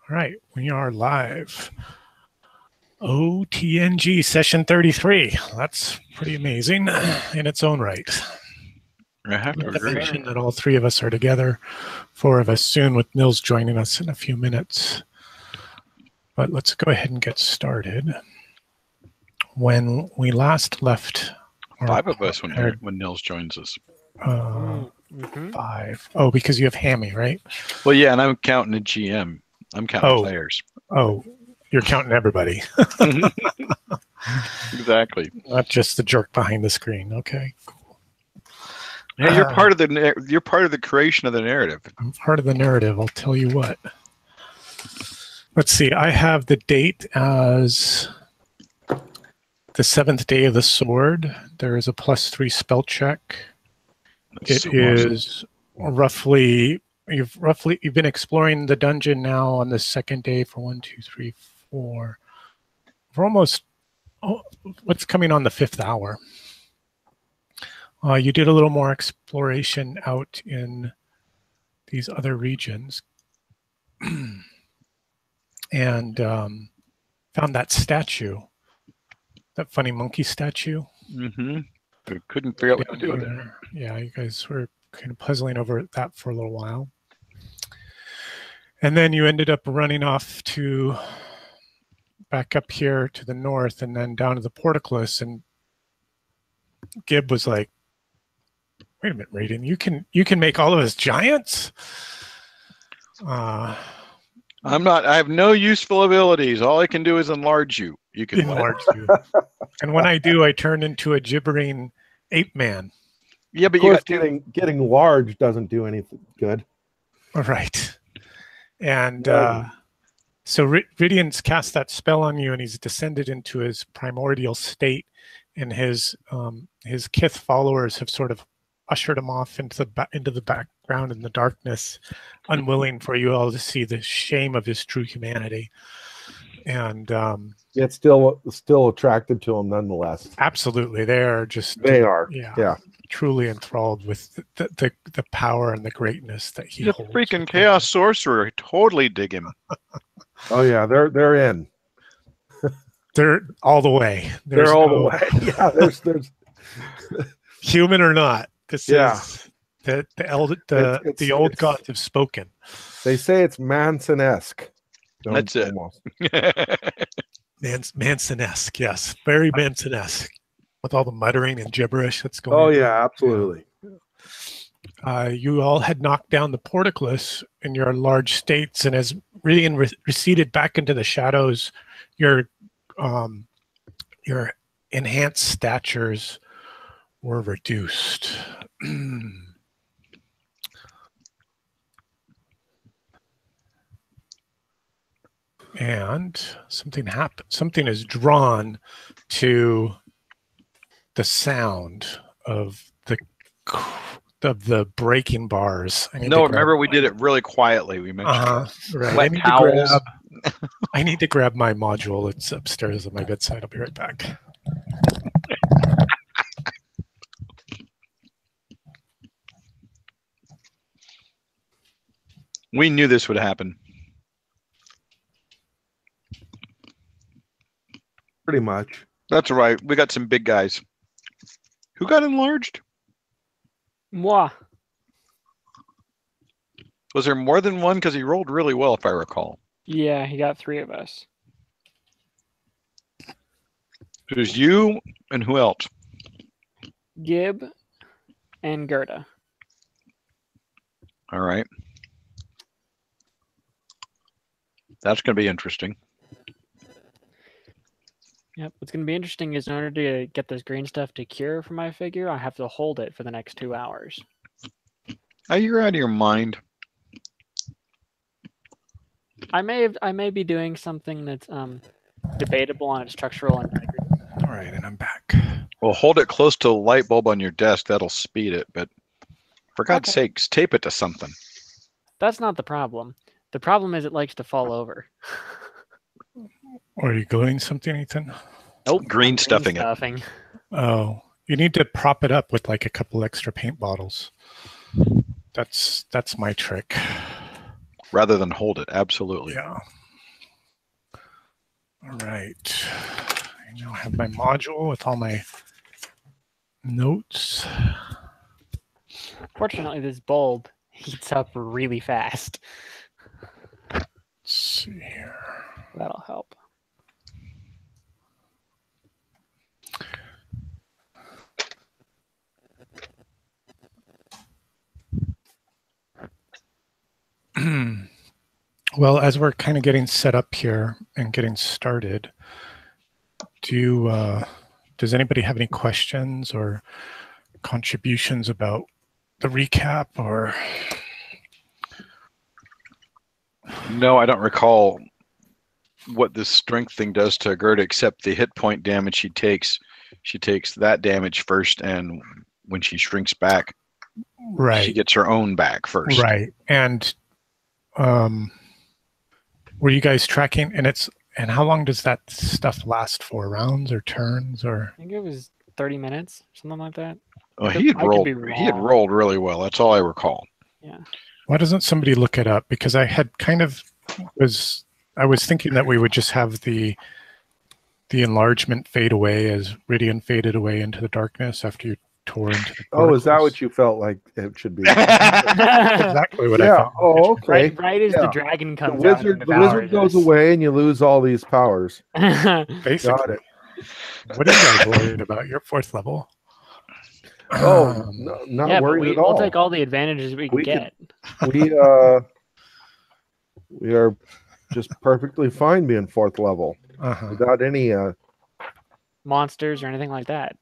All right, we are live. OTNG Session 33. That's pretty amazing in its own right. I have to agree. Mention that all three of us are together, four of us soon, with Nils joining us in a few minutes. But let's go ahead and get started. When we last left... Five of us when Nils joins us. Five. Oh, because you have Hammy, right? Well, yeah, and I'm counting a GM. I'm counting players. Oh, you're counting everybody. Exactly. Not just the jerk behind the screen. Okay, cool. Hey, you're part of the creation of the narrative. I'm part of the narrative. I'll tell you what. Let's see. I have the date as the 7th day of the sword. There is a +3 spell check. That's It is roughly you've been exploring the dungeon now on the 2nd day for 1, 2, 3, 4. We're almost what's coming on the 5th hour. You did a little more exploration out in these other regions and found that statue, that funny monkey statue. Mm-hmm. I couldn't figure out what to do with it. Yeah, you guys were kind of puzzling over that for a little while. And then you ended up running off to back up here to the north and then down to the portcullis, and Gib was like, wait a minute, Raiden, you can make all of us giants? I have no useful abilities. All I can do is enlarge you. You can enlarge you. And when I do, I turn into a gibbering ape man. Yeah, but of course, getting large doesn't do anything good. All right. And so Ridian's cast that spell on you, and he's descended into his primordial state, and his Kith followers have sort of ushered him off into the background in the darkness, unwilling for you all to see the shame of his true humanity. And yet still attracted to him nonetheless. Absolutely, they are truly enthralled with the power and the greatness that he holds. The freaking chaos sorcerer, totally dig him. Oh yeah, they're in. They're all the way. They're all the way. Yeah, there's human or not. This is the old gods have spoken. They say it's Manson-esque. That's it. Manson-esque, yes, very Manson-esque, with all the muttering and gibberish that's going on. Oh yeah, absolutely. You all had knocked down the portcullis in your large states, and as Ridian receded back into the shadows, your enhanced statures were reduced. And something happened. Something is drawn to the sound of the breaking bars. Remember we did it really quietly. We mentioned right. Wet towels. I need to grab my module. It's upstairs at my bedside. I'll be right back. We knew this would happen. Pretty much. That's right. We got some big guys. Who got enlarged? Moi. Was there more than one? Because he rolled really well, if I recall. Yeah, he got 3 of us. It was you and who else? Gib and Gerda. All right. That's going to be interesting. Yep. What's going to be interesting is in order to get this green stuff to cure for my figure, I have to hold it for the next 2 hours. Oh, you're out of your mind. I may be doing something that's debatable on its structural integrity. All right, and I'm back. Well, hold it close to the light bulb on your desk. That'll speed it. But for God's sakes, tape it to something. That's not the problem. The problem is it likes to fall over. Are you gluing something, Ethan? Nope, green stuffing it. Oh, you need to prop it up with like a couple extra paint bottles. That's my trick. rather than hold it. Absolutely. Yeah. All right. I now have my module with all my notes. Fortunately, this bulb heats up really fast. Let's see here. That'll help. Well, as we're kind of getting set up here and getting started, does anybody have any questions or contributions about the recap or? No, I don't recall what this strength thing does to Gerda except the hit point damage she takes. She takes that damage first, and when she shrinks back, Right. she gets her own back first. Right. And were you guys tracking? And how long does that stuff last for? Rounds or turns or? I think it was 30 minutes, something like that. Well, he had rolled really well. That's all I recall. Yeah. Why doesn't somebody look it up? Because I had kind of I was thinking that we would just have the enlargement fade away as Ridian faded away into the darkness after you tore into the Oh, is that portals. what you felt like it should be? Exactly what I Yeah. felt. Oh, okay. Right as Yeah. the dragon The comes out. wizard goes away, and you lose all these powers. Basically. Got it. What are you guys worried about? You're 4th level. Oh, no, not yeah, worried but at all. we'll take all the advantages we can get. We are just perfectly fine being 4th level without any. Monsters or anything like that.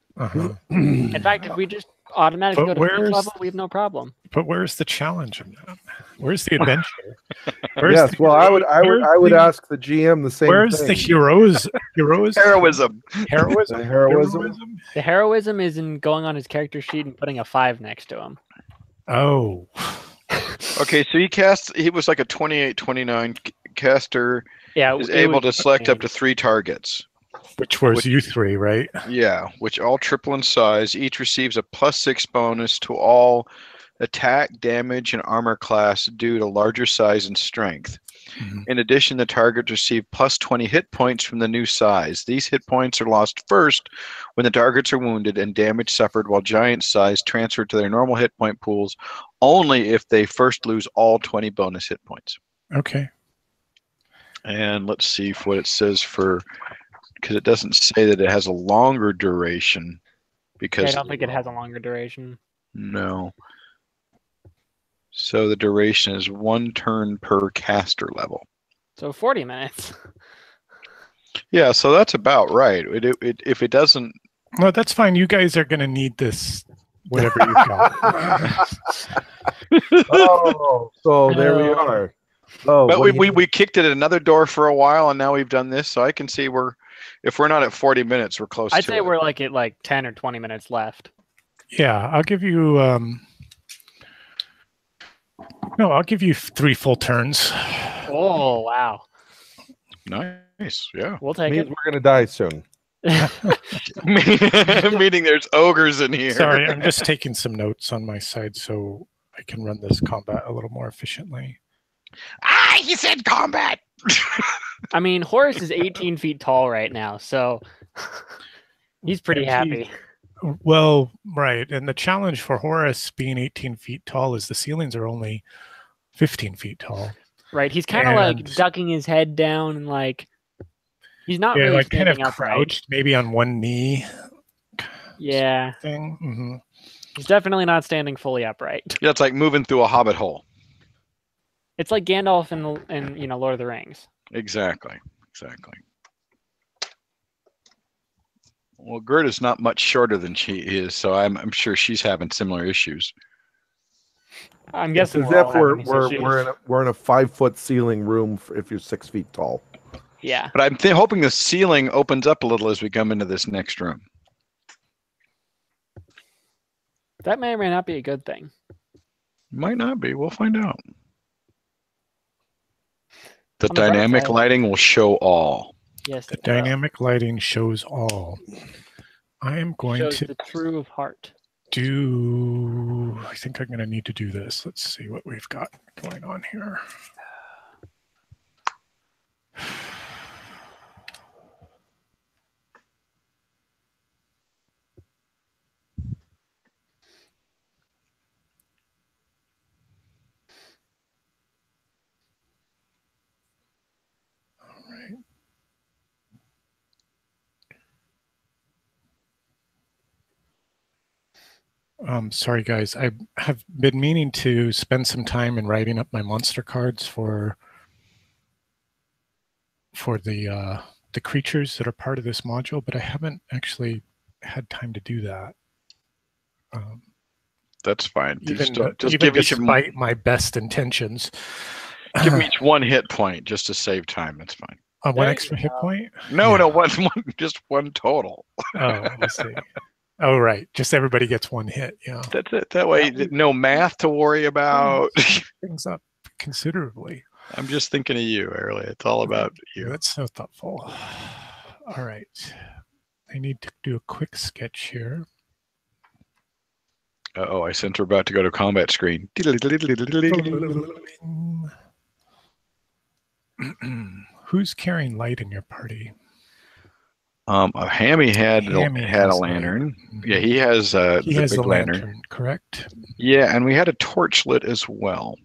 In In fact, if we just automatically But go to 5th where's- level, we have no problem. But where's the challenge in that? Where's the adventure? Yes, well, I would ask the GM the same Where's thing. the heroes? Heroism. Heroism. The heroism? The heroism is in going on his character sheet and putting a 5 next to him. Oh. Okay, so he was like a 28-29 caster, Yeah, is it able was to select up to insane. 3 targets. Which was you 3, right? Yeah, which all triple in size. Each receives a +6 bonus to all attack, damage, and armor class due to larger size and strength. In addition, the targets receive +20 hit points from the new size. These hit points are lost first when the targets are wounded and damage suffered, while giant size transferred to their normal hit point pools only if they first lose all 20 bonus hit points. Okay. And let's see what it says for, because it doesn't say that it has a longer duration. Because I don't think it has a longer duration. No. So the duration is 1 turn per caster level. So 40 minutes. Yeah, so that's about right. If it doesn't... No, that's fine. You guys are going to need this, whatever you've got. Oh, so there we are. Oh, But what we kicked it at another door for a while, and now we've done this, so I can see if we're not at 40 minutes, we're close to it. I'd say we're like at like 10 or 20 minutes left. Yeah, I'll give you... No, I'll give you 3 full turns. Oh, wow. Nice, yeah. We'll take means it. we're gonna die soon. Meaning there's ogres in here. Sorry, I'm just taking some notes on my side so I can run this combat a little more efficiently. Ah, you said combat! I mean, Horace is 18 feet tall right now, so he's pretty happy. Well, right. And the challenge for Horace being 18 feet tall is the ceilings are only 15 feet tall. Right. He's kind of like ducking his head down and like he's not really like kind of standing upright. crouched, maybe on one knee. Yeah. Thing. He's definitely not standing fully upright. Yeah, it's like moving through a hobbit hole. It's like Gandalf in Lord of the Rings. Exactly. Well, Gerda's not much shorter than she is, so I'm sure she's having similar issues. I'm guessing It's as if we're all we're in a 5-foot ceiling room if you're 6 feet tall. Yeah. But I'm hoping the ceiling opens up a little as we come into this next room. That may or may not be a good thing. Might not be. We'll find out. The On the bright dynamic side- lighting will show all. Yes. The dynamic lighting shows all. I am going shows to the true of heart. I think I'm going to need to do this. Let's see what we've got going on here. Sorry, guys. I have been meaning to spend some time in writing up my monster cards for the creatures that are part of this module, but I haven't actually had time to do that. That's fine. Even just give each despite my best intentions. Give them each 1 hit point just to save time. That's fine. One extra hit point? No, just one total. Oh, I see. Oh, right. Just everybody gets 1 hit. Yeah. That's it. That way, no math to worry about. Things up considerably. I'm just thinking of you, Early. It's all about you. That's so thoughtful. All right. I need to do a quick sketch here. Uh-oh, I sent her about to go to combat screen. Who's carrying light in your party? Hammy had a lantern. Light. Yeah, he has the big lantern, correct? Yeah, and we had a torch lit as well.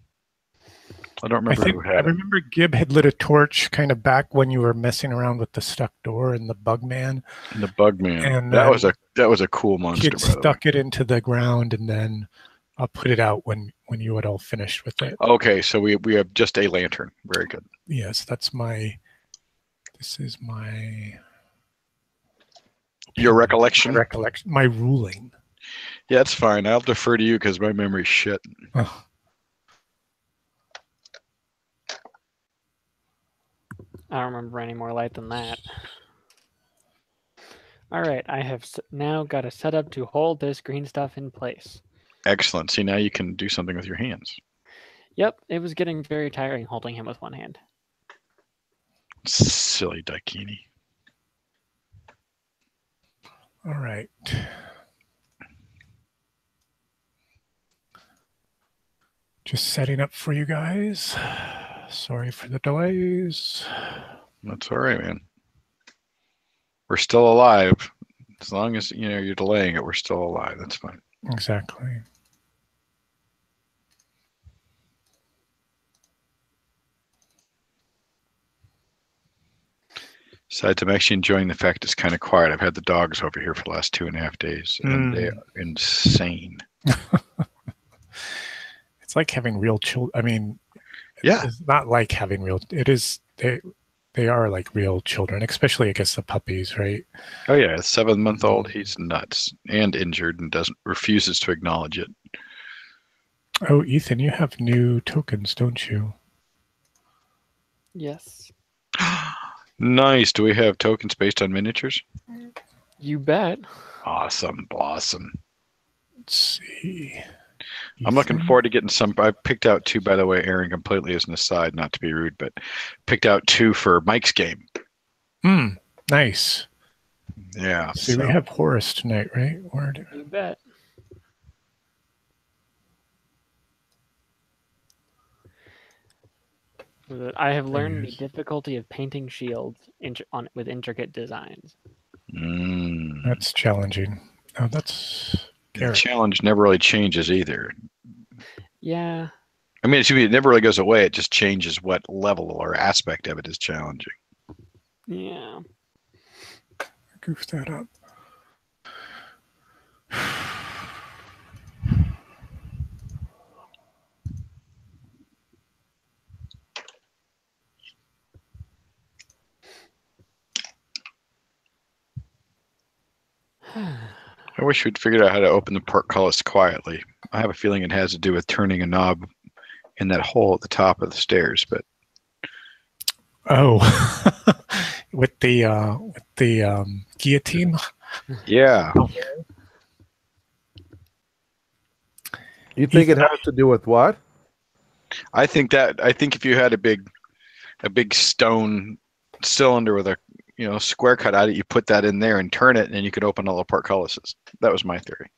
I don't remember who had it. I remember Gib had lit a torch kind of back when you were messing around with the stuck door and the bug man. And the bug man. And that was a cool monster. He had stuck it into the ground, and then I'll put it out when you had all finished with it. Okay, so we have just a lantern. Very good. Yes, this is my your recollection. My ruling. Yeah, that's fine. I'll defer to you because my memory's shit. Oh. I don't remember any more light than that. All right, I have now got a setup to hold this green stuff in place. Excellent. See, now you can do something with your hands. Yep, it was getting very tiring holding him with one hand. Silly Daikini. All right. Just setting up for you guys. Sorry for the delays. That's all right, man. We're still alive. As long as you're delaying it, we're still alive. That's fine. Exactly. Besides, I'm actually enjoying the fact it's kind of quiet. I've had the dogs over here for the last 2.5 days, and they are insane. It's like having real children. I mean, yeah, it's not like having real. It is. They are like real children, especially I guess the puppies, right? Oh yeah, a 7-month-old. He's nuts and injured and refuses to acknowledge it. Oh, Ethan, you have new tokens, don't you? Yes. Nice. Do we have tokens based on miniatures? You bet. Awesome. Blossom. Let's see. I'm looking forward to getting some. I picked out 2, by the way, Aaron, completely as an aside, not to be rude, but picked out 2 for Mike's game. Nice. Yeah. See, we have Horus tonight, right? You bet. I have learned the difficulty of painting shields with intricate designs. That's challenging. Oh, that's... The challenge never really changes either. Yeah. I mean, it never really goes away. It just changes what level or aspect of it is challenging. Yeah. I goofed that up. I wish we'd figured out how to open the portcullis quietly. I have a feeling it has to do with turning a knob in that hole at the top of the stairs, but oh, with the guillotine. Yeah. You think it has to do with what? I think if you had a big stone cylinder with a square cut out of it, you put that in there and turn it, and then you could open all the portcullises. That was my theory.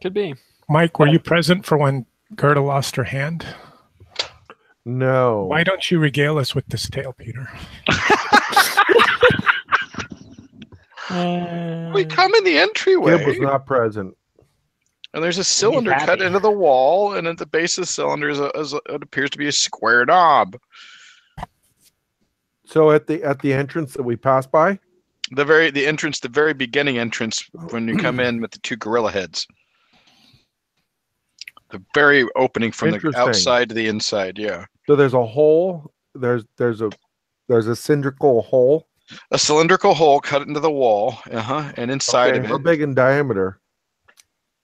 Could be. Mike, were you present for when Gerda lost her hand? No. Why don't you regale us with this tale, Peter? We come in the entryway. Gib was not present. And there's a cylinder cut into the wall, and at the base of the cylinder it appears to be a square knob. So at the entrance that we passed by? The entrance, the very beginning entrance when you come in with the 2 gorilla heads. The very opening from the outside to the inside, yeah. So there's a hole. There's a cylindrical hole. A cylindrical hole cut into the wall, and inside of it. How big in diameter?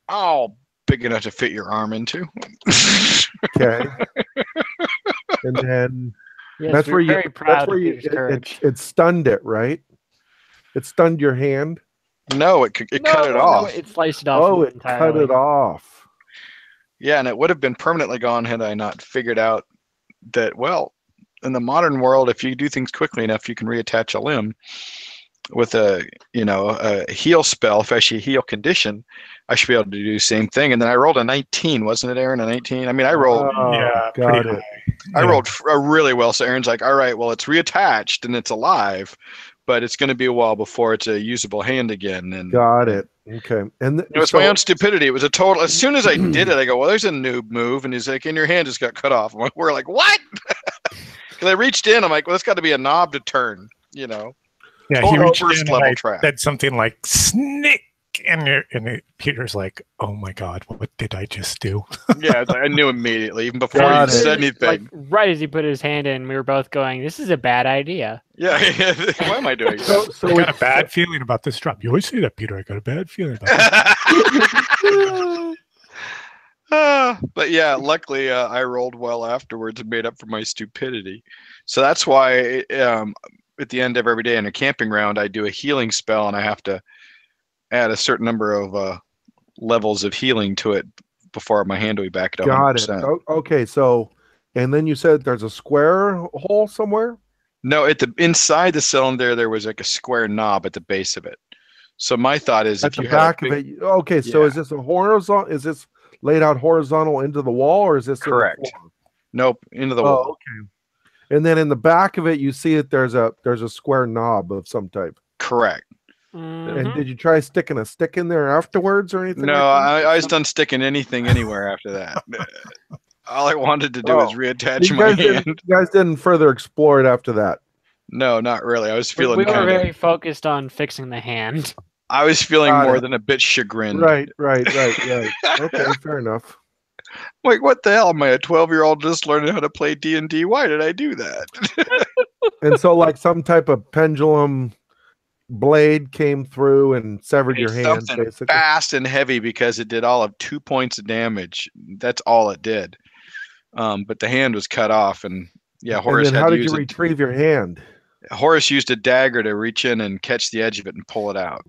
Oh, big enough to fit your arm into. Okay. And then yes, we're very proud of his courage. It stunned it, right? It stunned your hand. No, it cut it off. No, it sliced it off. Oh, it cut it off. Yeah, and it would have been permanently gone had I not figured out that, well, in the modern world, if you do things quickly enough, you can reattach a limb with a heal spell, especially a heal condition. I should be able to do the same thing. And then I rolled a 19, wasn't it, Aaron? A 19? I mean, I rolled. Got it. I rolled really well. So Aaron's like, all right, well, it's reattached and it's alive, but it's going to be a while before it's a usable hand again. And got it. Okay. And it was my own stupidity. It was a total. As soon as I did it, I go, well, there's a noob move. And he's like, and your hand just got cut off. We're like, what? Because I reached in. I'm like, well, that's got to be a knob to turn, Yeah, he reached first in level and trap. said something like "snake," and Peter's like, "Oh my God, what did I just do?" Yeah, I knew immediately, even before he said anything. Like, right as he put his hand in, we were both going, "This is a bad idea." Yeah. Why am I doing that? So I got a bad feeling about this drop. You always say that, Peter. I got a bad feeling about that. But yeah, luckily I rolled well afterwards and made up for my stupidity. So that's why at the end of every day in a camping round, I do a healing spell, and I have to add a certain number of levels of healing to it before my hand will be back at 100%. Got it. Okay, so, and then you said there's a square hole somewhere? No, inside the cylinder, there was like a square knob at the base of it. So my thought is, at the back of it. Okay, so is this a horizontal? Is this laid out horizontal into the wall, or is this correct? In the floor? Nope, into the wall. Okay. And then in the back of it, you see that there's a square knob of some type. Correct. And did you try sticking a stick in there afterwards or anything? No, I was done sticking anything anywhere after that. All I wanted to do was reattach my hand. You guys didn't further explore it after that? No, not really. I was feeling we were very focused on fixing the hand. I was feeling more than a bit chagrined. Right. Okay, fair enough. Like, what the hell? Am I a 12-year-old just learning how to play D&D? Why did I do that? And so, like, some type of pendulum blade came through and severed your hand, basically. Fast and heavy, because it did all of 2 points of damage. That's all it did. But the hand was cut off, and yeah, Horace. And then how did you retrieve your hand? Horace used a dagger to reach in and catch the edge of it and pull it out.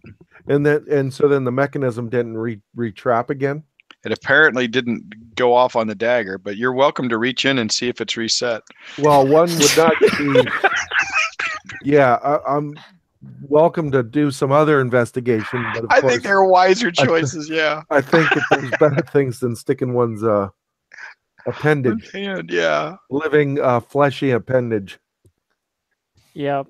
And so then the mechanism didn't retrap again? It apparently didn't go off on the dagger, but you're welcome to reach in and see if it's reset. Well, one would not be. Yeah, I'm welcome to do some other investigation. But I think there are wiser choices, yeah. I think that there's better things than sticking one's appendage. Hand, yeah. Living fleshy appendage. Yep.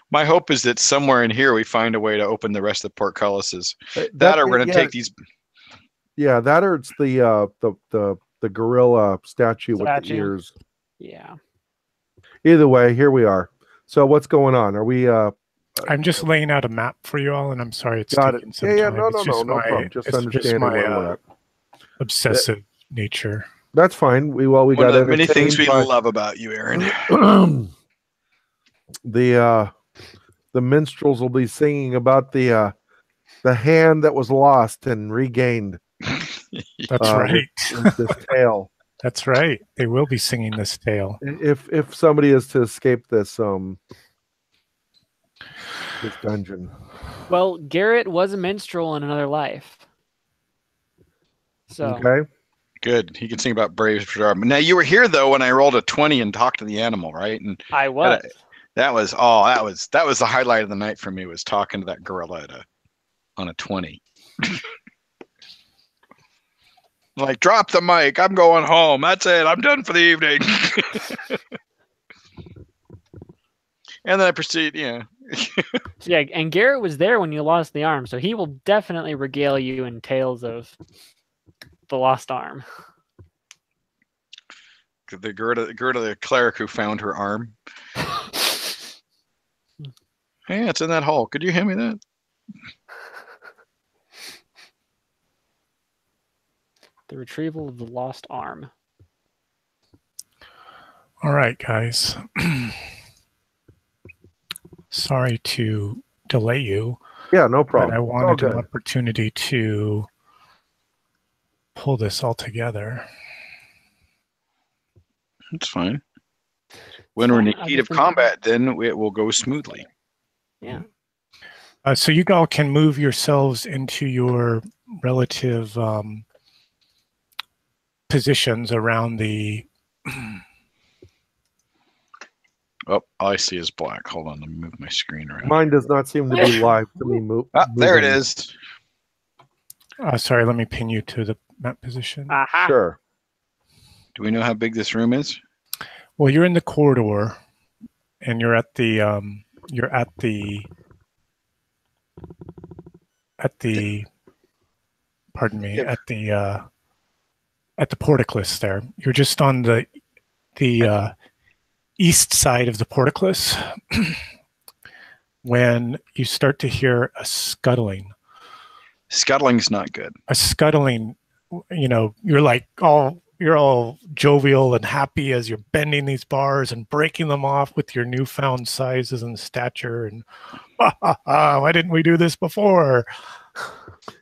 My hope is that somewhere in here we find a way to open the rest of the portcullises. That or we're going to take these. Yeah, that or it's the gorilla statue with the ears. Yeah. Either way, here we are. So what's going on? Are we? I'm just laying out a map for you all, and I'm sorry it's taking some time. No problem. Just understanding where we're at. Obsessive nature. That's fine. We got many things we love about you, Aaron. The minstrels will be singing about the hand that was lost and regained. That's right. With this tale. That's right. They will be singing this tale. If somebody is to escape this this dungeon. Well, Garrett was a minstrel in another life. So okay. Good. He can sing about Braves for Dark. Now you were here though when I rolled a 20 and talked to the animal, right? And I was. That was the highlight of the night for me, was talking to that gorilla on a 20. Like, drop the mic. I'm going home. That's it. I'm done for the evening. And then I proceed, yeah. Yeah, and Garrett was there when you lost the arm, so he will definitely regale you in tales of the lost arm. The Gerda, the cleric who found her arm. Yeah, it's in that hole. Could you hand me that? The retrieval of the lost arm. All right, guys. Sorry to delay you. Yeah, no But problem. I It's all wanted an good. opportunity to pull this all together. It's fine. When we're in the heat of combat, then it will go smoothly. Yeah. So you all can move yourselves into your relative positions around the. Oh, all I see is black. Hold on, let me move my screen around. Mine does not seem to be live to me. There it is. Sorry, let me pin you to the map position. Aha. Sure. Do we know how big this room is? Well, you're in the corridor, and you're at the pardon me, at the portcullis there. You're just on the east side of the portcullis when you start to hear a scuttling. Scuttling's not good. A scuttling, you're like you're all jovial and happy as you're bending these bars and breaking them off with your newfound sizes and stature, and why didn't we do this before?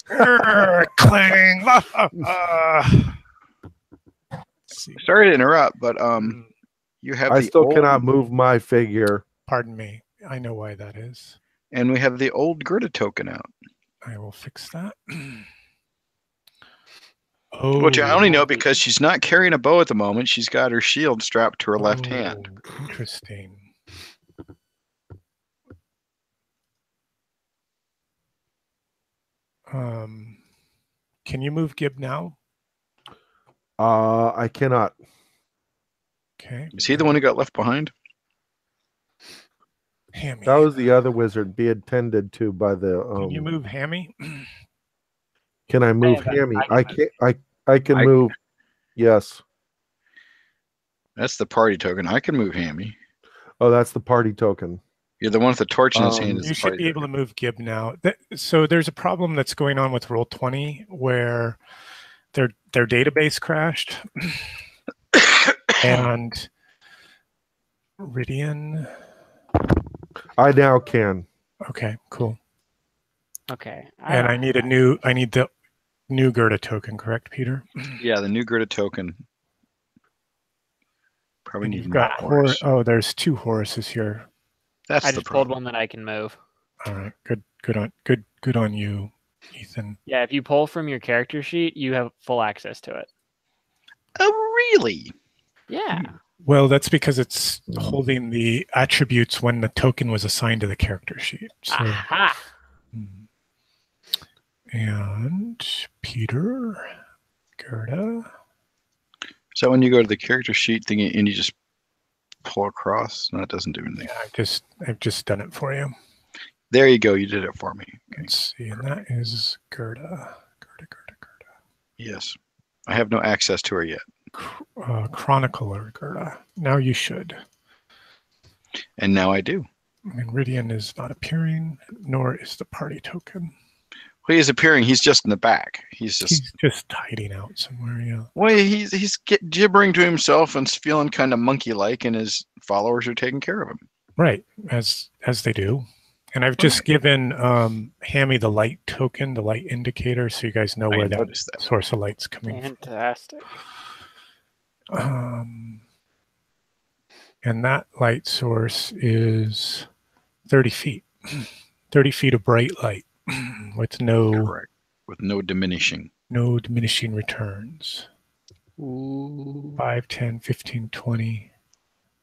Clang. Sorry to interrupt, but you have. I still cannot move my figure. Pardon me. I know why that is. And we have the old Gerda token out. I will fix that. Which I only know because she's not carrying a bow at the moment. She's got her shield strapped to her left hand. Interesting. Can you move Gib now? I cannot. Okay. Is he the one who got left behind? Hammy. That was the other wizard be attended to by the. Can you move Hammy? Can I move Hammy? I can't. I can move. Yes. That's the party token. I can move Hammy. Oh, that's the party token. You're the one with the torch in his hand. You should be able to move Gib now. So there's a problem that's going on with Roll20 where their database crashed, and Ridian. I now can. Okay, cool. Okay. And I need the new Gerda token, correct, Peter? Yeah, the new Gerda token. Probably need more Horus. Oh, there's two Horuses here. That's I the just problem. pulled one that I can move. All right, good on you, Ethan. Yeah, if you pull from your character sheet, you have full access to it. Oh, really? Yeah. Well, that's because it's holding the attributes when the token was assigned to the character sheet. So, Aha. And Peter, Gerda. So when you go to the character sheet thing and you just pull across, no, it doesn't do anything. Yeah, I've just done it for you. There you go. You did it for me. Okay. Let's see, and that is Gerda. Yes. I have no access to her yet. Chronicler Gerda. Now you should. And now I do. And Ridian is not appearing, nor is the party token. Well, he's appearing. He's just in the back. He's just hiding out somewhere. Yeah. Well, he's gibbering to himself and feeling kind of monkey-like, and his followers are taking care of him. Right, as they do. And I've just given Hammy the light token, the light indicator, so you guys know where that source of light's coming from. Fantastic. And that light source is 30 feet. 30 feet of bright light with no diminishing. No diminishing returns. Ooh. 5, 10, 15, 20.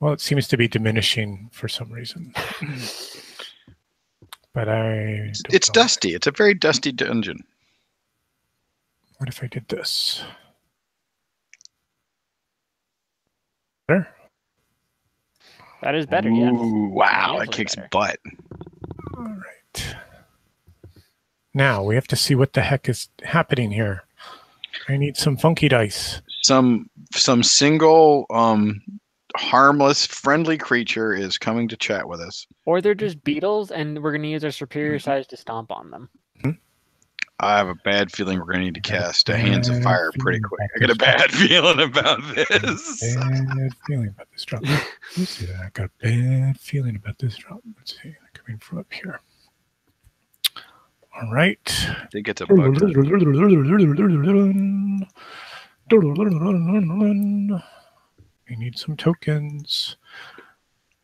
Well, it seems to be diminishing for some reason. But it's dusty. It's a very dusty dungeon. What if I did this? There? That is better, yes. Ooh, wow, that kicks butt. All right. Now, we have to see what the heck is happening here. I need some funky dice. Some single harmless, friendly creature is coming to chat with us. Or they're just beetles, and we're going to use our superior size to stomp on them. I have a bad feeling we're going to need to cast a bad Hands of Fire pretty feeling quick. about I got a this bad feeling about this. Bad feeling about this drop. Let's see that. I got a bad feeling about this drop. Let's see. Coming from up here. All right. I think it's a bug. We need some tokens.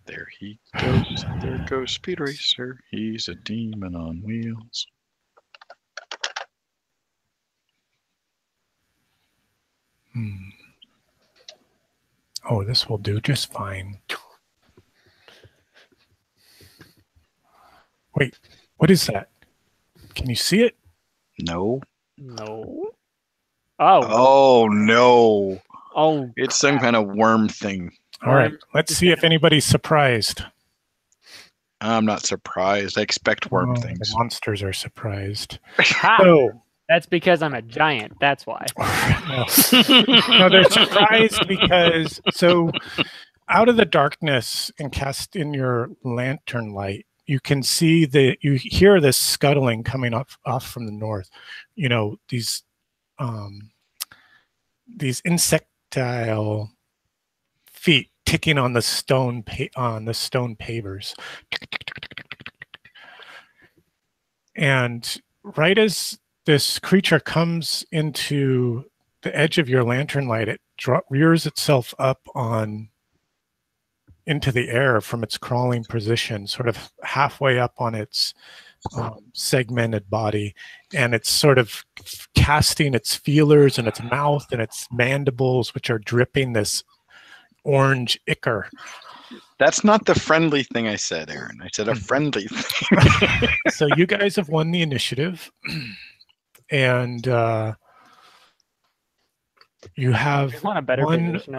There he goes. There goes Speed Racer. He's a demon on wheels. Oh, this will do just fine. Wait, what is that? Can you see it? No. No. Oh. Oh, no. Oh. It's some kind of worm thing. All right, let's see if anybody's surprised. I'm not surprised. I expect worm Oh, things. The monsters are surprised. Ha! So, That's because I'm a giant. That's why. no, they're surprised because out of the darkness and cast in your lantern light, you can see you hear this scuttling coming off from the north. You know, these insectile feet ticking on the stone pavers. And right as this creature comes into the edge of your lantern light, it rears itself up into the air from its crawling position, sort of halfway up on its segmented body, and it's sort of casting its feelers and its mouth and its mandibles, which are dripping this orange ichor. That's not the friendly thing I said, Aaron. I said a friendly thing. So you guys have won the initiative, and you have want a better position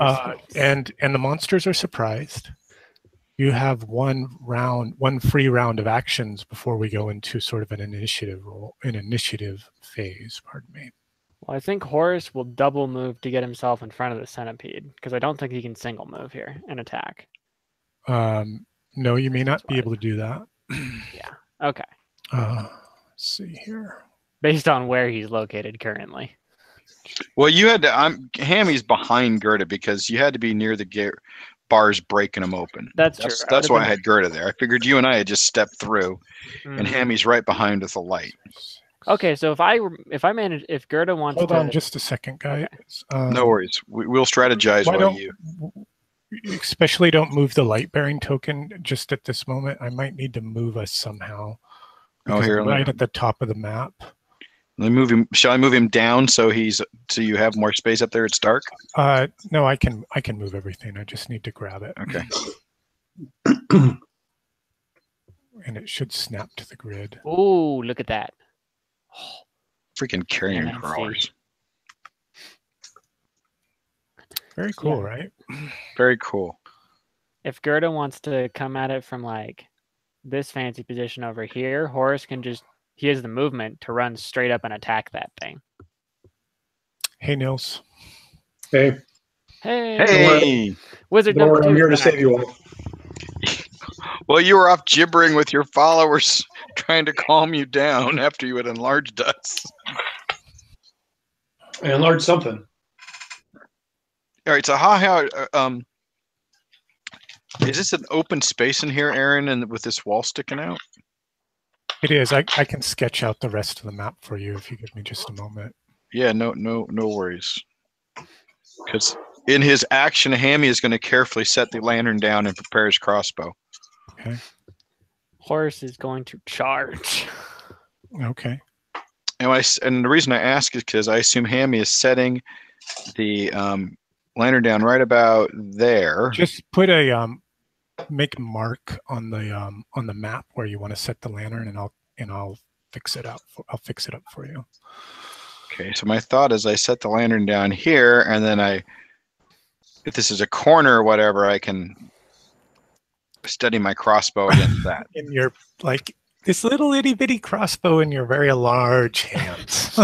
and the monsters are surprised. You have one free round of actions before we go into sort of an initiative phase. Pardon me. Well, I think Horus will double move to get himself in front of the centipede because I don't think he can single move here and attack. No, you may not be able to do that. Yeah. Okay. Let's see here. Based on where he's located currently. Well, you had to. Hammy's behind Gerda because you had to be near the bars breaking them open. That's true. That's why I had Gerda there. I figured you and I had just stepped through, and Hammy's right behind with the light. Okay, so if Gerda wants Hold to... on just a second, guys. Okay. No worries. We'll strategize while you... Especially don't move the light-bearing token just at this moment. I might need to move us somehow. Oh, here. Right at the top of the map. Let me move him. Shall I move him down so you have more space up there? It's dark. No, I can move everything. I just need to grab it. Okay. And it should snap to the grid. Oh, look at that. Freaking carrion crawlers. Very cool, right? Very cool. If Gerda wants to come at it from like this fancy position over here, Horus can he has the movement to run straight up and attack that thing. Hey, Nils. Hey. Hey. Wizard Don't number worry, 2. I'm here to save you all. Well, you were off gibbering with your followers trying to calm you down after you had enlarged us. I enlarged something. All right, so is this an open space in here, Aaron, and with this wall sticking out? It is. I can sketch out the rest of the map for you if you give me just a moment. Yeah, no worries. Because in his action, Hammy is going to carefully set the lantern down and prepare his crossbow. Okay. Horus is going to charge. Okay. And the reason I ask is because I assume Hammy is setting the lantern down right about there. Just put make a mark on the map where you want to set the lantern, and I'll fix it up. I'll fix it up for you. Okay, so my thought is I set the lantern down here, and then if this is a corner or whatever, I can steady my crossbow against that. In your This little itty bitty crossbow in your very large hands.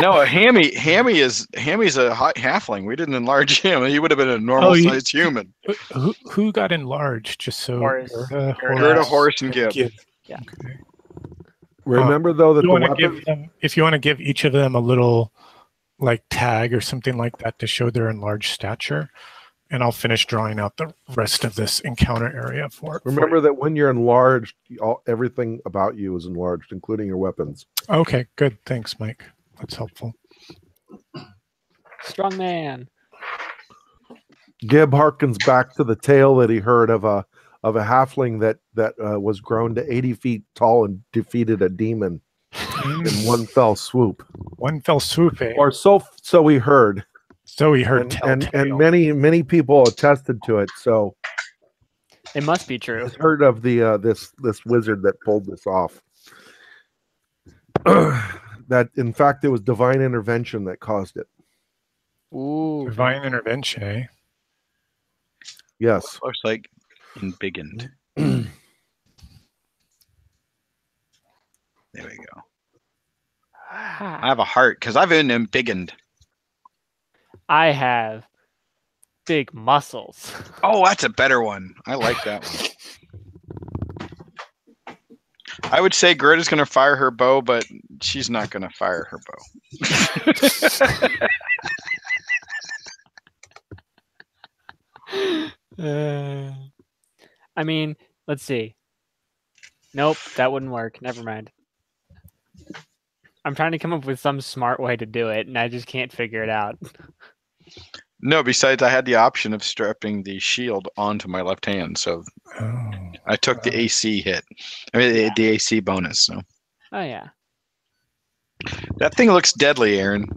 No, Hammy is Hammy's a halfling. We didn't enlarge him. He would have been a normal sized human. Who got enlarged? Just so Horse. Gerda, Horse, and Gib. Yeah. Okay. Remember though that the if you want to give each of them a little like tag or something like that to show their enlarged stature, and I'll finish drawing out the rest of this encounter area for it. Remember that when you're enlarged, everything about you is enlarged, including your weapons. Okay, good. Thanks, Mike. That's helpful. Strong man. Gib harkens back to the tale that he heard of a halfling that was grown to 80 feet tall and defeated a demon in one fell swoop. One fell swoop, eh? Or so he heard. So he heard and many people attested to it. So it must be true. I've heard of the this wizard that pulled this off. That in fact it was divine intervention that caused it. Ooh, divine intervention, eh? Yes. Looks like embiggened. There we go. I have a heart because I've been embiggened. I have big muscles. Oh, that's a better one. I like that one. I would say Gerda's going to fire her bow, but she's not going to fire her bow. I mean, let's see. Nope, that wouldn't work. Never mind. I'm trying to come up with some smart way to do it, and I just can't figure it out. No, besides I had the option of strapping the shield onto my left hand, so I took the AC hit. I mean, the AC bonus. So. Oh, yeah. That thing looks deadly, Aaron.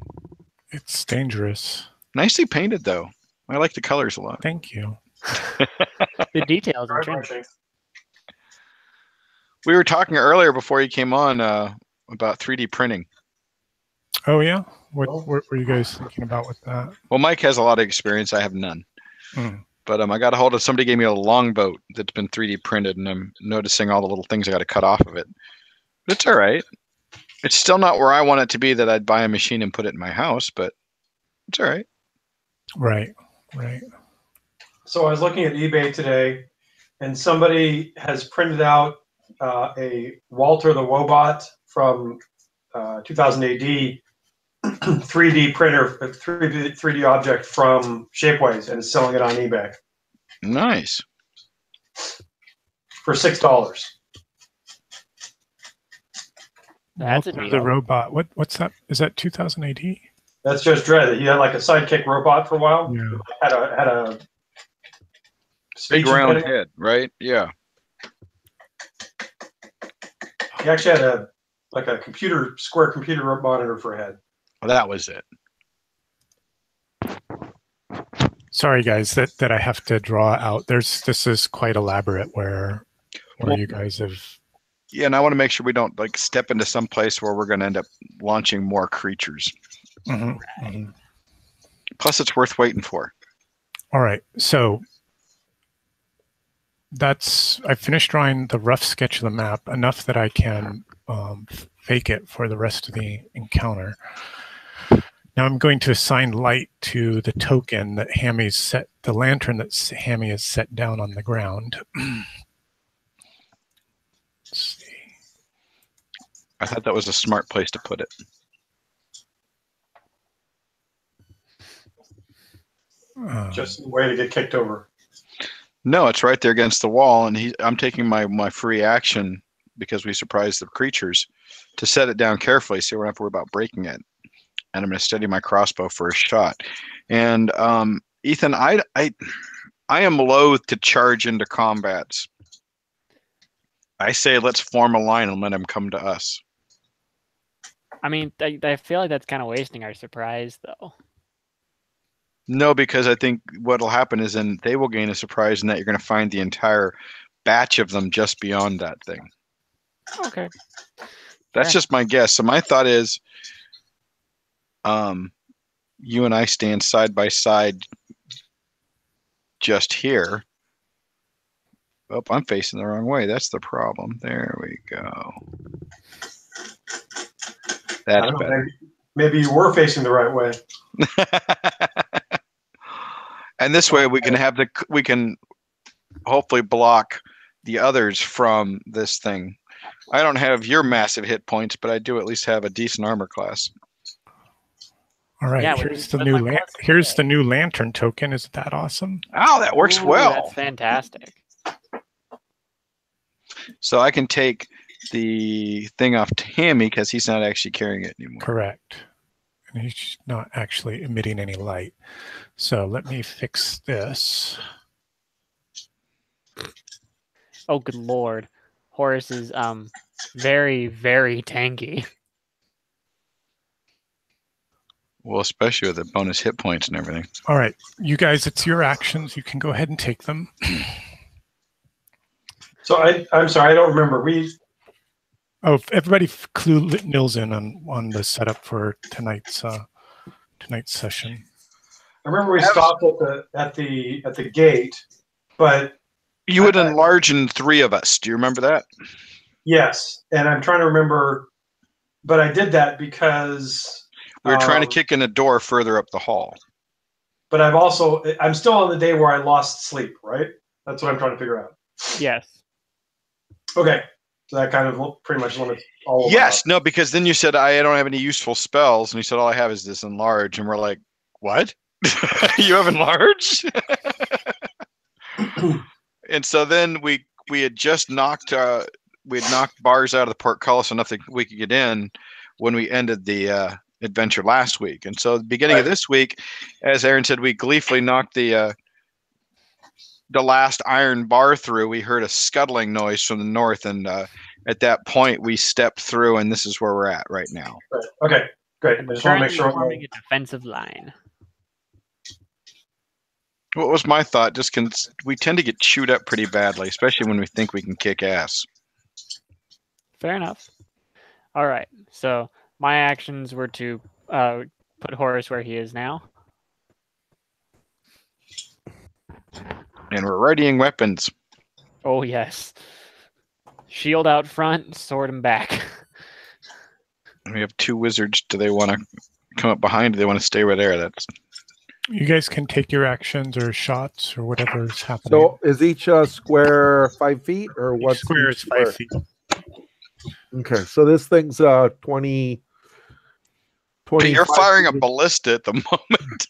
It's dangerous. Nicely painted, though. I like the colors a lot. Thank you. The details are trim. We were talking earlier before you came on about 3D printing. Oh, yeah? What were you guys thinking about with that? Well, Mike has a lot of experience. I have none. But I got a hold of somebody gave me a longboat that's been 3D printed, and I'm noticing all the little things I got to cut off of it. But it's all right. It's still not where I want it to be that I'd buy a machine and put it in my house, but it's all right. Right. So I was looking at eBay today, and somebody has printed out a Walter the Wobot from 2000 AD 3D printer, 3D object from Shapeways, and is selling it on eBay. Nice. For $6. That's the robot. What's that? Is that 2000 AD? That's just Dredd. He had like a sidekick robot for a while. Yeah. Had a big round head, right? Yeah. He actually had a square computer monitor for a head. Well, that was it. Sorry, guys, that I have to draw out. This is quite elaborate where you guys have. Yeah, and I want to make sure we don't like step into some place where we're going to end up launching more creatures. Mm-hmm. Plus, it's worth waiting for. All right, so I finished drawing the rough sketch of the map enough that I can fake it for the rest of the encounter. Now I'm going to assign light to the token that Hammy's set, the lantern that Hammy has set down on the ground. Let's see. I thought that was a smart place to put it. Just a way to get kicked over. No, it's right there against the wall, and I'm taking my free action because we surprised the creatures to set it down carefully so we don't have to worry about breaking it. And I'm going to steady my crossbow for a shot. And Ethan, I am loath to charge into combats. I say let's form a line and let them come to us. I mean, I feel like that's kind of wasting our surprise, though. No, because I think what'll happen is then they will gain a surprise in that you're going to find the entire batch of them just beyond that thing. Okay. That's just my guess. So my thought is you and I stand side by side just here. Oh, I'm facing the wrong way. That's the problem. There we go. I That's don't know, better. maybe you were facing the right way. And this way we can hopefully block the others from this thing. I don't have your massive hit points, but I do at least have a decent armor class. All right, Yeah, here's the new lantern token. Isn't that awesome? Oh, that works Ooh, well. That's fantastic. So I can take the thing off Tammy because he's not actually carrying it anymore. Correct. And he's not actually emitting any light. So let me fix this. Oh, good lord. Horus is very, very tanky. Well, especially with the bonus hit points and everything. All right, you guys, it's your actions. You can go ahead and take them. So I'm sorry, I don't remember. Oh, everybody clue Nils in on the setup for tonight's session. I remember we stopped at the gate, but You would enlarge in 3 of us. Do you remember that? yes, and I'm trying to remember, but I did that because We were trying to kick in a door further up the hall. But I'm still on the day where I lost sleep, right? That's what I'm trying to figure out. Yes. Okay, so that kind of pretty much limits all of Yes, no, because then you said I don't have any useful spells, and you said all I have is this enlarge, and we're like, what? You have enlarge? And so then we had just knocked bars out of the portcullis enough that we could get in when we ended the adventure last week. And so at the beginning of this week, as Aaron said, we gleefully knocked the last iron bar through. We heard a scuttling noise from the north, and at that point we stepped through, and this is where we're at right now. Right. Okay, great. I just want to make sure. Forming a defensive line. What was my thought? Just we tend to get chewed up pretty badly, especially when we think we can kick ass. Fair enough. All right. So my actions were to put Horus where he is now. And we're readying weapons. Oh, yes. Shield out front, sword him back. We have 2 wizards. Do they want to come up behind? Do they want to stay right there? You guys can take your actions or shots or whatever's happening. So is each square 5 feet, or what? Square is 5 feet. Okay, so this thing's 20. But you're firing a ballista at the moment.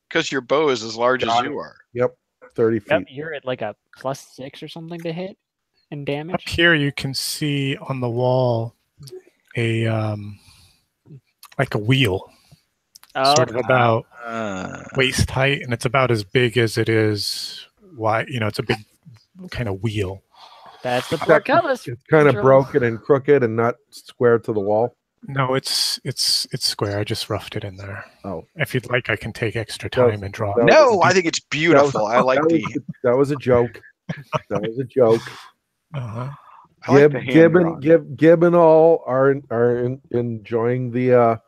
Because your bow is as large as you are. Yep, 30 feet. Yep, you're at like a +6 or something to hit and damage. Up here, you can see on the wall a like a wheel, sort of about waist height, and it's about as big as it is wide. It's a big kind of wheel. That's the portcullis. It's kind of broken and crooked and not square to the wall. No, it's square. I just roughed it in there. Oh, if you'd like, I can take extra time and draw. No, I think it's beautiful. I like that was a joke. That was a joke. Uh-huh. Gib and all are enjoying the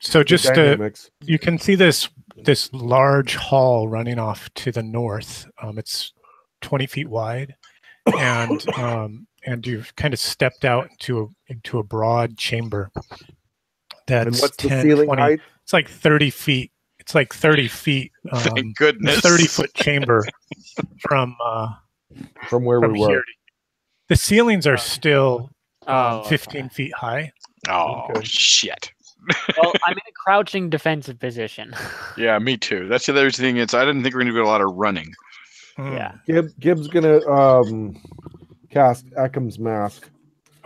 so just dynamics. You can see this large hall running off to the north. It's 20 feet wide, and you've kind of stepped out into a broad chamber that's and what's 10, the ceiling 20, height? It's like 30 feet. It's like 30 feet. Thank goodness. 30-foot chamber from where we were. Here. The ceilings are still 15 okay. feet high. Oh, shit. Well, I'm in a crouching defensive position. Yeah, me too. That's the other thing. I didn't think we were going to do a lot of running. Yeah. Gib's gonna cast Eckham's mask.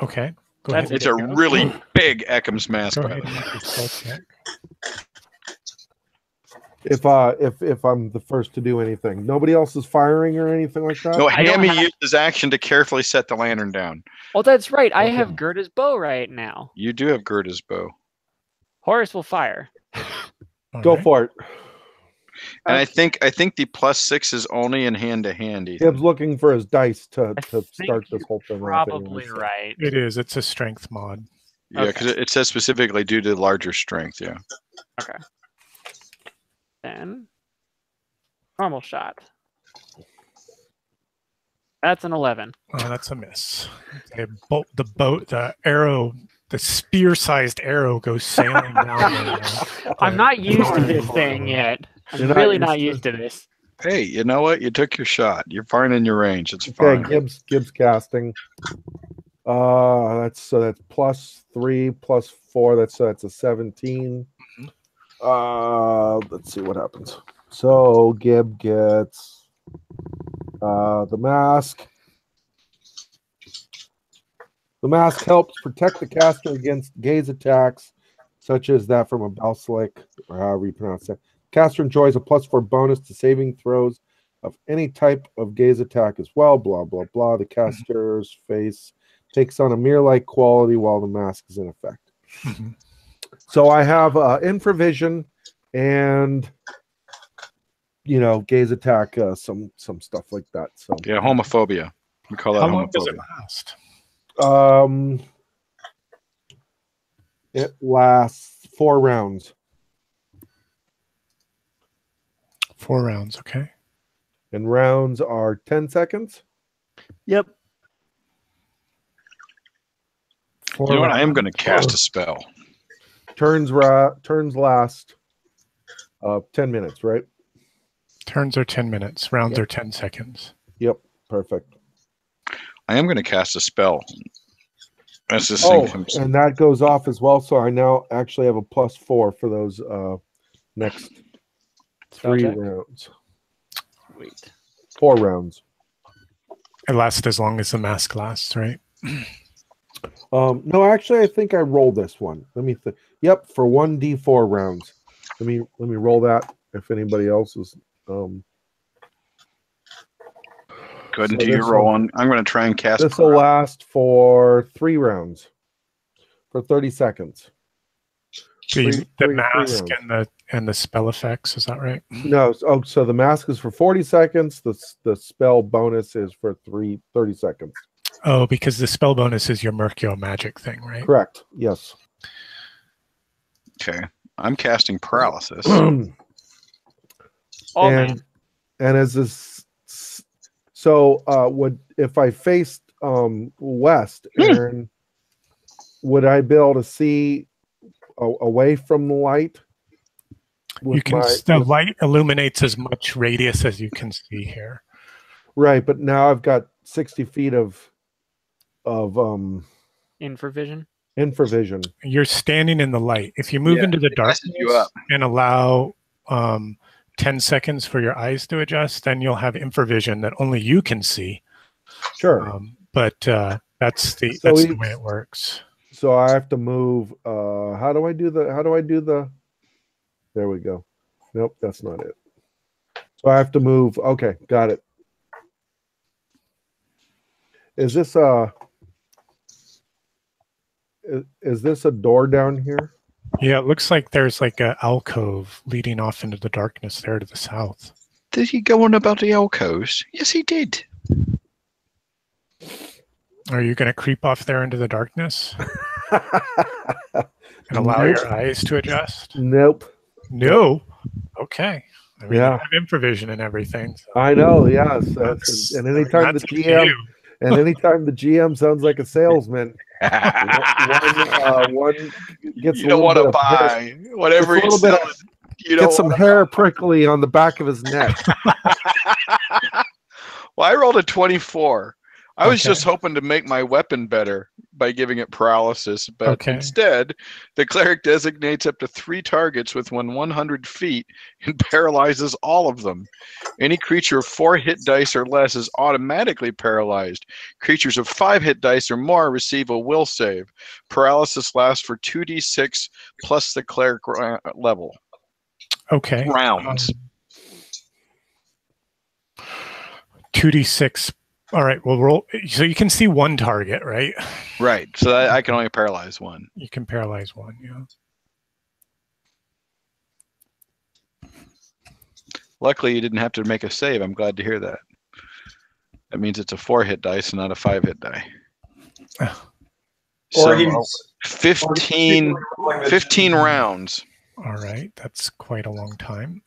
Okay. Go ahead. It's a really big Eckham's mask. Go ahead and make your spell check. If I'm the first to do anything, nobody else is firing or anything like that. No, Hammy used his action to carefully set the lantern down. Oh, that's right. I have Gerda's bow right now. You do have Gerda's bow. Horus will fire. Go for it. And I think the +6 is only in hand to hand. Gib's looking for his dice to I start this whole thing. off Probably anyway. right. It is. It's a strength mod. Yeah, because it says specifically due to larger strength. Yeah. Okay. Then normal shot. That's an 11. Oh, that's a miss. Okay, the arrow, the spear-sized arrow goes sailing down. I'm not used to this thing yet. I'm You're really not used to this. Hey, you know what? You took your shot. You're fine in your range. It's Okay, fine. Gibbs casting. That's +3 +4. That's a 17. Let's see what happens. So Gib gets the mask. The mask helps protect the caster against gaze attacks, such as that from a Balslick, or however you pronounce it. Caster enjoys a +4 bonus to saving throws of any type of gaze attack as well. Blah blah blah. The caster's face takes on a mirror-like quality while the mask is in effect. So I have infravision and gaze attack, some stuff like that. So Yeah, homophobia. We call that How long does it homophobia. last? It lasts 4 rounds. 4 rounds, okay. And rounds are 10 seconds. Yep. Four You know what? I am rounds. going to cast a spell. Turns last 10 minutes, right? Turns are 10 minutes. Rounds are 10 seconds. Yep, perfect. I am going to cast a spell. As this thing comes. And that goes off as well. So I now actually have a +4 for those next Spell 3 check. rounds. Wait. 4 rounds. It lasts as long as the mask lasts, right? No, actually, I think I rolled this one. Let me think. Yep, for 1d4 rounds. Let me roll that. If anybody else is. Go ahead and So do your this roll will- on. I'm going to try and cast. This will last for 3 rounds, for 30 seconds. The Three mask rounds. and the spell effects, is that right? No, so the mask is for 40 seconds. The spell bonus is for 30 seconds. Oh, because the spell bonus is your Mercure magic thing, right? Correct. Yes. Okay. I'm casting paralysis. and Man. as this, so would if I faced west, Aaron, would I be able to see away from the light? You can. The light illuminates as much radius as you can see here. Right, but now I've got 60 feet of Infravision. infravision. You're standing in the light. If you move into the it messes darkness you up. and allow 10 seconds for your eyes to adjust, then you'll have infravision that only you can see. Sure. But that's the way it works. So I have to move. How do I do the? There we go. Nope, that's not it. So I have to move. Okay, got it. Is this a door down here? Yeah, it looks like there's like an alcove leading off into the darkness there to the south. Did he go on about the alcoves? Yes, he did. Are you going to creep off there into the darkness and allow Nope. your eyes to adjust? Nope. No. Okay. I mean, Yeah. you have infravision and everything. So I know. Yes. that's- And I mean, anytime that's the up to GM you. and anytime the GM sounds like a salesman, one gets You a don't little want bit to of hair, buy whatever gets a he's little bit selling. of- You don't get some wanna hair prickly on the back of his neck. Well, I rolled a 24. I was Okay. just hoping to make my weapon better by giving it paralysis, but Okay. instead, the cleric designates up to 3 targets within 100 feet and paralyzes all of them. Any creature of 4 hit dice or less is automatically paralyzed. Creatures of 5 hit dice or more receive a will save. Paralysis lasts for 2d6 plus the cleric level. Okay. Rounds. 2d6. All right. Well, roll. So you can see one target, right? Right. So I can only paralyze one. You can paralyze one. Yeah. Luckily, you didn't have to make a save. I'm glad to hear that. That means it's a 4 hit dice and not a 5 hit die. Or So he's 15 rounds. All right. That's quite a long time.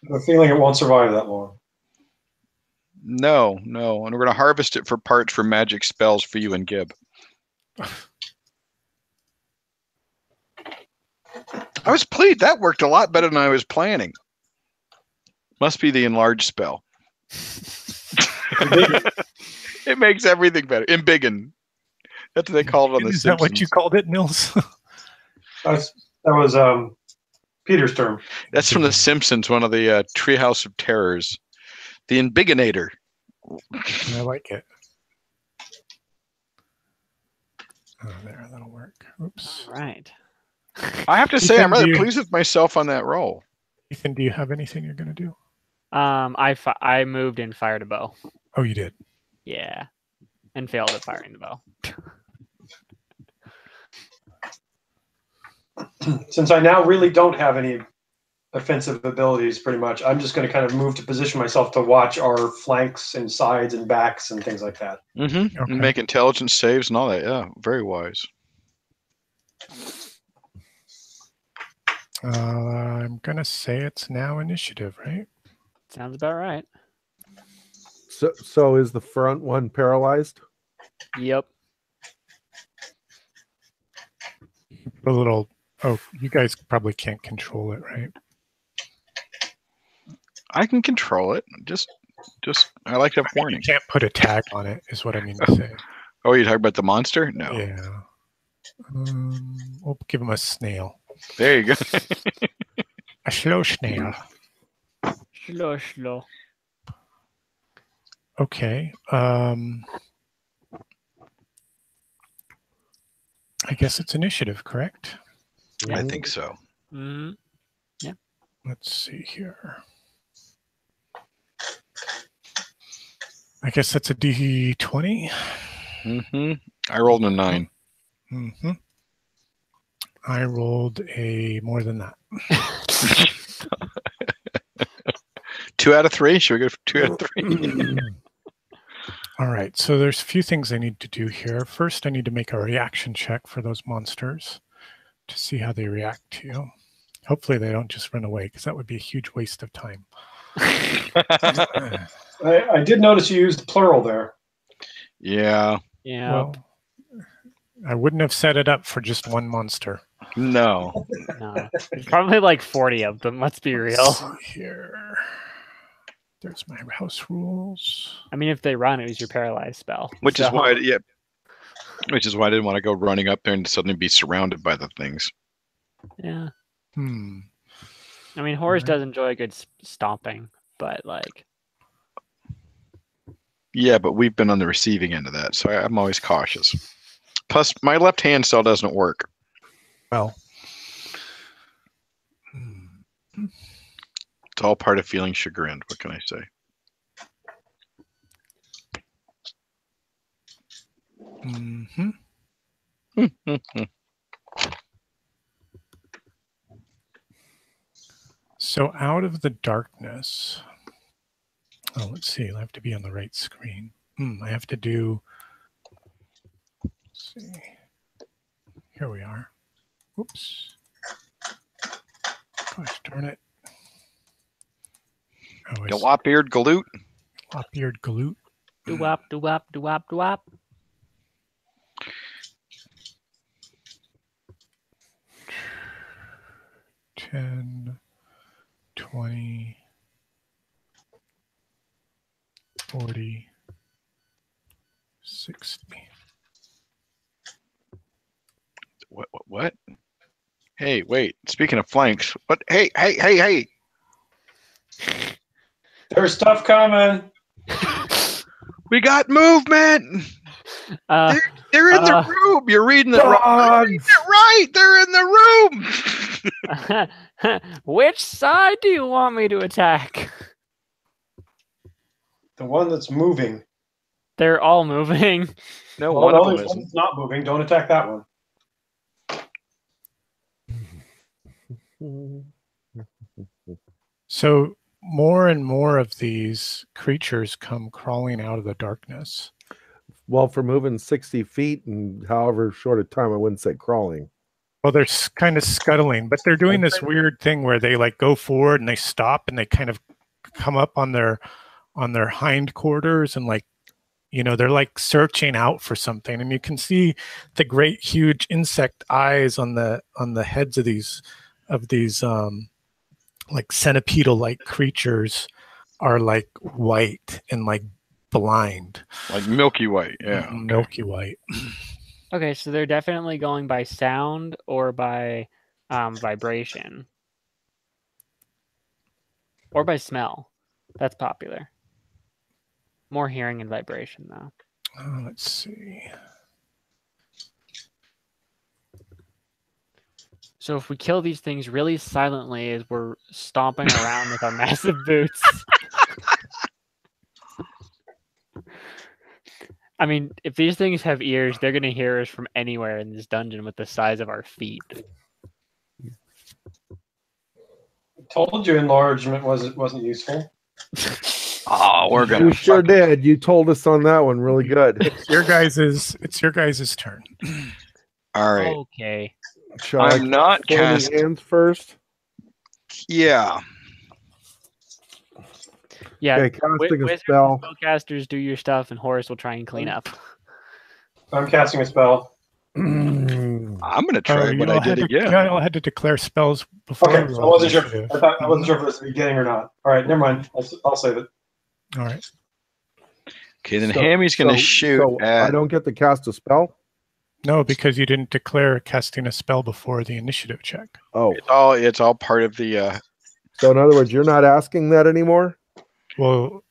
I have a feeling it won't survive that long. No, no. And we're going to harvest it for parts for magic spells for you and Gib. I was pleased. That worked a lot better than I was planning. Must be the enlarge spell. It makes everything better. Embiggen. That's what they called it on The Is Simpsons. that what you called it, Nils? That was Peter's term. That's from The Simpsons, one of the Treehouse of Terrors. The Embigginator. I like it. Oh, there, that'll work. Oops. All right. I have to say, Ethan, I'm rather pleased with myself on that roll. Ethan, do you have anything you're going to do? I moved and fired a bow. Oh, you did. Yeah, and failed at firing the bow. Since I now really don't have any offensive abilities, pretty much, I'm just going to kind of move to position myself to watch our flanks and sides and backs and things like that. Mm-hmm. Okay. Make intelligence saves and all that. Yeah, very wise. I'm going to say it's now initiative, right? Sounds about right. So is the front one paralyzed? Yep. A little. Oh, you guys probably can't control it, right? I can control it. Just I like to have You warning. can't put a tag on it, is what I mean to say. Oh, you talking about the monster? No. Yeah. We'll give him a snail. There you go. A slow snail. Slow. Okay. I guess it's initiative, correct? I think so. Mm-hmm. Let's see here. I guess that's a D20. Mm-hmm. I rolled a 9. Mm-hmm. I rolled a more than that. 2 out of 3? Should we go for 2 out of 3? All right, so there's a few things I need to do here. First, I need to make a reaction check for those monsters to see how they react to you. Hopefully they don't just run away, because that would be a huge waste of time. I did notice you used plural there. Yeah. Yeah. Well, I wouldn't have set it up for just one monster. No. No. There's probably like 40 of them. Let's be real. Let's see here. There's my house rules. I mean, if they run, it was your paralyzed spell. Which is So- why, yeah. Which is why I didn't want to go running up there and suddenly be surrounded by the things. Yeah. Hmm. I mean, Horus Alright. does enjoy a good stomping, but like, Yeah, but we've been on the receiving end of that, so I'm always cautious. Plus, my left hand still doesn't work. Well. It's all part of feeling chagrined. What can I say? Mm-hmm. So out of the darkness, let's see, I have to be on the right screen. I have to do, let's see, here we are. Oops. Gosh darn it. Oh, it's Lop-eared galoot. lop-eared galoot. doo-wop, doo-wop, doo-wop, doo-wop. $10, 20, 40, 60. What? Hey, wait. Speaking of flanks, what? Hey! There's stuff coming. We got movement. They're in the room. You're reading it right. You're reading it right. They're in the room. Which side do you want me to attack? The one that's moving. They're all moving. No, Well, one of them there's one isn't. that's not moving. Don't attack that one. So more and more of these creatures come crawling out of the darkness. Well, for moving 60 feet and however short a time, I wouldn't say crawling. Well, they're kind of scuttling, but they're doing this weird thing where they like go forward and they stop and they kind of come up on their hindquarters and like, you know, they're like searching out for something. And you can see the great huge insect eyes on the heads of these like centipedal like creatures are like white and like blind. Like milky white, yeah. Okay. Milky white. Okay, so they're definitely going by sound or by vibration. Or by smell. That's popular. More hearing and vibration, though. Let's see. So if we kill these things really silently as we're stomping around with our massive boots. I mean, if these things have ears, they're going to hear us from anywhere in this dungeon with the size of our feet. Told you enlargement wasn't useful. Oh, we're gonna. You sure did. You told us on that one really good. It's your guys' turn. All right. Okay. Shall I'm not casting hands first. Yeah. Yeah. Okay, casting a Wizards spell. and spellcasters do your stuff, and Horace will try and clean up. I'm casting a spell. I'm gonna try what I did again. You all had to declare spells before. Okay, I wasn't sure. I wasn't sure if it was the beginning or not. All right, never mind. I'll save it. All right. Okay, then Hammy's gonna shoot at. I don't get to cast a spell. No, because you didn't declare casting a spell before the initiative check. Oh, It's all part of the. so in other words, you're not asking that anymore. Well,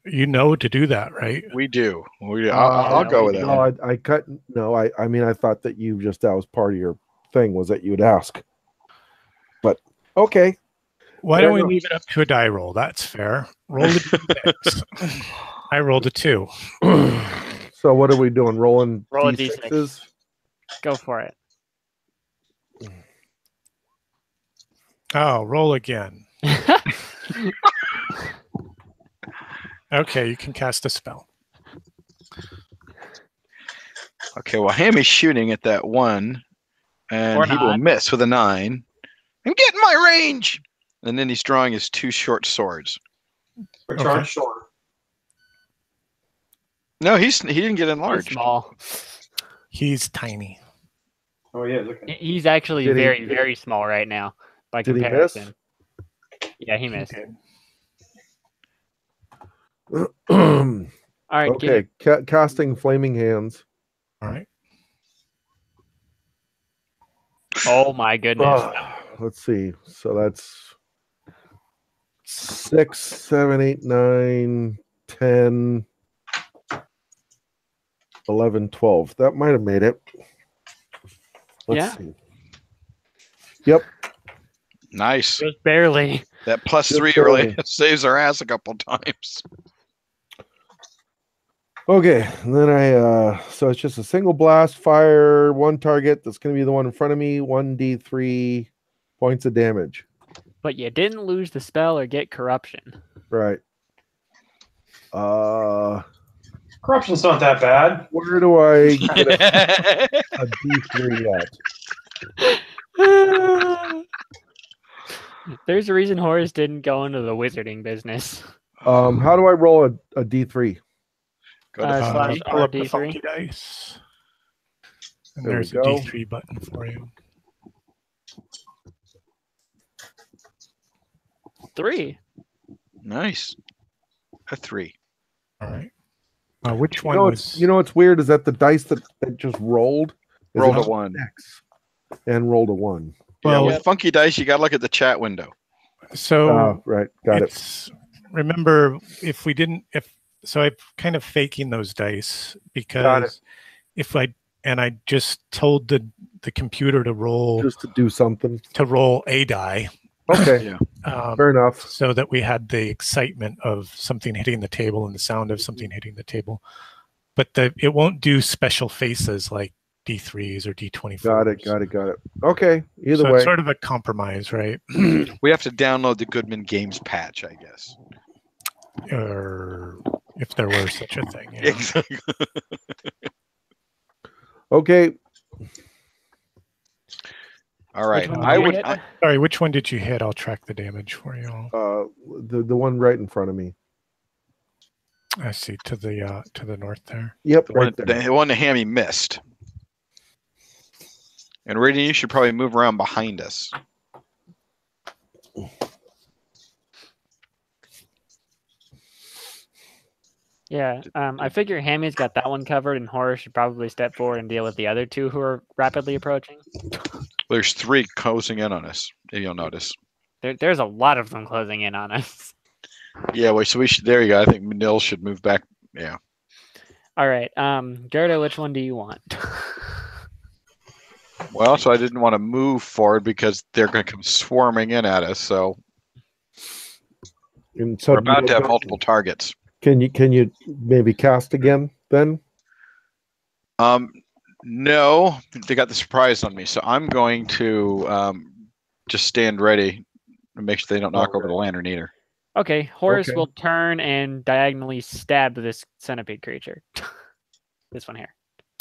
you know to do that, right? We do. I'll go with that. No, I cut. No, I mean, I thought that you just that was part of your thing was that you would ask. But okay. Why don't we leave it up to a die roll? That's fair. Roll the d6. I rolled a 2. So what are we doing? Rolling Roll a D6s? D6. Go for it. Oh, roll again. Okay, you can cast a spell. Okay, well, Hammy's shooting at that 1, and he will miss with a 9. I'm getting my range! And then he's drawing his 2 short swords. Which aren't short. No, he didn't get enlarged. He's small. He's tiny. Oh yeah, look at He's actually very, very small right now by Did he comparison. miss? Yeah, he missed. Okay. All right. Okay, casting flaming hands. All right. Oh my goodness. Let's see. So that's 6, 7, 8, 9, 10, 11, 12. That might have made it. Let's see. Yep. Nice. Just barely. That plus Just 3 barely. really saves our ass a couple times. Okay, and then so it's just a single blast, fire, 1 target. That's going to be the one in front of me. 1d3 points of damage. But you didn't lose the spell or get corruption. Right. Corruption's not that bad. Where do I get a d3 at? There's a reason Horace didn't go into the wizarding business. How do I roll a d3? Go to Slash Pull up the RD3. funky dice. And There we there's a go. D3 button for you. 3. Nice. A 3. All right. Which one was? You know what's weird is that the dice that just rolled is Rolled a an 1. X and rolled a 1. Well, Well, with funky dice, you got to look at the chat window. so Right, got it. remember, I'm kind of faking those dice because I just told the computer to roll Just to do something. a die. Okay, Yeah. fair enough. So that we had the excitement of something hitting the table and the sound of something hitting the table. But it won't do special faces like D3s or D24s. Got it. Okay, either So way. it's sort of a compromise, right? We have to download the Goodman Games patch, I guess. Or if there were such a thing. Yeah. Exactly. Okay, All right. Which one I did you would. hit? Sorry, which one did you hit? I'll track the damage for you. The one right in front of me. I see, to the north there. Yep, The right one, there. the one that Hammy missed. And Radiant, you should probably move around behind us. Yeah, I figure Hammy's got that one covered, and Horace should probably step forward and deal with the other two who are rapidly approaching. There's 3 closing in on us, if you'll notice. There's a lot of them closing in on us. Yeah, well, so we should. There you go. I think Manil should move back. Yeah. All right, Gerda, which one do you want? Well, so I didn't want to move forward because they're going to come swarming in at us. So And so we're about to have multiple targets. Can you maybe cast again then? No, they got the surprise on me, so I'm going to just stand ready and make sure they don't knock over the lantern either. Okay, Horace Okay. will turn and diagonally stab this centipede creature. This one here.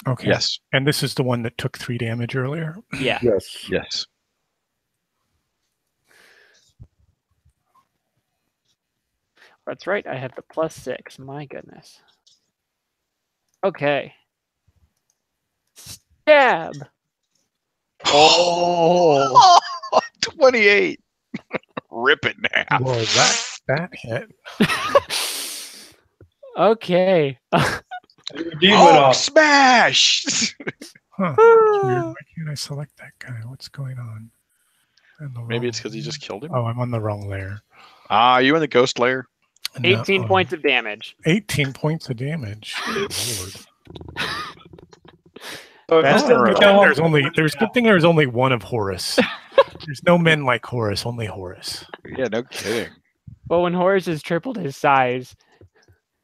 Okay. Yes. And this is the one that took 3 damage earlier. Yeah. Yes. Yes. That's right. I have the +6. My goodness. Okay. Stab. Oh, 28. Rip it now. Whoa, that hit. Okay. D went off. Smash! Huh. That's weird. Why can't I select that guy? What's going on? Maybe it's because he just killed him. Oh, I'm on the wrong layer. Ah, you in the ghost layer? 18 No. points of damage. 18 points of damage. Lord. So if That's this doesn't kill him, There's good thing there's only one of Horus. There's no men like Horus, only Horus. Yeah, no kidding. Well, when Horace has tripled his size,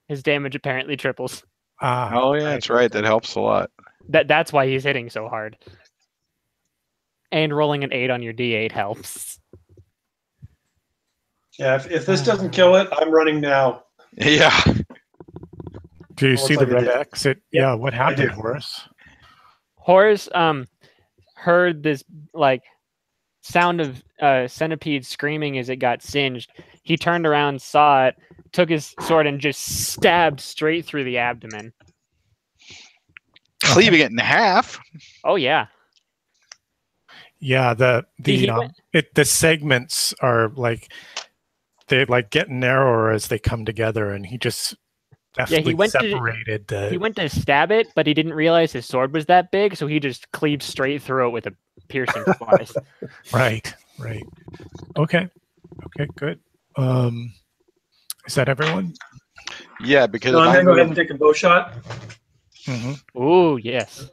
his damage apparently triples. Oh yeah, that's right. That helps a lot. That's why he's hitting so hard. And rolling an 8 on your D8 helps. yeah, if this doesn't kill it, I'm running now. Yeah. Do you Looks see like the it red did. exit? Yep, Yeah, what happened, do. Horus? Horace heard this like sound of centipede screaming as it got singed. He turned around, saw it, took his sword, and just stabbed straight through the abdomen. Cleaving it in half. Oh yeah. Yeah, the He went- the segments are like they like get narrower as they come together, and he just definitely went to- separated the. He went to stab it, but he didn't realize his sword was that big, so he just cleaved straight through it with a piercing slice. Right. Okay, good. Is that everyone? Yeah, because So I'm if I gonna go ahead move, and take a bow shot Ooh, yes.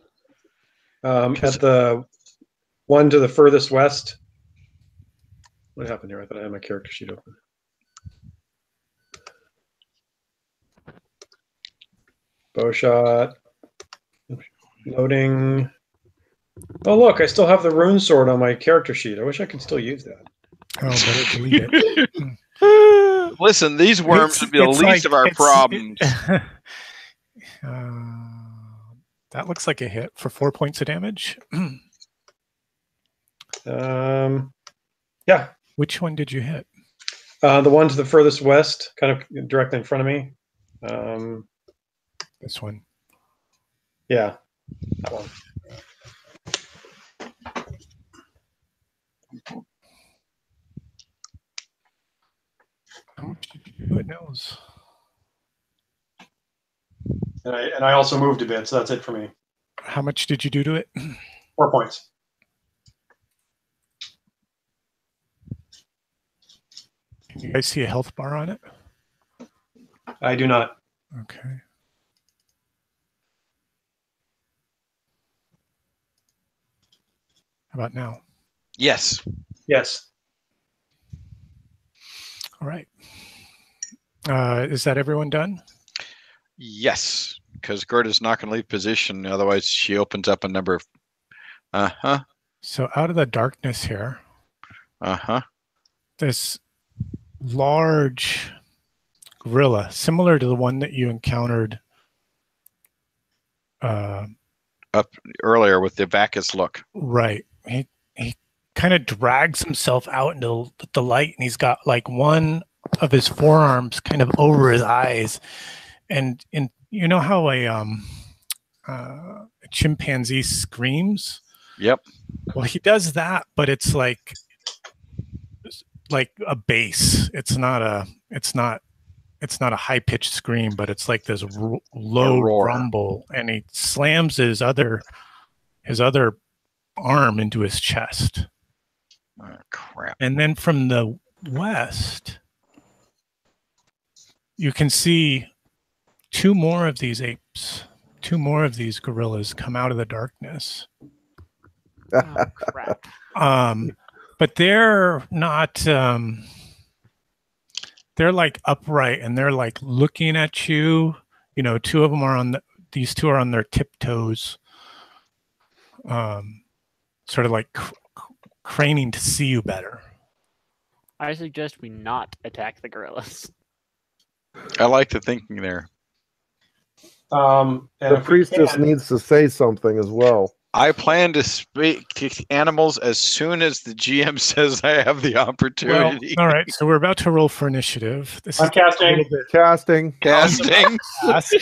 at the one to the furthest west. What happened here? I thought I had my character sheet open. Bow shot. Loading. Oh look, I still have the rune sword on my character sheet. I wish I could still use that. Oh, better delete it. listen, these worms would be the It's least like- of our it's- problems. That looks like a hit for 4 points of damage. Yeah, Which one did you hit? the one to the furthest west, kind of directly in front of me. This one. Yeah, that one. How much did you do? It knows. And I also moved a bit, so that's it for me. How much did you do to it? 4 points. Can you guys see a health bar on it? I do not. Okay. How about now? Yes. Yes. All right. Is that everyone done? Yes. Because Gerda's not going to leave position. Otherwise, she opens up a number of. Uh-huh. So out of the darkness here, Uh-huh. this large gorilla, similar to the one that you encountered Up earlier with the Vacus look. right. He kind of drags himself out into the light, and he's got like one of his forearms kind of over his eyes, and you know how a chimpanzee screams? Yep. Well, he does that, but it's like a bass. It's not a high pitched scream, but it's like this low rumble, and he slams his other arm into his chest. Oh, crap. And then from the west, you can see two more of these apes, two more of these gorillas come out of the darkness. Oh, crap. But they're not, they're like upright, and they're like looking at you. You know, two of them are these two are on their tiptoes, sort of like craning to see you better. I suggest we not attack the gorillas. I like the thinking there. And The priestess needs to say something as well. I plan to speak to animals as soon as the GM says I have the opportunity. Well, all right, so we're about to roll for initiative. This I'm is casting. Casting. Casting.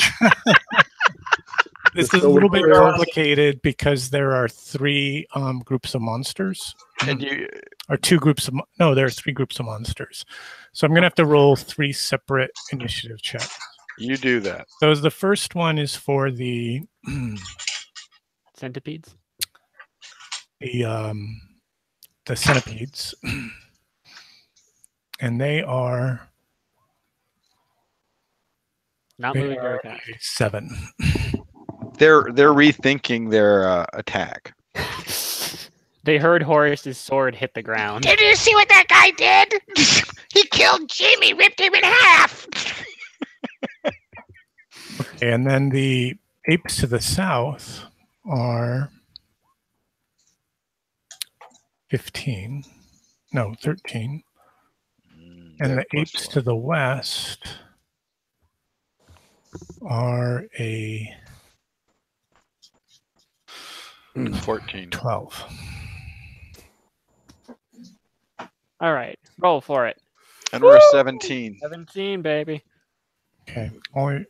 This is a little bit complicated because there are three groups of monsters. And you, Or two groups of no, there are three groups of monsters. So I'm gonna have to roll three separate initiative checks. you do that. So the first one is for the Centipedes? the centipedes, and they are Not moving very fast. 7. They're rethinking their attack. They heard Horace's sword hit the ground. Did you see what that guy did? He killed Jimmy, ripped him in half. And then the apes to the south are 15. No, 13. And the apes to the west are a 14. 12. All right, roll for it. And we're 17. 17, baby. Okay. All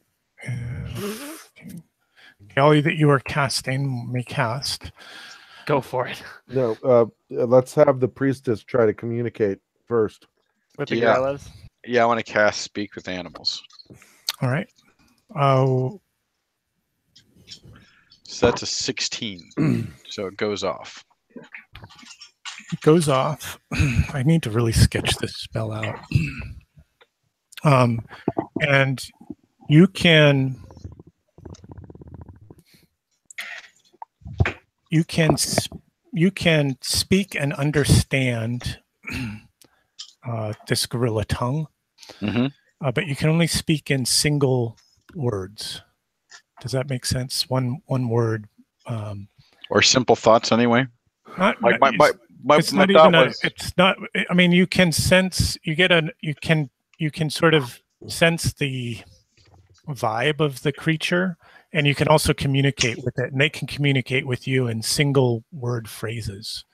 that you are casting may cast. Go for it. No, let's have the priestess try to communicate first. With the Yeah. gorillas. Yeah, I want to cast Speak with Animals. All right. So that's a 16. So it goes off. It goes off. I need to really sketch this spell out. And you can speak and understand this gorilla tongue, but you can only speak in single words. Does that make sense? One word. Or simple thoughts, anyway. Not, Like my it's my not thought even was, it's not. I mean, you can sense. You can sort of sense the vibe of the creature, and you can also communicate with it, and they can communicate with you in single word phrases.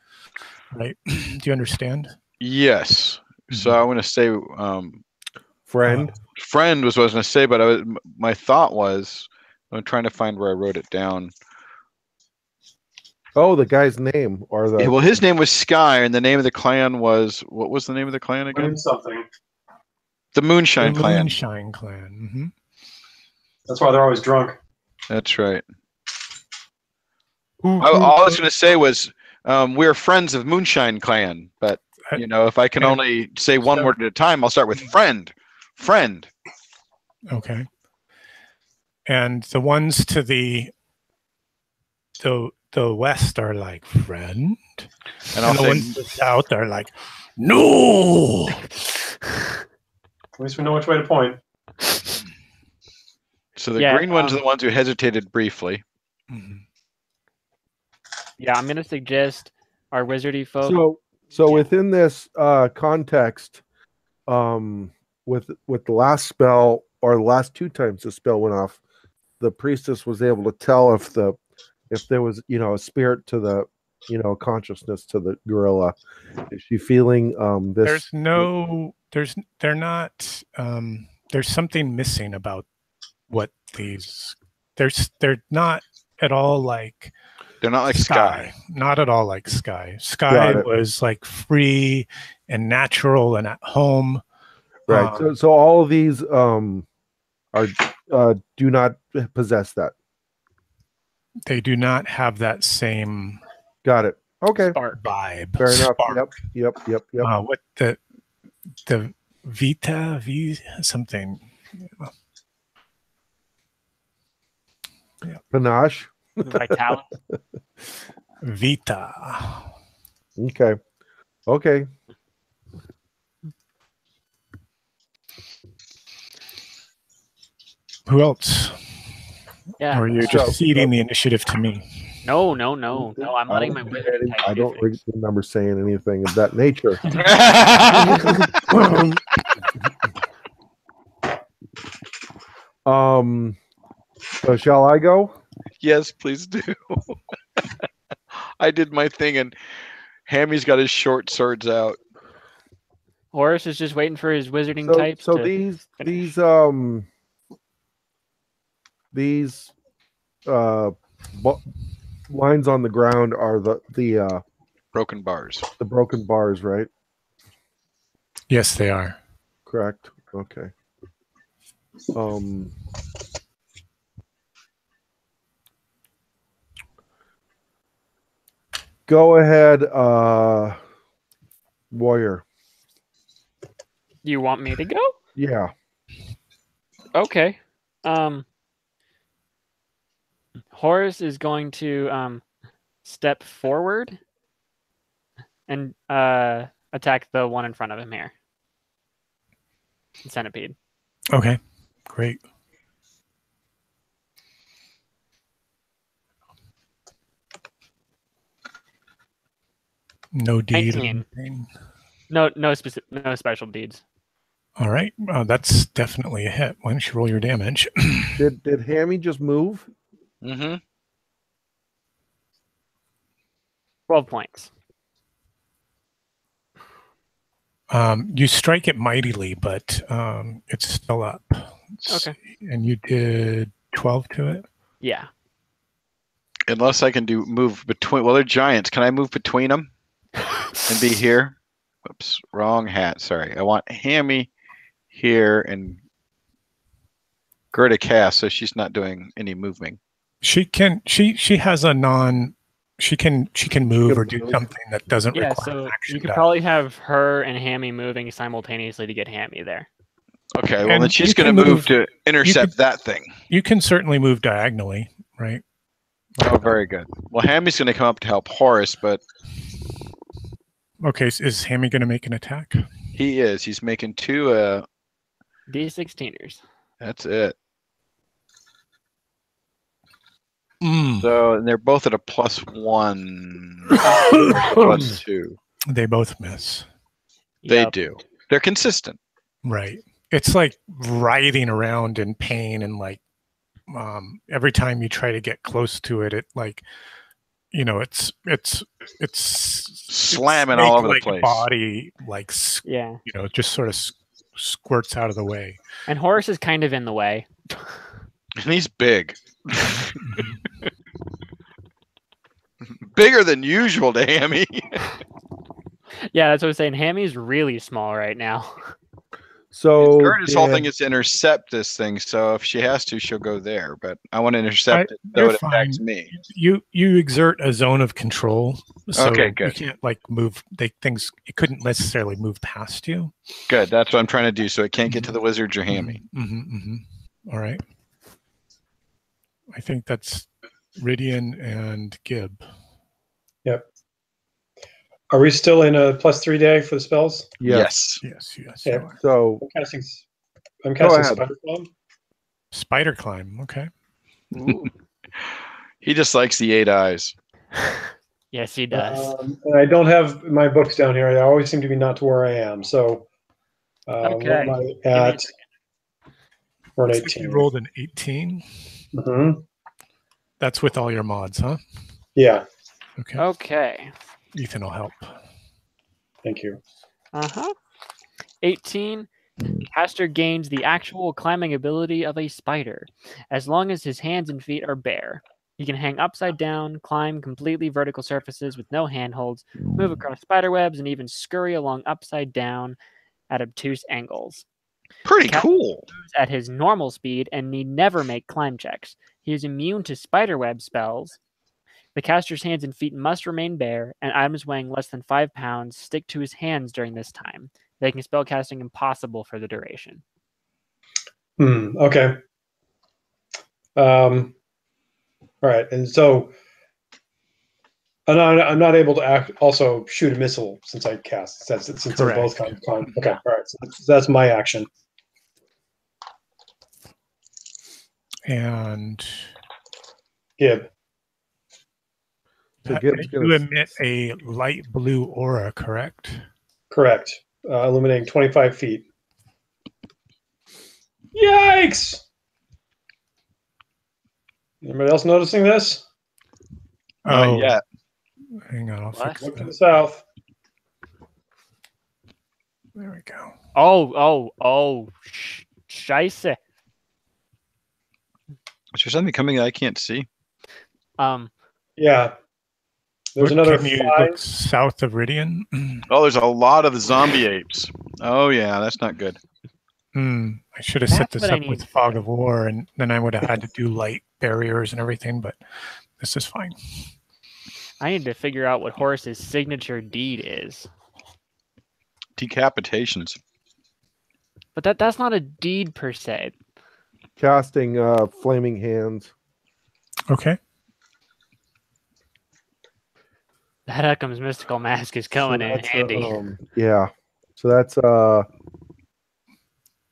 Right? Do you understand? yes. So I want to say, Friend. friend was what I was going to say, but my thought was, I'm trying to find where I wrote it down. Oh, the guy's name or the. Well, his name was Sky, and the name of the clan was, what was the name of the clan again? Moon something. The Moonshine The Clan. Moonshine Clan. Mm-hmm. That's why they're always drunk. That's right. All I was going to say was, we're friends of Moonshine Clan, but you know, if I can only say one word at a time, I'll start with friend. Friend. Okay. And the ones to the west are like friend, And I'll and the say, ones to the south are like no. At least we know which way to point. so the Yeah, green ones are the ones who hesitated briefly. Mhm. Yeah, I'm gonna suggest our wizardy folk. So within this context, with the last spell or the last two times the spell went off, the priestess was able to tell if there was, you know, a spirit to consciousness to the gorilla. Is she feeling this? They're not. There's something missing about what these. They're not at all like. They're not like Sky. Not at all like Sky. Sky was like free and natural and at home. Right. So all of these are do not possess that. They do not have that same. Got it. Okay. Spark vibe. Fair enough. Spark. Yep. What the Vita something. Panache. Vitality. Vita. Okay. Who else? Yeah. Or are you just ceding the initiative to me? No. I'm letting my wizard. I don't remember saying anything of that nature. So shall I go? Yes, please do. I did my thing, and Hammy's got his short swords out. Horus is just waiting for his wizarding types. So to these lines on the ground are the broken bars. The broken bars, right? Yes, they are. Correct. Okay. Go ahead, warrior. You want me to go? Yeah. Okay. Horus is going to step forward and attack the one in front of him here. Centipede. Okay, great. No deed. 19. No special deeds. All right, that's definitely a hit. Why don't you roll your damage? Did Hammy just move? Mm-hmm. 12 points. You strike it mightily, but it's still up. Okay. And you did 12 to it? Yeah. Unless I can move between. Well, they're giants. Can I move between them and be here? Oops, wrong hat. Sorry. I want Hammy here and Gerda cast, so she's not doing any moving. She can. She has a non. She can move or do something that doesn't require so action. you could probably have her and Hammy moving simultaneously to get Hammy there. Okay, well then she's going to move to intercept that thing. You can certainly move diagonally, right? Oh, very good. Well, Hammy's going to come up to help Horus, but okay, is Hammy going to make an attack? He is. He's making two D16ers. That's it. So and they're both at a +1, +2. They both miss. They do. They're consistent. Right. It's like writhing around in pain, and like every time you try to get close to it, it like it's slamming all over the place. Body like just sort of squirts out of the way. And Horus is kind of in the way. And he's big. Bigger than usual to Hammy. Yeah, that's what I was saying. Hammy's really small right now. So Gerda's whole thing is to intercept this thing, so if she has to, she'll go there. But I want to intercept it, though it attacks me. You exert a zone of control. So okay, good. You can't like move it couldn't necessarily move past you. Good. That's what I'm trying to do, so it can't get to the wizards or Hammy. All right. I think that's Ridian and Gib. Yep. Are we still in a +3 day for the spells? Yes. Yeah. So I'm casting Spider Climb. Spider Climb. Okay. He just likes the 8 eyes. Yes, he does. And I don't have my books down here. I always seem to be not to where I am. So what am I at? We're an 18. You rolled an 18. Mm-hmm. That's with all your mods, huh? Yeah. Okay. Okay. Ethan will help. Thank you. 18. Caster gains the actual climbing ability of a spider, as long as his hands and feet are bare. He can hang upside down, climb completely vertical surfaces with no handholds, move across spider webs, and even scurry along upside down at obtuse angles. Pretty Caster cool. moves at his normal speed and need never make climb checks. He is immune to spiderweb spells. The caster's hands and feet must remain bare, and items weighing less than 5 pounds stick to his hands during this time, making spellcasting impossible for the duration. Okay. All right, and so I'm not able to also shoot a missile since I cast. Since they're both kind of climb. Okay, all right. So that's my action. And Gib. So Gib's you emit a light blue aura, correct? Correct. Illuminating 25 feet. Yikes! Anybody else noticing this? Not yet. Hang on, I'll fix Look to the that. south. There we go. Scheisse. Is there something coming that I can't see? Yeah. There's another Can you 5. look south of Ridian? Oh, there's a lot of zombie apes. Oh yeah, that's not good. I should have set That's this what I up need. with Fog of War, and then I would have had to do light barriers and everything, but this is fine. I need to figure out what Horus's signature deed is. Decapitations. But that's not a deed per se. casting flaming hands. Okay. That Huckham's mystical mask is coming in that's, handy. Yeah. So that's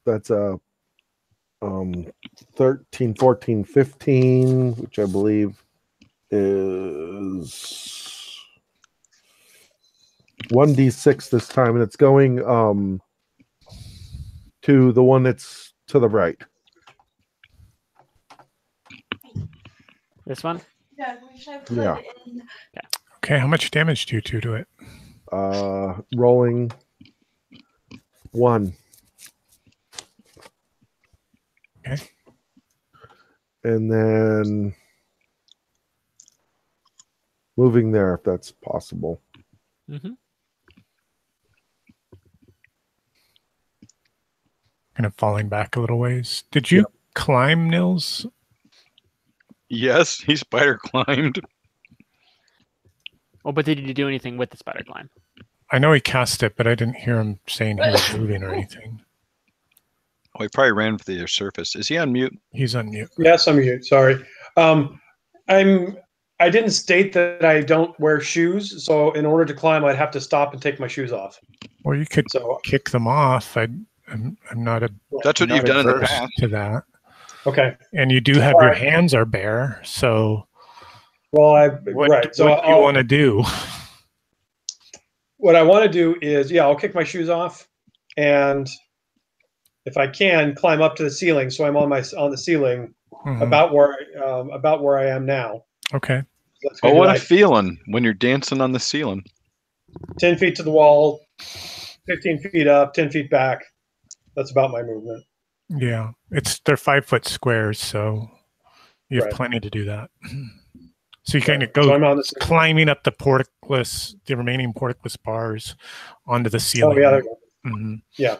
13, 14, 15, which I believe is 1d6 this time, and it's going to the one that's to the right. This one? Yeah, we should have Yeah. in. Okay, how much damage do you do to it? Rolling 1. Okay. And then moving there if that's possible. Mm-hmm. Kind of falling back a little ways. Did you climb, Nils? Yes, he spider climbed. Oh, but did you do anything with the spider climb? I know he cast it, but I didn't hear him saying he was moving or anything. Oh, he probably ran for the surface. Is he on mute? He's on mute. Yes, I'm mute. Sorry. I didn't state that I don't wear shoes, so in order to climb, I'd have to stop and take my shoes off. Or you could So kick them off. I'm not That's what not you've done in the adverse past. to that. okay. And you do have All your right. hands are bare, so Well, what, right. So what do you want to do? what I want to do is, I'll kick my shoes off, and if I can, climb up to the ceiling. So I'm on the ceiling, Mhm. about where I am now. Okay. That's Oh, gonna be what a like feeling when you're dancing on the ceiling. 10 feet to the wall, 15 feet up, 10 feet back. That's about my movement. Yeah. They're 5-foot squares, so you have Right. plenty to do that. So you kind of So go I'm on the ceiling. climbing up the remaining porticless bars onto the Oh, ceiling. yeah. There you go. Mhm. Yeah.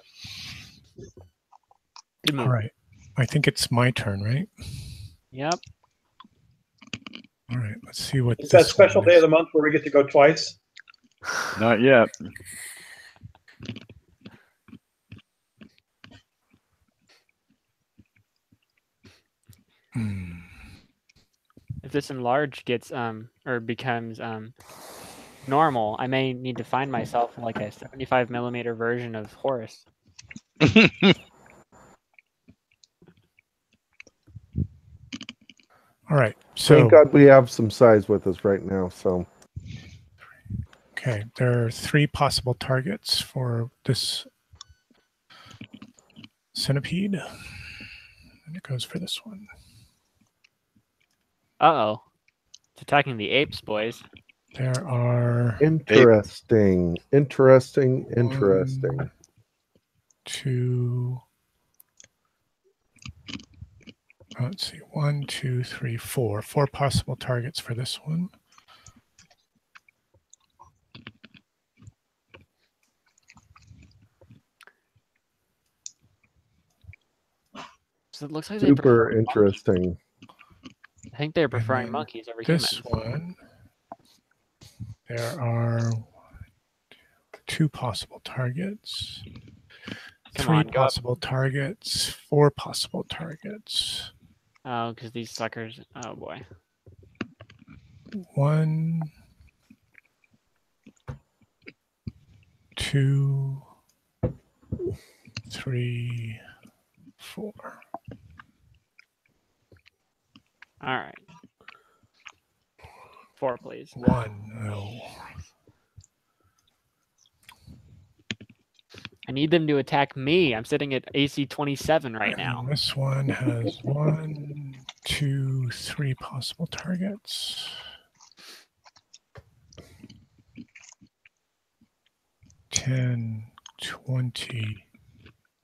Good move. All right. I think it's my turn, right? Yep. All right. Let's see what It's that special one day is. of the month where we get to go twice. Not yet. Hmm. If this enlarge gets or becomes normal, I may need to find myself like a 75mm version of Horus. All right. So Thank God we have some size with us right now. So okay, there are 3 possible targets for this centipede. And it goes for this one. Uh-oh. It's attacking the apes, boys. There are Interesting. Interesting. One, two. Let's see. 1, 2, 3, 4. 4 possible targets for this one. So it looks like they Super prefer interesting. I think they're preferring then monkeys over This humans. one. There are 2 possible targets. Come 3 on, go up. possible targets. 4 possible targets. Oh, because these suckers. Oh boy. 1, 2, 3, 4. All right. 4, please. 1. No. I need them to attack me. I'm sitting at AC 27 right now. And this one has 1, 2, 3 possible targets. 10, 20,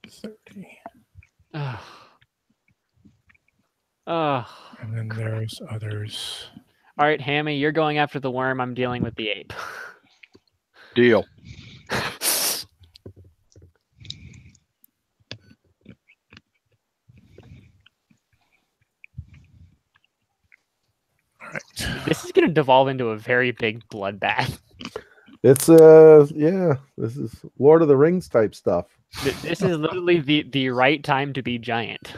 30. Ugh. Ugh. And then there's others. All right, Hammy, you're going after the worm. I'm dealing with the ape. Deal. All right. This is going to devolve into a very big bloodbath. It's yeah, this is Lord of the Rings type stuff. This is literally the right time to be giant.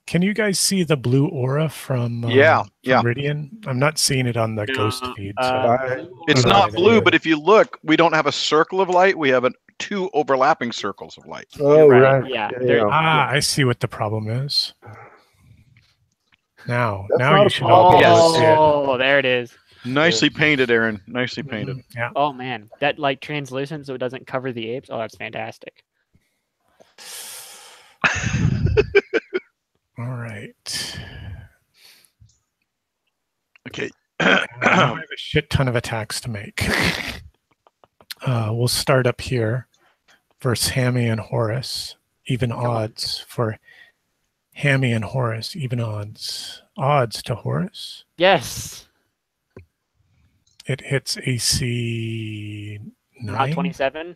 Can you guys see the blue aura from Yeah. Meridian? I'm not seeing it on the ghost feed. So. It's No not idea. blue, but if you look, we don't have a circle of light. We have 2 overlapping circles of light. Oh, You're right. Yeah. Yeah. I see what the problem is. Now That's you not a should all be able to see it. Oh, there it is. Nicely painted, Aaron. Nicely painted. Yeah. Oh man, that like translucent so it doesn't cover the apes. Oh, that's fantastic. All right. Okay. I have a shit ton of attacks to make. We'll start up here versus Hammy and Horus. Even odds for Hammy and Horus. Even odds. Odds to Horus. Yes. It hits AC 9. Not 27.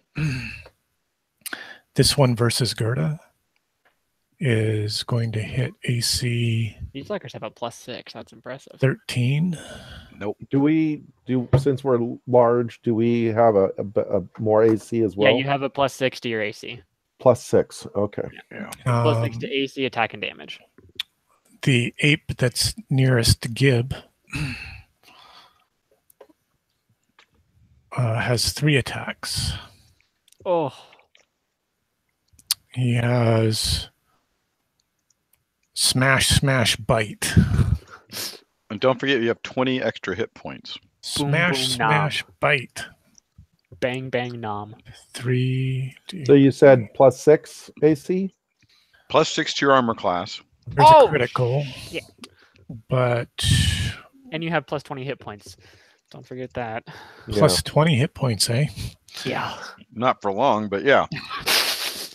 This one versus Gerda is going to hit AC These suckers have a +6. That's impressive. 13. Nope. Since we're large, do we have a more AC as well? Yeah, you have a +6 to your AC. +6. Okay. Yeah. +6 to AC attack and damage. The ape that's nearest Gib has 3 attacks. Oh. He has smash, smash, bite. And don't forget, you have 20 extra hit points. Smash, boom, smash, bite. Bang, bang, nom. 3. So you said +6 AC? +6 to your armor class. There's a critical. Shit. But And you have +20 hit points. Don't forget that. plus 20 hit points, eh? Yeah. Not for long, but yeah.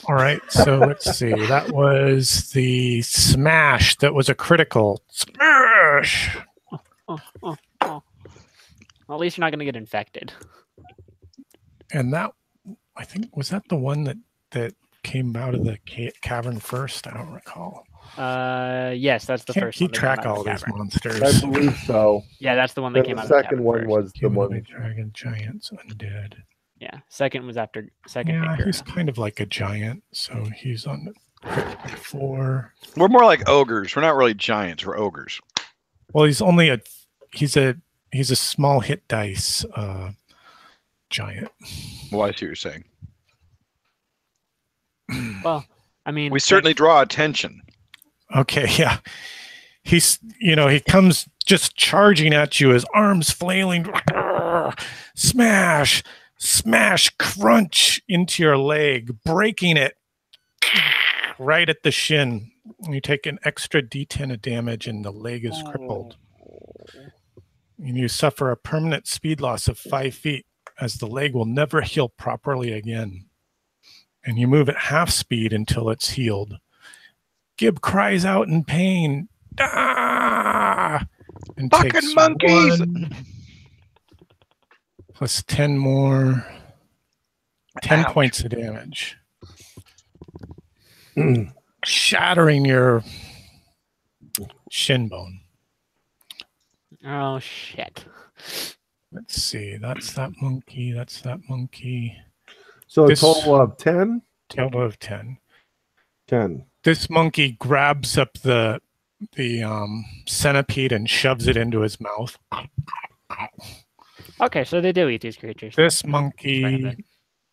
All right, so let's see. That was the smash. That was a critical. Smash! Well, at least you're not going to get infected. And that, I think, was that the one that came out of the cavern first? I don't recall. Yes, that's the Can't first one. keep that came track out of of all the these cavern. monsters. I believe so. Yeah, that's the one that Then came the out of the second cavern one first. was the Humanoid one. dragon, giants, undead. Yeah, second was after second. Yeah, hit he's Gerda. kind of like a giant, so he's on 4. We're more like ogres. We're not really giants. We're ogres. Well, he's a small hit dice giant. Well, I see what you're saying. Well, I mean, We certainly draw attention. Okay, yeah. He comes just charging at you, his arms flailing. Smash, smash, crunch into your leg, breaking it right at the shin. You take an extra D10 of damage and the leg is crippled. And you suffer a permanent speed loss of 5 feet, as the leg will never heal properly again. And you move at half speed until it's healed. Gib cries out in pain. Ah! And Fucking takes monkeys! 1 plus 10 more. 10 Ouch. points of damage. Shattering your shin bone. Oh shit. Let's see. That's that monkey. That's that monkey. So a This- total of 10? Total of 10. 10. This monkey grabs up the centipede and shoves it into his mouth. Okay, so they do eat these creatures. This Random. monkey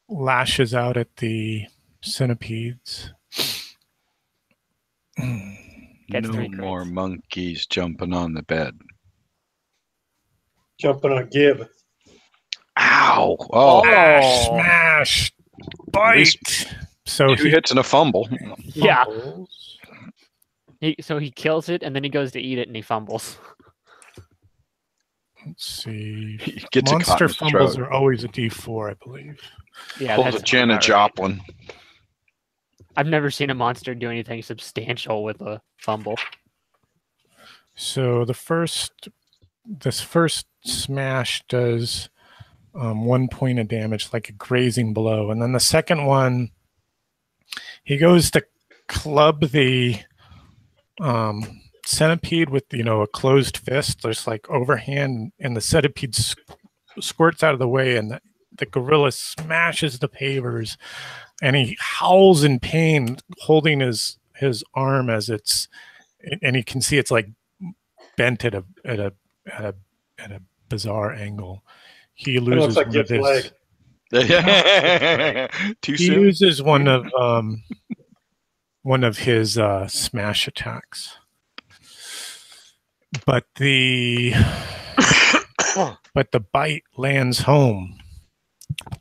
lashes out at the centipedes. Gets No 3 more crits. monkeys jumping on the bed. Jumping on Gib. Ow! Oh, Smash! Bite! So 2 he hits and a fumble. Yeah. fumbles. So he kills it and then he goes to eat it and he fumbles. Let's see. He gets a caught in Monster his fumbles throat. are always a D4, I believe. Yeah, Pulls a that's Janet about right. Joplin. I've never seen a monster do anything substantial with a fumble. So this first smash does 1 point of damage, like a grazing blow, and then the second one, he goes to club the centipede with a closed fist. There's like overhand, and the centipede squirts out of the way, and the gorilla smashes the pavers, and he howls in pain, holding his arm as and you can see it's like bent at a bizarre angle. He It looks loses like one of Gib's his. leg. Too He soon. uses one of his smash attacks, but the bite lands home.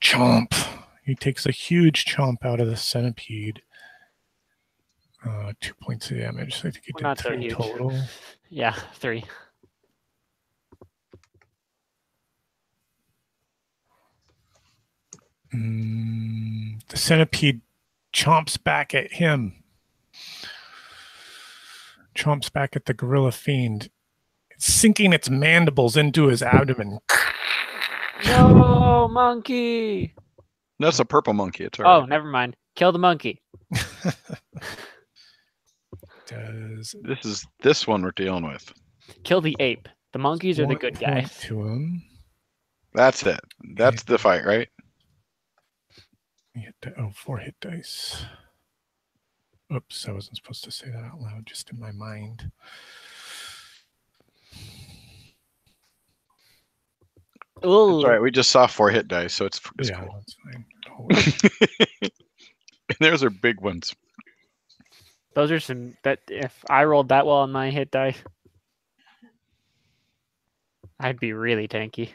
Chomp. He takes a huge chomp out of the centipede. 2 points of damage. So I think he Well, did not so 3 huge. total. Yeah, 3. The centipede chomps back at him. Chomps back at the gorilla fiend. It's sinking its mandibles into his abdomen. No, monkey! That's a purple monkey. It's all Oh, right. never mind. Kill the monkey. This is this one we're dealing with. Kill the ape. The monkeys are the good guys. To him. That's it. That's the fight, right? Hit 4 hit dice. Oops, I wasn't supposed to say that out loud, just in my mind. Ooh. That's all right. We just saw 4 hit dice, so it's Yeah, cool. that's fine. And those are big ones. Those are some that if I rolled that well on my hit die, I'd be really tanky.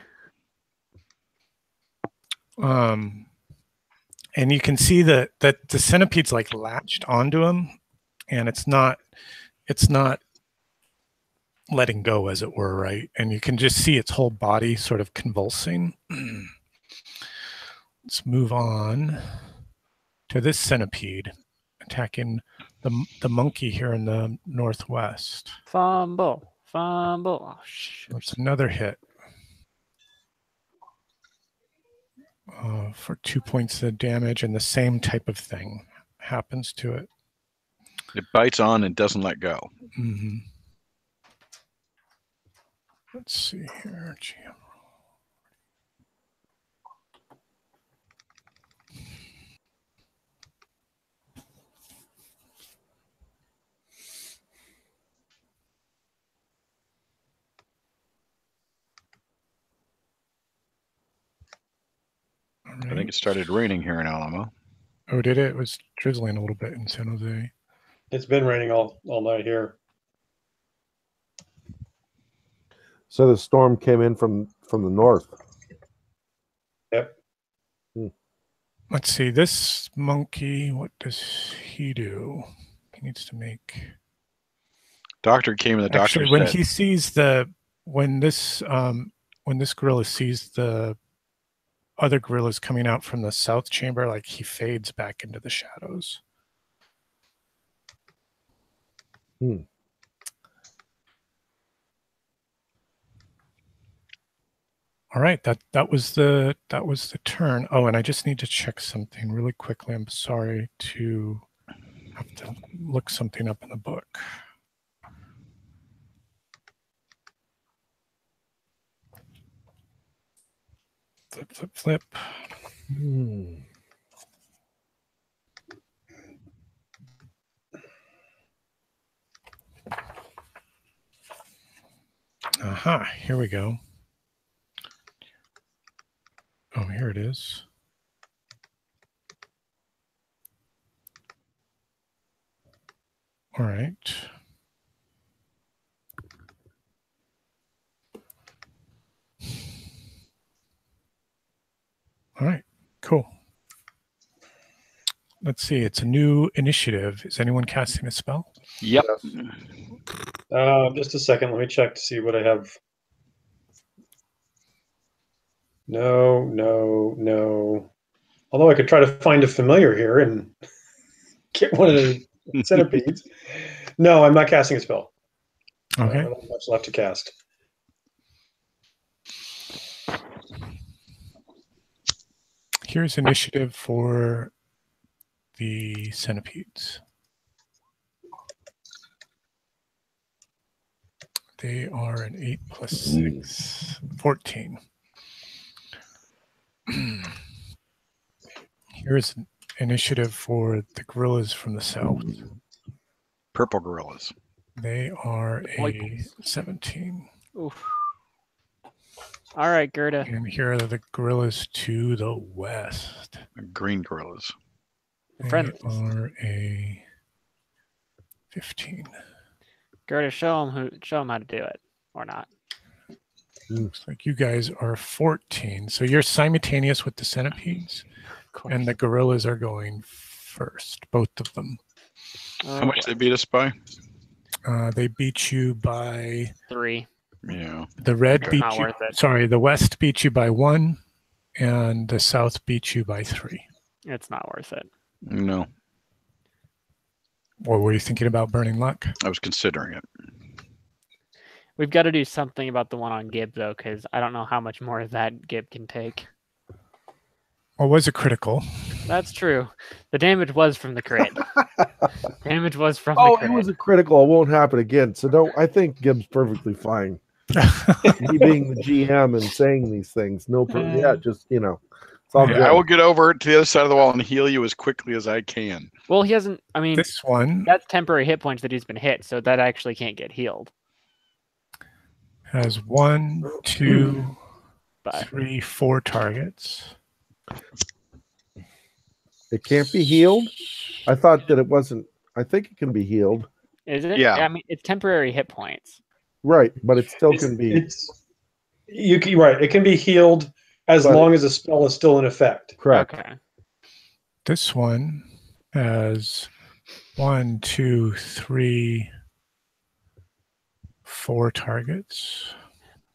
And you can see that the centipede's like latched onto him, and it's not letting go, as it were, right? And you can just see its whole body sort of convulsing. Let's move on to this centipede attacking the monkey here in the northwest. Fumble. Oh, That's another hit. For 2 points of damage, and the same type of thing happens to it. It bites on and doesn't let go. Mm-hmm. Let's see here. GM. I think it started raining here in Alamo. Oh, did it? It was drizzling a little bit in San Jose. It's been raining all night here. So the storm came in from the north. Yep. Let's see. This monkey, what does he do? He needs to make... Doctor came and the doctor Actually, when said, he sees the when this gorilla sees the other gorillas coming out from the south chamber, like he fades back into the shadows. All right, that was the turn. Oh, and I just need to check something really quickly. I'm sorry to have to look something up in the book. Flip, flip, flip. Aha, here we go. Oh, here it is. All right. All right, cool. Let's see, it's a new initiative. Is anyone casting a spell? Yep. Just a second. Let me check to see what I have. No, no, no. Although I could try to find a familiar here and get one of the centipedes. No, I'm not casting a spell. Okay. I don't have much left to cast. Here's initiative for the centipedes. They are an 8 plus 6, 14. Here's initiative for the gorillas from the south. Purple gorillas. They are a 17. Oof. All right, Gerda. And here are the gorillas to the west. Green gorillas. They Friends. are a 15. Gerda, show them how to do it, or not. Looks like you guys are 14. So you're simultaneous with the centipedes, and the gorillas are going first, both of them. How much they beat us by? They beat you by 3. Yeah. the red It's beat not you. worth it. Sorry, the west beat you by 1, and the south beat you by 3. It's not worth it. No, Or were you thinking about burning luck? I was considering it. We've got to do something about the one on Gib, though, because I don't know how much more that Gib can take. Well, it was a critical. That's true. The damage was from the crit. Damage was from Oh, the crit. it was a critical. It won't happen again. So don't. I think Gibbs perfectly fine. Me being the GM and saying these things. No, yeah, just it's all Yeah, good. I will get over to the other side of the wall and heal you as quickly as I can. Well, he hasn't. I mean, This one that's temporary hit points that he's been hit, so that actually can't get healed. has 1, 2, But 3, 4 targets. It can't be healed. I thought that it wasn't. I think it can be healed. is it? Yeah. I mean, it's temporary hit points. Right, but it still can be. Right. It can be healed as But- long as the spell is still in effect. Correct. Okay. This one has 1, 2, 3, 4 targets.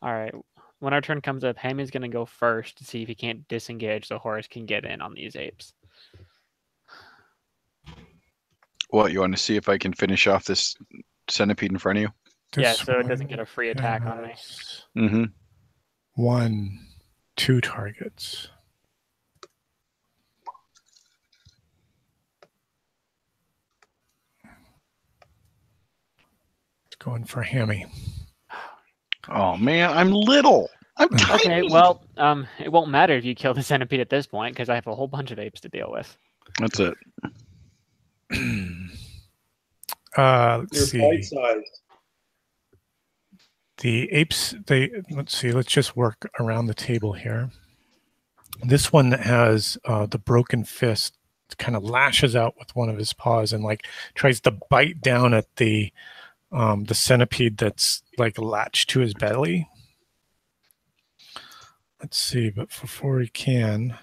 All right. When our turn comes up, Hammy's going to go first to see if he can't disengage so Horace can get in on these apes. What, you want to see if I can finish off this centipede in front of you? Yeah, This so it doesn't one get a free attack on me. has Mm-hmm. 1, 2 targets. It's going for Hammy. Oh man, I'm little. I'm Okay, tiny. well, it won't matter if you kill the centipede at this point because I have a whole bunch of apes to deal with. That's it. Let's You're see. bite-sized. The apes, let's see, let's just work around the table here. This one that has the broken fist kind of lashes out with one of his paws and like tries to bite down at the centipede that's like latched to his belly. Let's see, but before he can,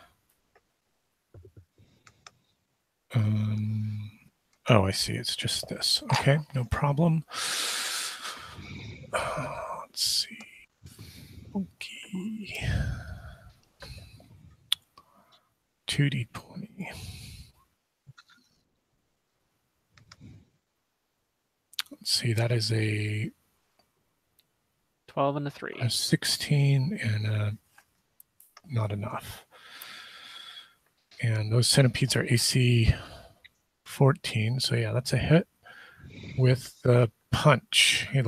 oh, I see. It's just this. Okay, no problem. Let's see. see. 2d20. Let's see, that is a 12 and a 3. a 16 and a not enough. And those centipedes are AC 14. So yeah, that's a hit with the punch. He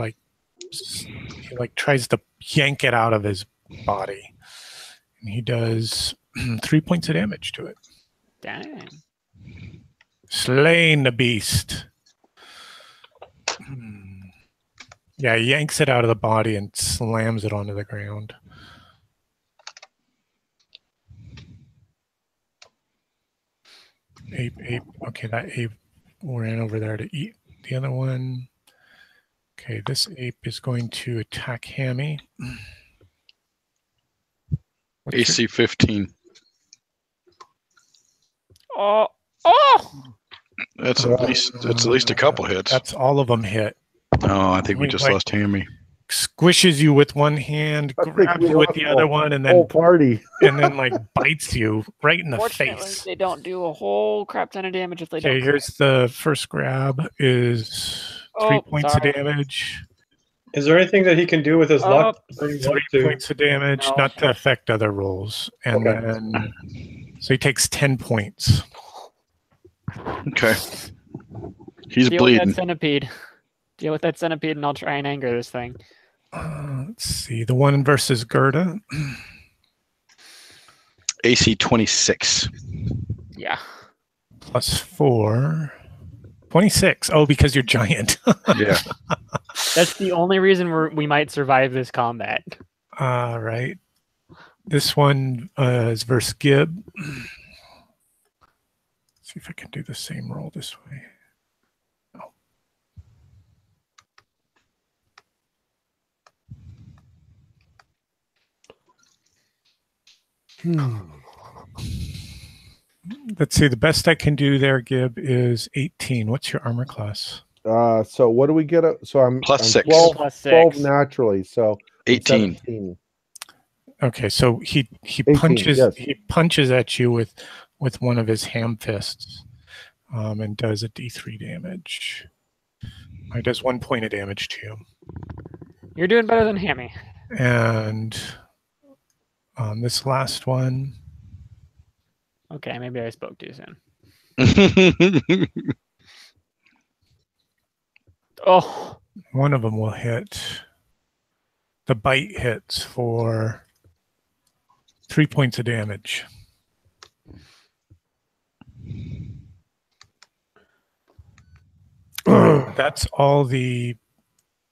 tries to yank it out of his body. And he does 3 points of damage to it. Dang. Slain the beast. Yeah, he yanks it out of the body and slams it onto the ground. Ape. Okay, that ape ran over there to eat the other one. Okay, this ape is going to attack Hammy. AC 15. Oh! That's at least a couple hits. That's all of them hit. Oh, I think we just lost Hammy. Squishes you with one hand, grabs you with the other one, and then whole party, and then like bites you right in the face. They don't do a whole crap ton of damage if they don't. Okay, here's the first grab is 3 points of damage. Is there anything that he can do with his luck? 3 points of damage, not to affect other rolls. And then, so he takes 10 points. Okay. He's Deal bleeding. With that centipede. Deal with that centipede, and I'll try and anger this thing. Let's see. The one versus Gerda. AC 26. Yeah. +4. 26. Oh, because you're giant. Yeah. That's the only reason we might survive this combat. All right. This one is versus Gib. Let's see if I can do the same roll this way. Let's see. The best I can do there, Gib, is 18. What's your armor class? So what do we get? So I'm +6. 12, +6. 12 naturally. So 18. 17. Okay, so he 18, punches yes. he punches at you with one of his ham fists, and does a D3 damage. He does 1 point of damage to you. You're doing better than Hammy. And this last one. Okay, maybe I spoke too soon. Oh, One of them will hit. The bite hits for 3 points of damage. That's all the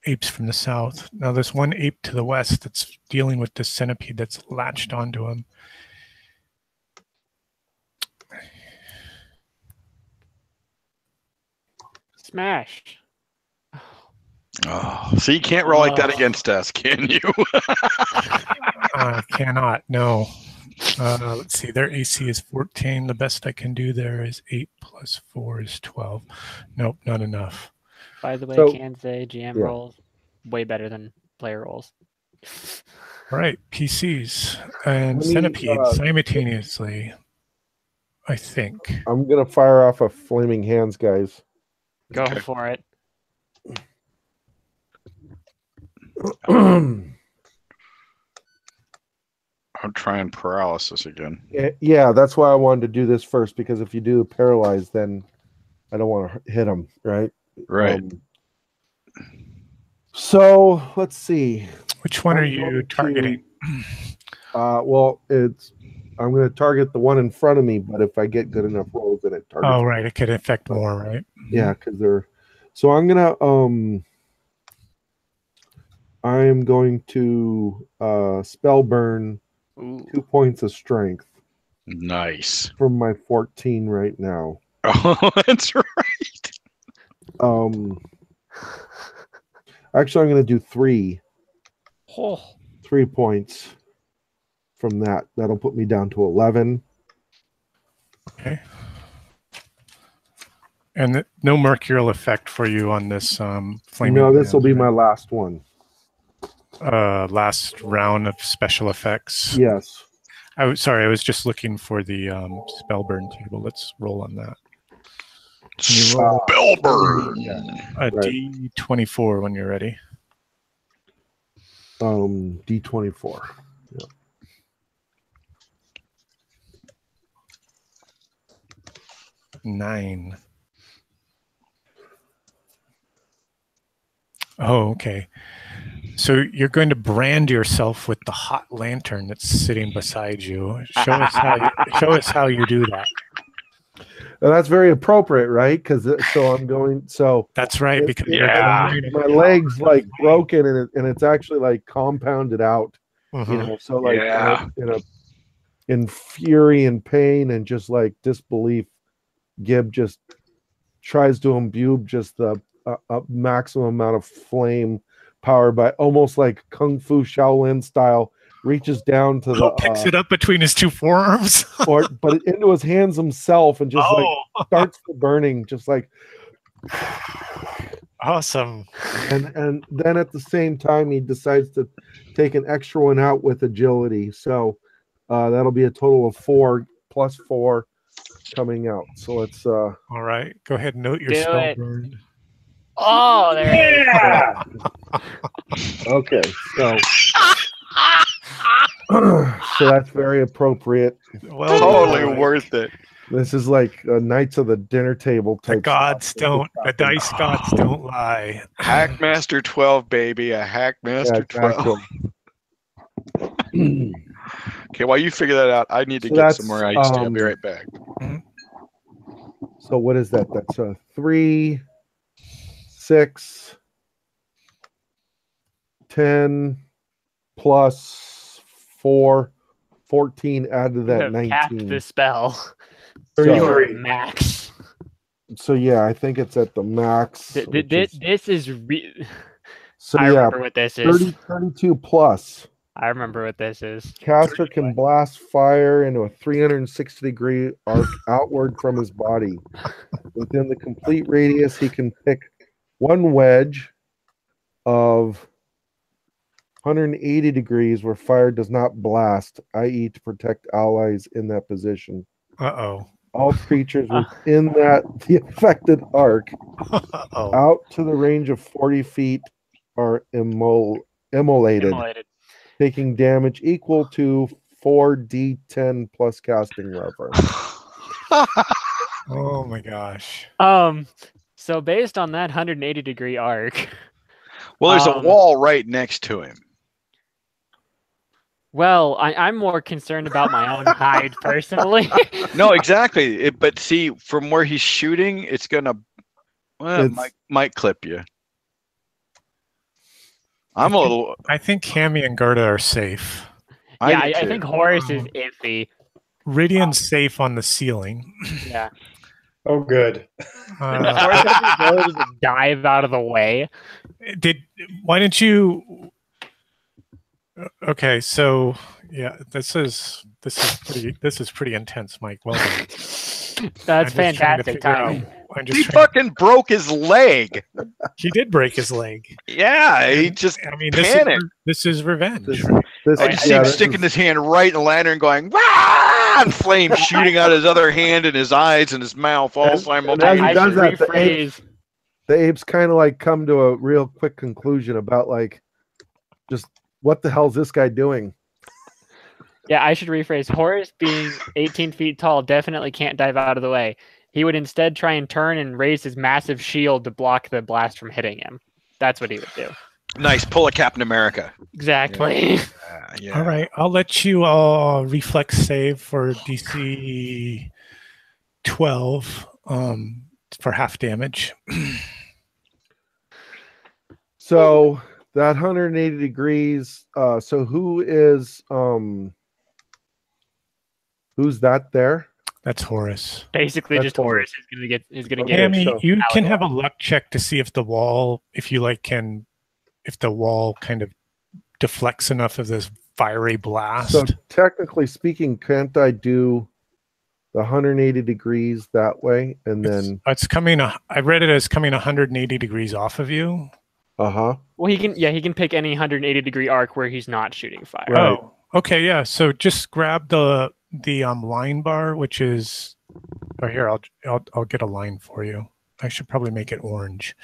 apes from the south. Now there's one ape to the west that's dealing with this centipede that's latched onto him. smash. Oh, so you can't roll like that against us, can you? I cannot, no. Let's see, their AC is 14. The best I can do there is 8 + 4 is 12. Nope, not enough. By the way, So- can say GM yeah. rolls way better than player rolls. All right, PCs and Let me, centipedes simultaneously, I think. I'm gonna fire off a flaming hands, guys. Go Okay. for it. I'm trying paralysis again. Yeah, that's why I wanted to do this first, because if you do paralyze, then I don't want to hit them, right? Right. So let's see. Which one are I'm you going to- targeting? Well, I'm going to target the one in front of me, but if I get good enough rolls, then it targets. Oh, right. It could affect more, right? Yeah, because they're. So I'm gonna I am going to spell burn Ooh. 2 points of strength Nice. from my 14 right now. Oh, that's right. Actually, I'm going to do 3 Oh. 3 points from that. That'll put me down to 11. Okay. And no mercurial effect for you on this flaming. No, this will be hands, my right? last one. last round of special effects. Yes. I was just looking for the spell burn table. Let's roll on that. Spellburn. A Right. D24 when you're ready. D24. Yeah. Nine. Oh, okay. So you're going to brand yourself with the hot lantern that's sitting beside you. Show us how you do that. And that's very appropriate, right? Because I'm going. So That's right, because you're Yeah. my leg's like broken, and it's actually like compounded out. Mhm. You know, so like Yeah. in fury and pain and just like disbelief, Gib just tries to imbue just a maximum amount of flame powered by almost like Kung Fu Shaolin style, reaches down to the picks it up between his two forearms. but into his hands himself and just like starts the burning, just like Awesome. and then at the same time he decides to take an extra one out with agility. So that'll be a total of 4 plus 4 coming out. So let's All right. Go ahead and note your Do spell it. burn. Oh, there it is. okay. So so that's very appropriate. Well, Totally boy. worth it. This is like Knights of the Dinner Table The type. gods stuff. don't. The dice gods don't lie. Hackmaster 12, baby. A Hackmaster Yeah, 12. Okay, while you figure that out, I need to So get that's, some more ice tea. I'll be right back. So what is that? That's a 3, 6, 10 plus 4, 14 added to You that have capped 19. the spell. So, You are max. so yeah, I think it's at the max. which is- This is. so I yeah, remember what this is. 32 plus. I remember what this is. Caster can blast fire into a 360-degree arc outward from his body. Within the complete radius, he can pick one wedge of 180 degrees where fire does not blast, i.e., to protect allies in that position. Uh-oh. All creatures within the affected arc Uh-oh. out to the range of 40 feet are immolated, Immolated. taking damage equal to 4d10 plus casting lever. Oh my gosh. So based on that 180-degree arc, Well, there's a wall right next to him. well, I'm more concerned about my own hide personally. No, exactly. But see, from where he's shooting, it's gonna might clip you. I'm a little. I think Cammy and Gerda are safe. Yeah, do I too. think Horus is iffy. Ridian's safe on the ceiling. Yeah. Oh, good. Uh, Horus has the ability to dive out of the way. why didn't you? Okay, so yeah, this is pretty intense, Mike. Well done. I'm That's just trying to fantastic figure out- timing. I'm just He trying fucking broke his leg. he did break his leg. Yeah, he just I mean, panicked. this is revenge. This, I just see him sticking his hand right in the lantern, going "Wah!" and flames shooting out his other hand and his eyes and his mouth all And- simultaneously. I does should that, the rephrase. the apes kind of like come to a real quick conclusion about like just what the hell's this guy doing? Yeah, I should rephrase. Horus, being 18 feet tall, definitely can't dive out of the way. He would instead try and turn and raise his massive shield to block the blast from hitting him. That's what he would do. Nice, pull a Captain America. Exactly. Yeah. All right, I'll let you all reflex save for DC 12 for half damage. So that 180 degrees. So who's that there? That's Horus. Basically, That's just Horus. Horus is gonna Okay. get. Cammy, so- you can Ally have a luck check to see if the wall, if the wall kind of deflects enough of this fiery blast. So technically speaking, can't I do the 180 degrees that way and then It's coming. I read it as coming 180 degrees off of you. Uh-huh. Well, he can pick any 180-degree arc where he's not shooting fire. Right. Oh, okay, yeah. So just grab the line bar, which is. Oh, here I'll get a line for you. I should probably make it orange.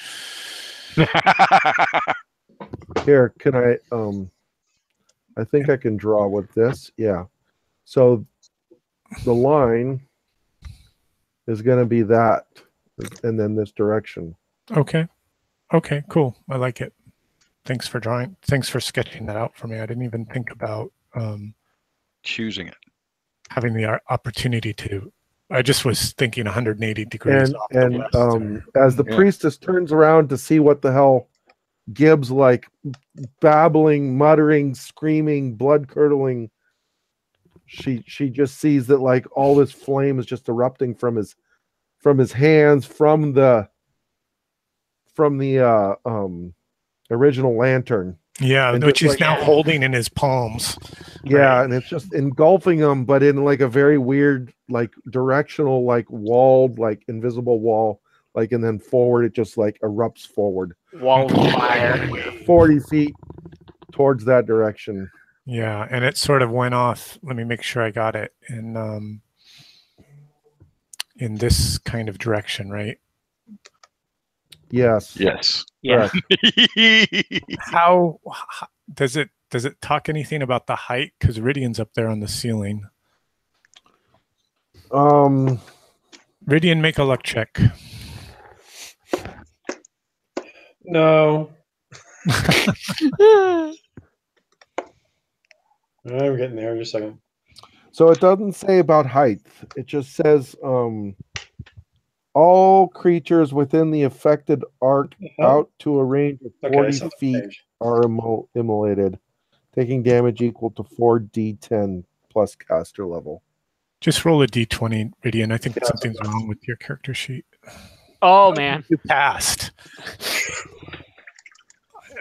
Here, can I think I can draw with this. Yeah. So the line is going to be that, and then this direction. Okay. Okay, cool. I like it. Thanks for drawing. Thanks for sketching that out for me. I didn't even think about choosing it. having the opportunity to. I just was thinking 180 degrees off the west. As the priestess turns around to see what the hell Gibbs, like, babbling, muttering, screaming, blood curdling, she just sees that, like, all this flame is just erupting from his hands, from the original lantern. Yeah, and which just, he's now holding in his palms. Yeah, right? and it's just engulfing him, but in like a very weird, like, directional, like, walled, like, invisible wall, like, and then forward it just like erupts forward. Wall of fire. 40 feet towards that direction. Yeah, and it sort of went off. Let me make sure I got it in this kind of direction, right? Yes. Yes. Yeah. How does it talk anything about the height? Because Ridian's up there on the ceiling. Ridian, make a luck check. No. I'm getting there. Just a second. So it doesn't say about height. It just says all creatures within the affected arc out to a range of 40 feet are immolated, taking damage equal to 4d10 plus caster level. Just roll a d20, Ridian. I think something's wrong with your character sheet. Oh, man. You passed.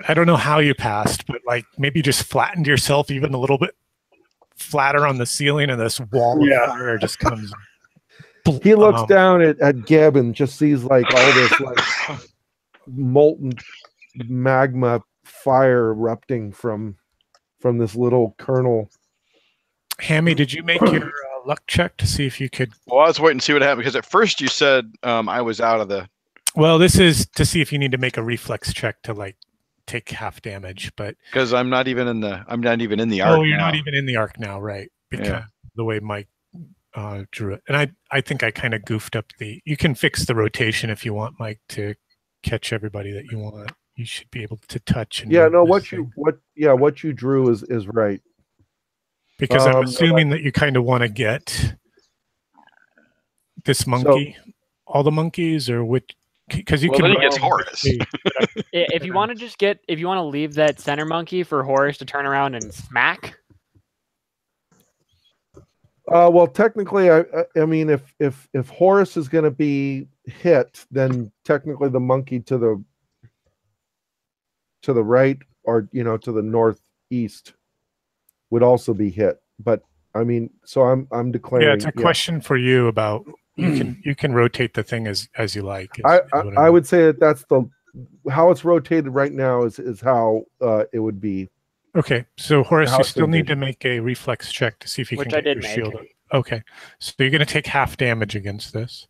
I don't know how you passed, but like maybe just flattened yourself even a little bit flatter on the ceiling, and this wall of fire just comes. He looks down at Geb and just sees like all this like molten magma fire erupting from this little kernel. Hammy, did you make your luck check to see if you could? Well, I was waiting to see what happened because at first you said I was out of the. Well, this is to see if you need to make a reflex check to like take half damage, but because I'm not even in the arc. Oh, you're not even in the arc now, right? Because the way Mike drew it, and I think I kind of goofed up the. You can fix the rotation if you want, Mike, to catch everybody that you want. You should be able to touch. And what you drew is right. Because I'm assuming that you kind of want to get this monkey, all the monkeys, or which. Because you can. Then he gets Horus. If you want to leave that center monkey for Horus to turn around and smack. Well, technically, I mean, if Horus is going to be hit, then technically the monkey to the right or to the northeast would also be hit. But I mean, so I'm declaring. Yeah, it's a question for you about. You can rotate the thing as you like. I would say that's how it's rotated right now is how it would be. Okay, so Horus, you still need to make a reflex check to see if you can get your shield up. Okay, so you're going to take half damage against this.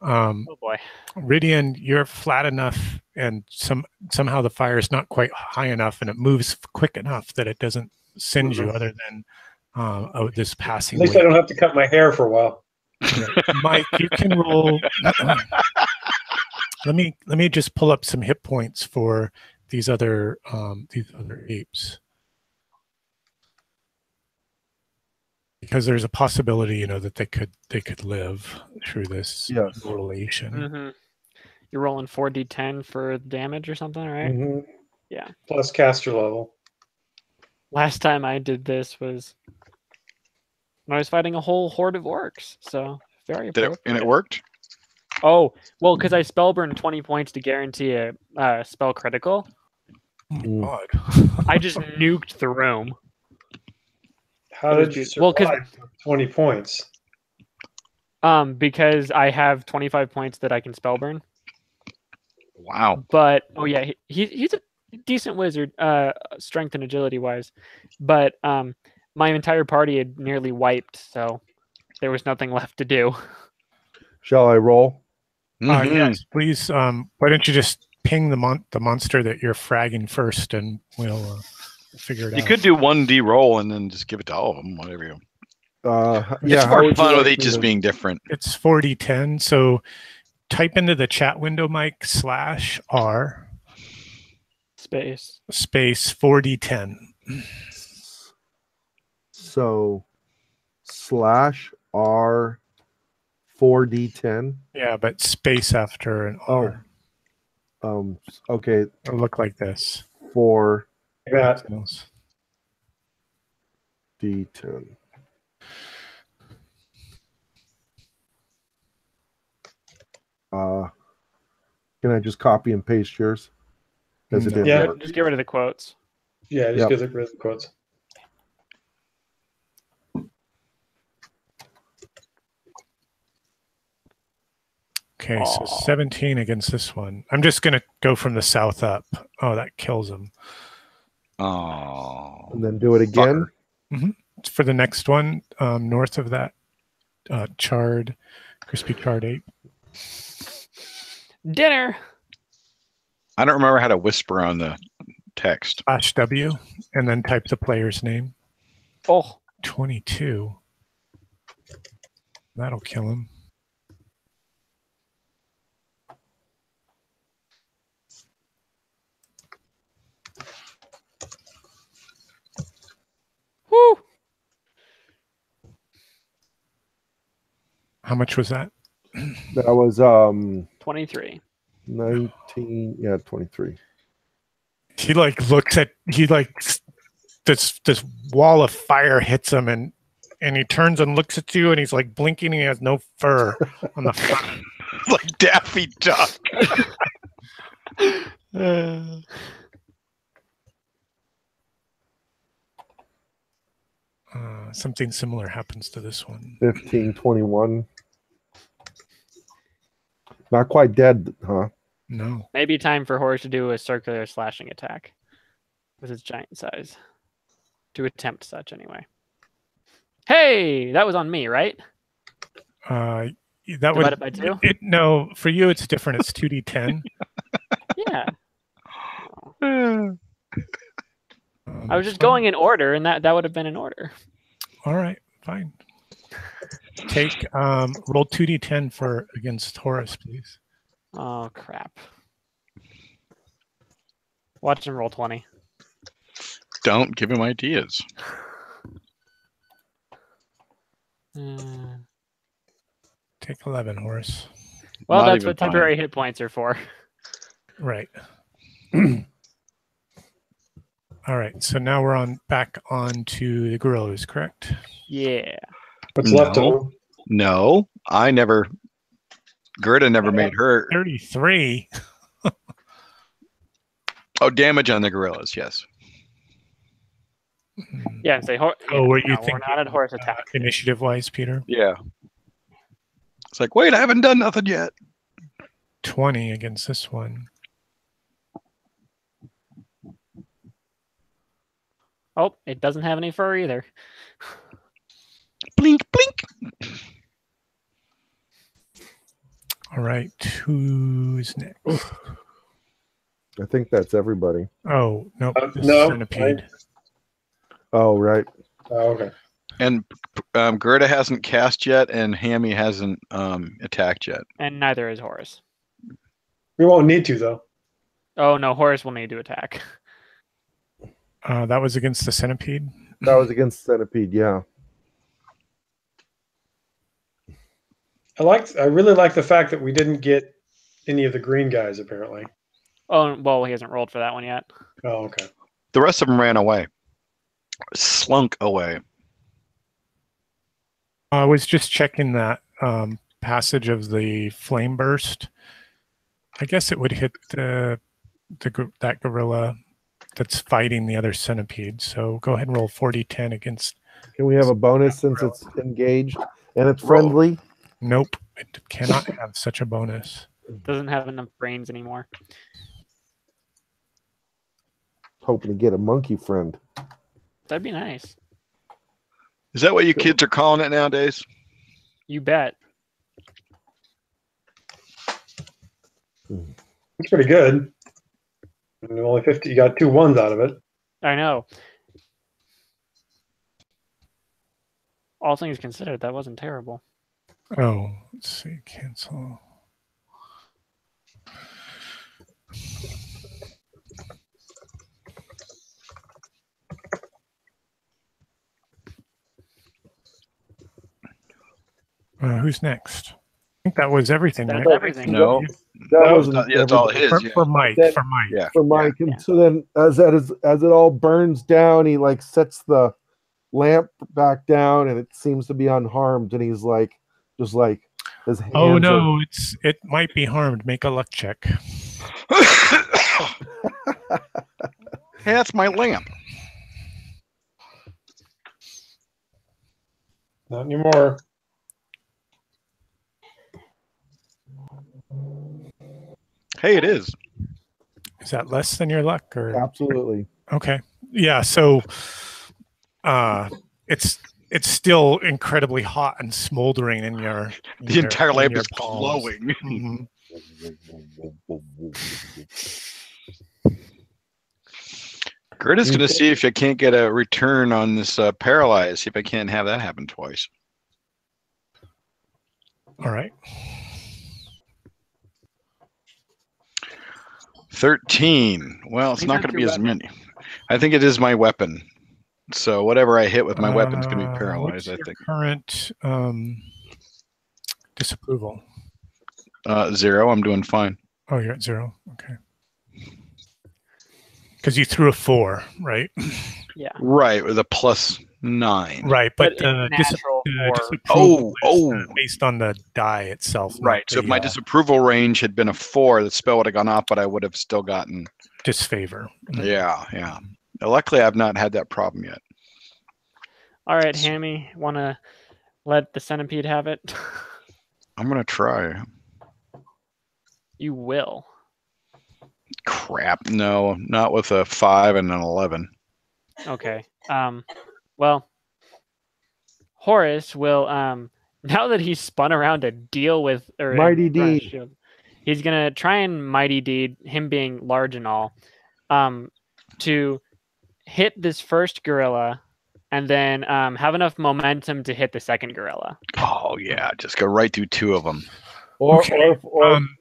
Oh boy, Ridian, you're flat enough, and somehow the fire is not quite high enough, and it moves quick enough that it doesn't singe you, other than this passing. At least I don't have to cut my hair for a while. Mike, you can roll. Let me just pull up some hit points for these other apes, because there's a possibility, that they could live through this relation. Mm-hmm. You're rolling 4d10 for damage or something, right? Mm-hmm. Yeah. Plus caster level. Last time I did this was when I was fighting a whole horde of orcs, so very appropriate. And it worked? Oh, well, because I spellburned 20 points to guarantee a spell critical. God. I just nuked the room. How did you survive 20 points? Because I have 25 points that I can spellburn. Wow. But oh yeah, he's a decent wizard, strength and agility wise. But my entire party had nearly wiped, so there was nothing left to do. Shall I roll? Mhm. Yes, please. Why don't you just ping the monster that you're fragging first, and we'll figure it out. You could do 1D roll and then just give it to all of them, whatever you. Yeah, It's how more would you fun with like each me just to- being different. It's 4010. So type into the chat window, Mike, /R Space. space 4010. So /R 4D10. Yeah, but space after an R. Okay, It'll look like this. 4D10. Pixels. Can I just copy and paste yours? Because it No. didn't Yeah. work. Just get rid of the quotes. Yeah, just Yep. get rid of the quotes. Okay, so Aw. 17 against this one. I'm just going to go from the south up. Oh, that kills him. Oh. And then do it again. For the next one, north of that crispy charred 8. Dinner. I don't remember how to whisper on the text. /W, and then type the player's name. Oh, 22. That'll kill him. whoo. How much was that? That was 23. 19. Yeah, 23. He looks at this wall of fire hits him, and he turns and looks at you, and he's like blinking, and he has no fur on the front. Like Daffy Duck. Something similar happens to this one. 15, 21. Not quite dead, huh? No. Maybe time for Horus to do a circular slashing attack with his giant size. To attempt such, anyway. Hey, that was on me, right? That Divided would by 2? no, for you it's different. It's 2d10. Yeah. Oh, I was just going in order, and that would have been in order. All right, fine. Take roll 2d10 for against Horus, please. Oh, crap. Watch him roll 20. Don't give him ideas. Take 11, Horus. Well, Not that's even what temporary hit points are for. Right. All right. So now we're back on to the gorillas, correct? Yeah. What's No. left of them? No, Gerda never made her. 33. Oh, damage on the gorillas, yes. Yeah, and say, Oh, what you we're think? not at horse attack. Initiative-wise, Peter? Yeah. It's like, wait, I haven't done nothing yet. 20 against this one. Oh, it doesn't have any fur either. Blink, blink. All right. Who's next? I think that's everybody. Oh, no. This is no, Centipede. Oh, right. Oh, okay. And Gerda hasn't cast yet, and Hammy hasn't attacked yet. And neither is Horus. We won't need to, though. Oh, no, Horus will need to attack. That was against the Centipede. That was against Centipede, yeah. I really like the fact that we didn't get any of the green guys, apparently. Oh, well, he hasn't rolled for that one yet. Oh, okay. The rest of them ran away. Slunk away. I was just checking that passage of the flame burst. I guess it would hit that gorilla that's fighting the other centipede. So go ahead and roll 40-10 against. Can we have a bonus since it's engaged and it's friendly? Nope, it cannot have such a bonus. Doesn't have enough brains anymore. Hoping to get a monkey friend. That'd be nice. Is that what you kids are calling it nowadays? You bet. It's pretty good. And only 50. You got 2 ones out of it. I know. All things considered, that wasn't terrible. Oh, let's see. Cancel. Who's next? I think that was everything, That's right? everything. No. That wasn't That's all it is. For Mike. That- For Mike. Yeah. for Mike. Yeah. And so then as it all burns down, he like sets the lamp back down and it seems to be unharmed, and he's like just like his hands Oh are- no, it might be harmed. Make a luck check. Hey, that's my lamp. Not anymore. Hey, it is. Is that less than your luck or Absolutely. okay? Yeah, so it's still incredibly hot and smoldering in your The entire lamp your is palms. glowing. Mhm. Gerda's going to see if I can't get a return on this paralyze. See if I can't have that happen twice. All right. 13. Well, it's Think not that's going to be your as many. I think it is my weapon. So whatever I hit with my weapon's going to be What's paralyzed, I your think. current disapproval? 0. I'm doing fine. Oh, you're at 0. Okay. Because you threw a 4, right? Yeah. Right, with a +9. Right, but it's natural for- disapproval Oh, is, based on the die itself. not Right. So if the, my disapproval range had been a 4, the spell would have gone off, but I would have still gotten. disfavor. Yeah. Luckily, I've not had that problem yet. All right, Hammy, want to let the centipede have it? I'm going to try. You will. Crap. No, not with a 5 and an 11. Okay. Well, Horace will now that he's spun around to deal with or Mighty run a Deed. shield, he's gonna try and Mighty Deed, him being large and all, to hit this first gorilla and then have enough momentum to hit the second gorilla. Oh, yeah. Just go right through 2 of them. Or Okay,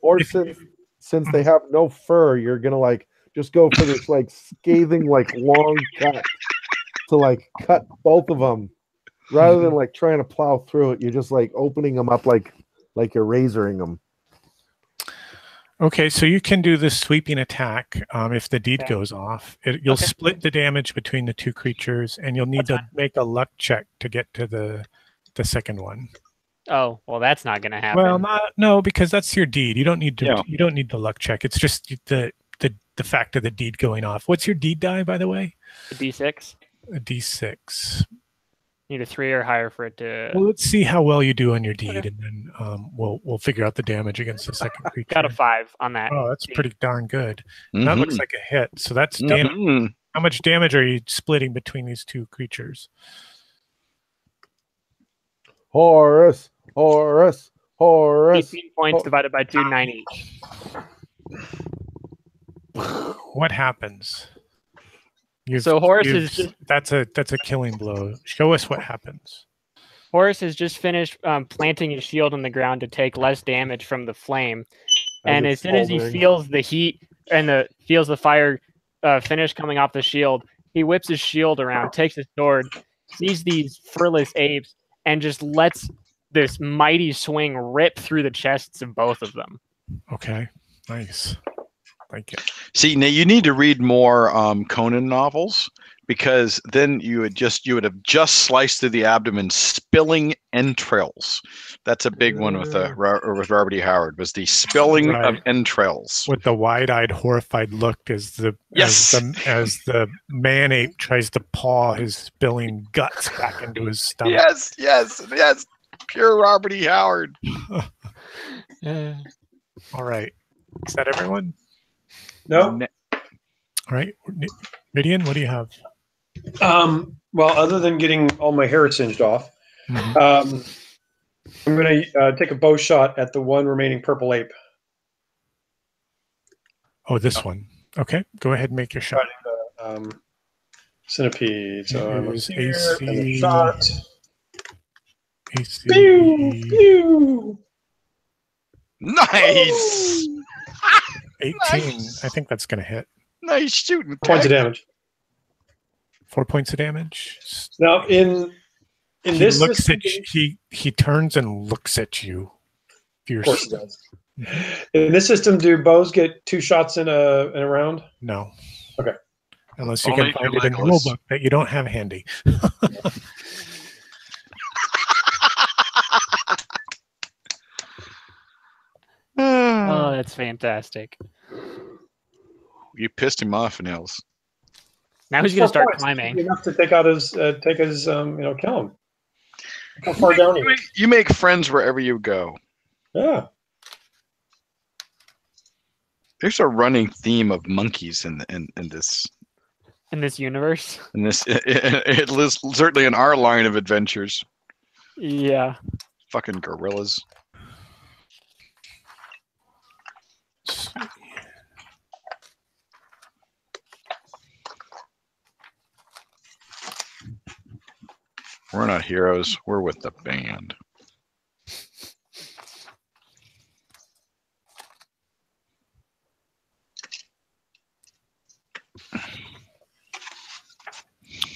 or if- since they have no fur, you're gonna like just go for this like scathing like long cut to like cut both of them rather than like trying to plow through it. You're just like opening them up like you're razoring them. Okay, so you can do this sweeping attack if the deed Okay. goes off. You'll Okay. split the damage between the 2 creatures, and you'll need That's to make a luck check to get to the second one. Oh, well, that's not gonna happen. Well, no, because that's your deed. You don't need to. Yeah. You don't need the luck check. It's just the fact of the deed going off. What's your deed die, by the way? A D6. A D6. Need a 3 or higher for it to. Well, let's see how well you do on your deed, Okay. and then we'll figure out the damage against the second creature. Got a 5 on that. Oh, that's deed. pretty darn good. That looks like a hit. So that's damage. Mhm. How much damage are you splitting between these 2 creatures? Horace. 18 points Oh. divided by 2, 9 each. What happens? So Horace is just- that's a killing blow. Show us what happens. Horace has just finished planting his shield on the ground to take less damage from the flame, and as soon as he feels the heat and feels the fire finish coming off the shield, he whips his shield around, takes his sword, sees these furless apes, and just lets this mighty swing rip through the chests of both of them. Okay, nice. Thank you. See, now you need to read more Conan novels, because then you would have just sliced through the abdomen, spilling entrails. That's a big one with Robert E. Howard, was the spilling of Right. entrails. With the wide-eyed, horrified look as the man ape tries to paw his spilling guts back into his stomach. Yes. Pure Robert E. Howard. All right. Is that everyone? No. All right. Midian, what do you have? Well, other than getting all my hair singed off, I'm going to take a bow shot at the one remaining purple ape. Oh, this one. Okay. Go ahead and make your shot. Centipede. So I'm Here's here, AC. and the shot. AC. Pew, pew. Nice. 18. Nice. I think that's going to hit. Nice shooting. Points of damage. 4 points of damage. Now, in He this looks system, at you, he turns and looks at you. of course he does. In this system, do bows get 2 shots in a round? No. Okay. Unless you Only can find if it you're in the rule Legolas. book that you don't have handy. Oh, that's fantastic. You pissed him off, Nils. Now he's 4 gonna start points. climbing. Enough to take out his, kill him. How far down he is. You make friends wherever you go. Yeah. There's a running theme of monkeys in this. In this universe. In this, it lives certainly in our line of adventures. Yeah. Fucking gorillas. We're not heroes. We're with the band.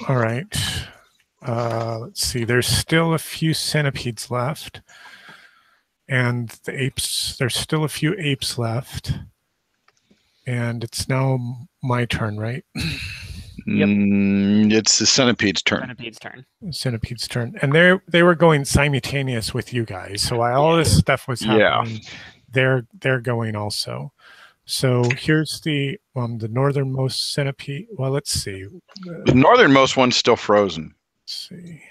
All right. Let's see. There's still a few centipedes left. And the apes, there's still a few apes left. And it's now my turn, right? Yep. It's the centipede's turn. Centipede's turn. Centipede's turn. And they were going simultaneous with you guys. So while all this stuff was happening, they're going also. So here's the northernmost centipede. Well, let's see. The northernmost one's still frozen. Let's see.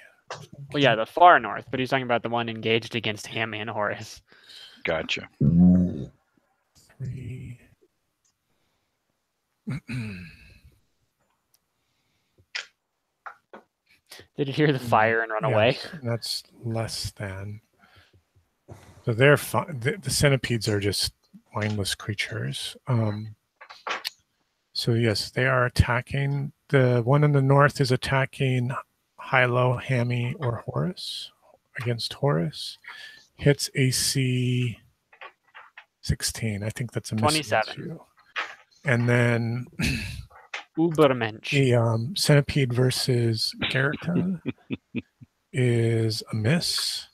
Well, yeah, the far north, but he's talking about the one engaged against Hammy and Horus. Gotcha. 3. Did you hear the fire and run away? That's less than. So they're fine. The centipedes are just mindless creatures. So yes, they are attacking. The one in the north is attacking Hilo, Hammy, or Horus against Horus. Hits AC 16. I think that's a miss. 27. And then Ubermensch. the centipede versus Garrita is a miss.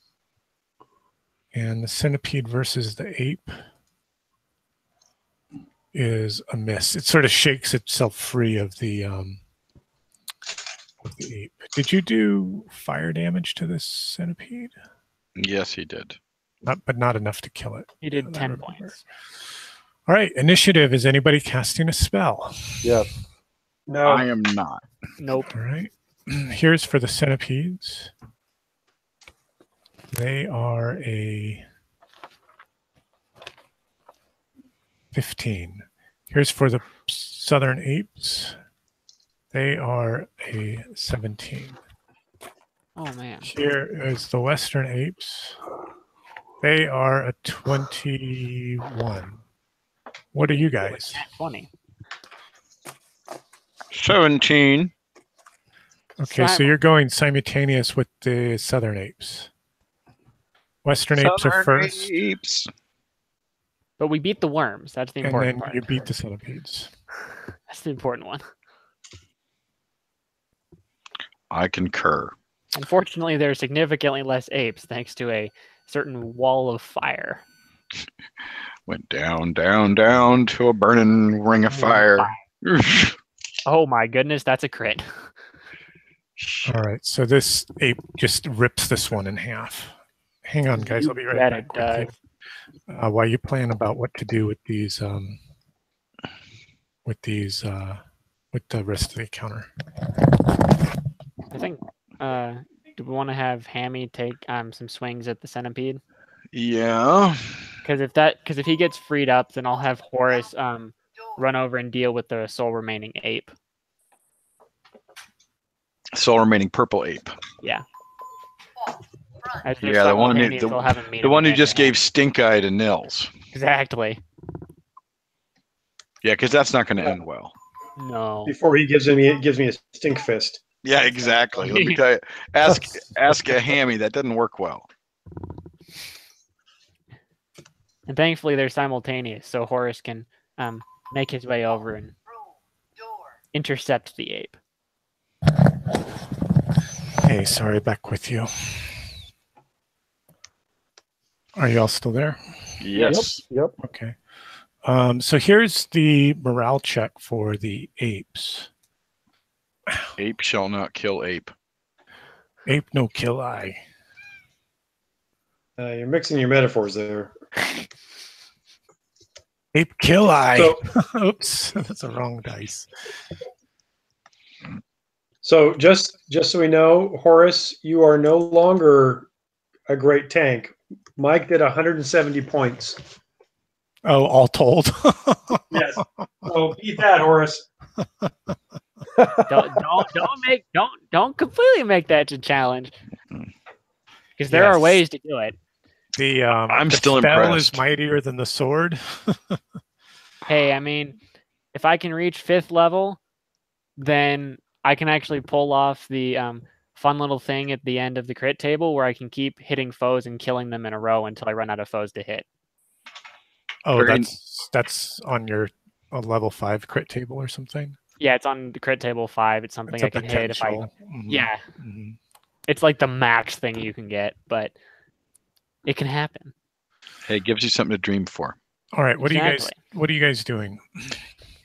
And the centipede versus the ape is a miss. It sort of shakes itself free of the ape. Did you do fire damage to this centipede? Yes, he did. But not enough to kill it. He did I 10 remember. points. All right, initiative. Is anybody casting a spell? Yes. No. I am not. Nope. All right. Here's for the centipedes. They are a 15. Here's for the southern apes. They are a 17. Oh, man. Here is the western apes. They are a 21. What are you guys? 20. 17. Okay, so you're going simultaneous with the southern apes. Western apes are first, Apes. But we beat the worms. That's the and important then part. you beat the centipedes. That's the important one. I concur. Unfortunately, there are significantly less apes thanks to a certain wall of fire. Went down, down, down to a burning ring of fire. Oh my goodness, that's a crit. All right, so this ape just rips this one in half. Hang on, guys. I'll be right Bet back it quickly. While you plan about what to do with these, with the rest of the counter. I think. Do we want to have Hammy take some swings at the centipede? Yeah. Because if he gets freed up, then I'll have Horus run over and deal with the sole remaining ape. Sole remaining purple ape. Yeah. Yeah, the one who just gave stink eye to Nils. Exactly. Yeah, because that's not going to end well. No. Before he gives me a stink fist. Yeah, exactly. Let me tell you. Ask a hammy. That doesn't work well. And thankfully they're simultaneous, so Horus can make his way over and intercept the ape. Hey, sorry, back with you. Are you all still there? Yes. Yep. Okay. So here's the morale check for the apes. Ape shall not kill ape. Ape no kill eye. You're mixing your metaphors there. Ape kill eye. So, oops, that's a wrong dice. So just so we know, Horus, you are no longer a great tank. Mike did 170 points. Oh, all told. Yes. So beat that, Horus. Don't completely make that a challenge. Because there are ways to do it. I'm the still spell impressed. is mightier than the sword. Hey, I mean, if I can reach 5th level, then I can actually pull off the fun little thing at the end of the crit table where I can keep hitting foes and killing them in a row until I run out of foes to hit. Oh, that's on your level 5 crit table or something? Yeah, it's on the crit table 5. It's something I can hit if I... Mm-hmm. Yeah. Mm-hmm. It's like the max thing you can get, but it can happen. Hey, it gives you something to dream for. All right, what are you guys doing?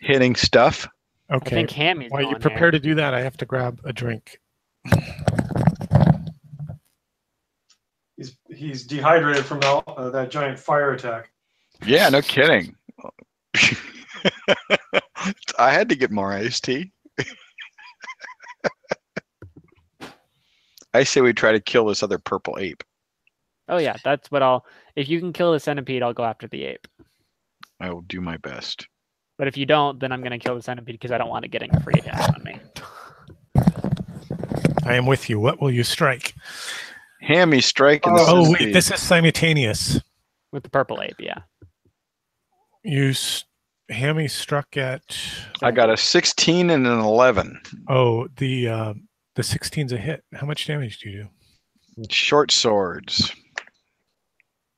Hitting stuff. Okay. I think Hammy's While you going prepare there. to do that, I have to grab a drink. He's dehydrated from that giant fire attack. Yeah, no kidding. I had to get more iced tea. I say we try to kill this other purple ape. Oh yeah, that's what I'll... If you can kill the centipede, I'll go after the ape. I will do my best. But if you don't, then I'm going to kill the centipede because I don't want it getting a free attack on me. I am with you. What will you strike? Hammy strike in the Oh, centipede. wait, this is simultaneous. With the purple ape, yeah. Hammy struck at... I got a 16 and an 11. Oh, the 16's a hit. How much damage do you do? Short swords.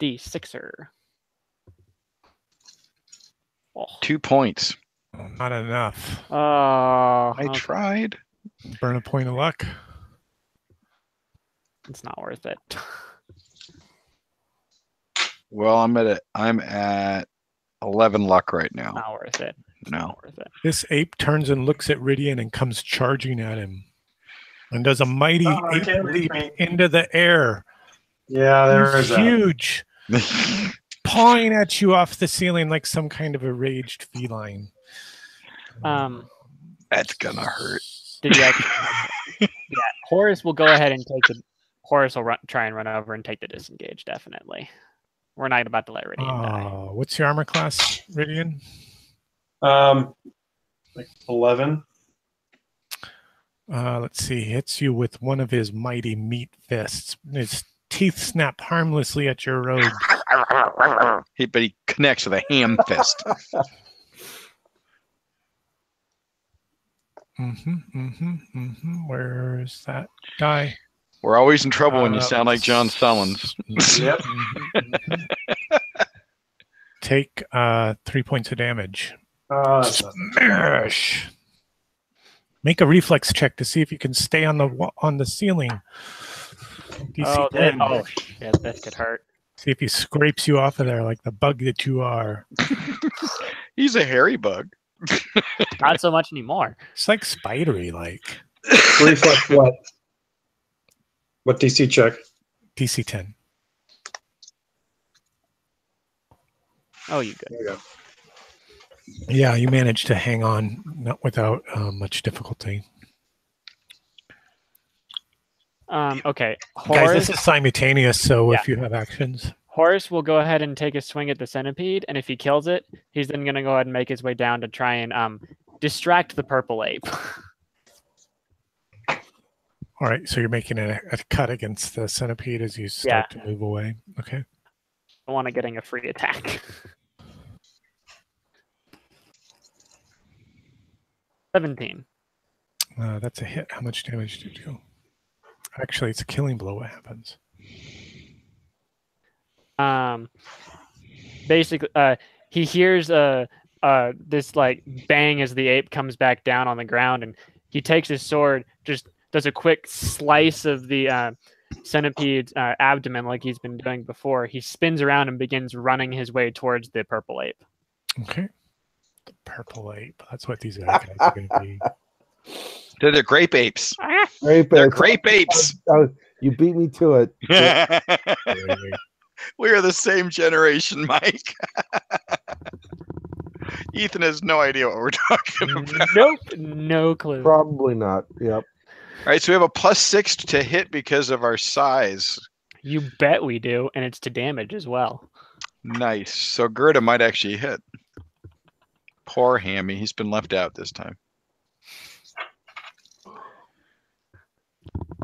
D6er. Oh. 2 points. Oh, not enough. Oh, I tried. Burn a point of luck. It's not worth it. Well, I'm at 11 luck right now. Not worth it. No. Not worth it. This ape turns and looks at Ridian and comes charging at him. And does a mighty ape leap into the air. Yeah, there is huge. Pawing at you off the ceiling like some kind of a raged feline. That's gonna hurt. Did you actually? Yeah, Horus will go ahead and take the... Horus will try and run over and take the disengage, definitely. We're not about to let Ridian die. What's your armor class, Ridian? Like 11. Let's see. Hits you with one of his mighty meat fists. His teeth snap harmlessly at your robe. But he connects with a ham fist. Where's that die? We're always in trouble when you sound like John Sullins. Yep. Take 3 points of damage. Smash. Make a reflex check to see if you can stay on the ceiling. DC 10. Oh shit, this could hurt. See if he scrapes you off of there like the bug that you are. He's a hairy bug. Not so much anymore. It's like spidery, like. Reflex what? What DC check? DC 10. Oh, you good. There you go. Yeah, you managed to hang on, not without much difficulty. Okay. Guys, this is simultaneous, so if you have actions. Horace will go ahead and take a swing at the centipede, and if he kills it, he's then going to go ahead and make his way down to try and distract the purple ape. All right, so you're making a cut against the centipede as you start to move away. Okay. I want to getting a free attack. 17. That's a hit. How much damage did you do? Actually, it's a killing blow. What happens? Basically, he hears this like bang as the ape comes back down on the ground, and he takes his sword, just does a quick slice of the centipede's abdomen like he's been doing before. He spins around and begins running his way towards the purple ape. Okay. The purple ape. That's what these guys are going to be. They're the grape apes. Grape They're apes. grape apes. You beat me to it. We are the same generation, Mike. Ethan has no idea what we're talking about. Nope, no clue. Probably not. Yep. All right, so we have a +6 to hit because of our size. You bet we do, and it's to damage as well. Nice. So Gerda might actually hit. Poor Hammy. He's been left out this time.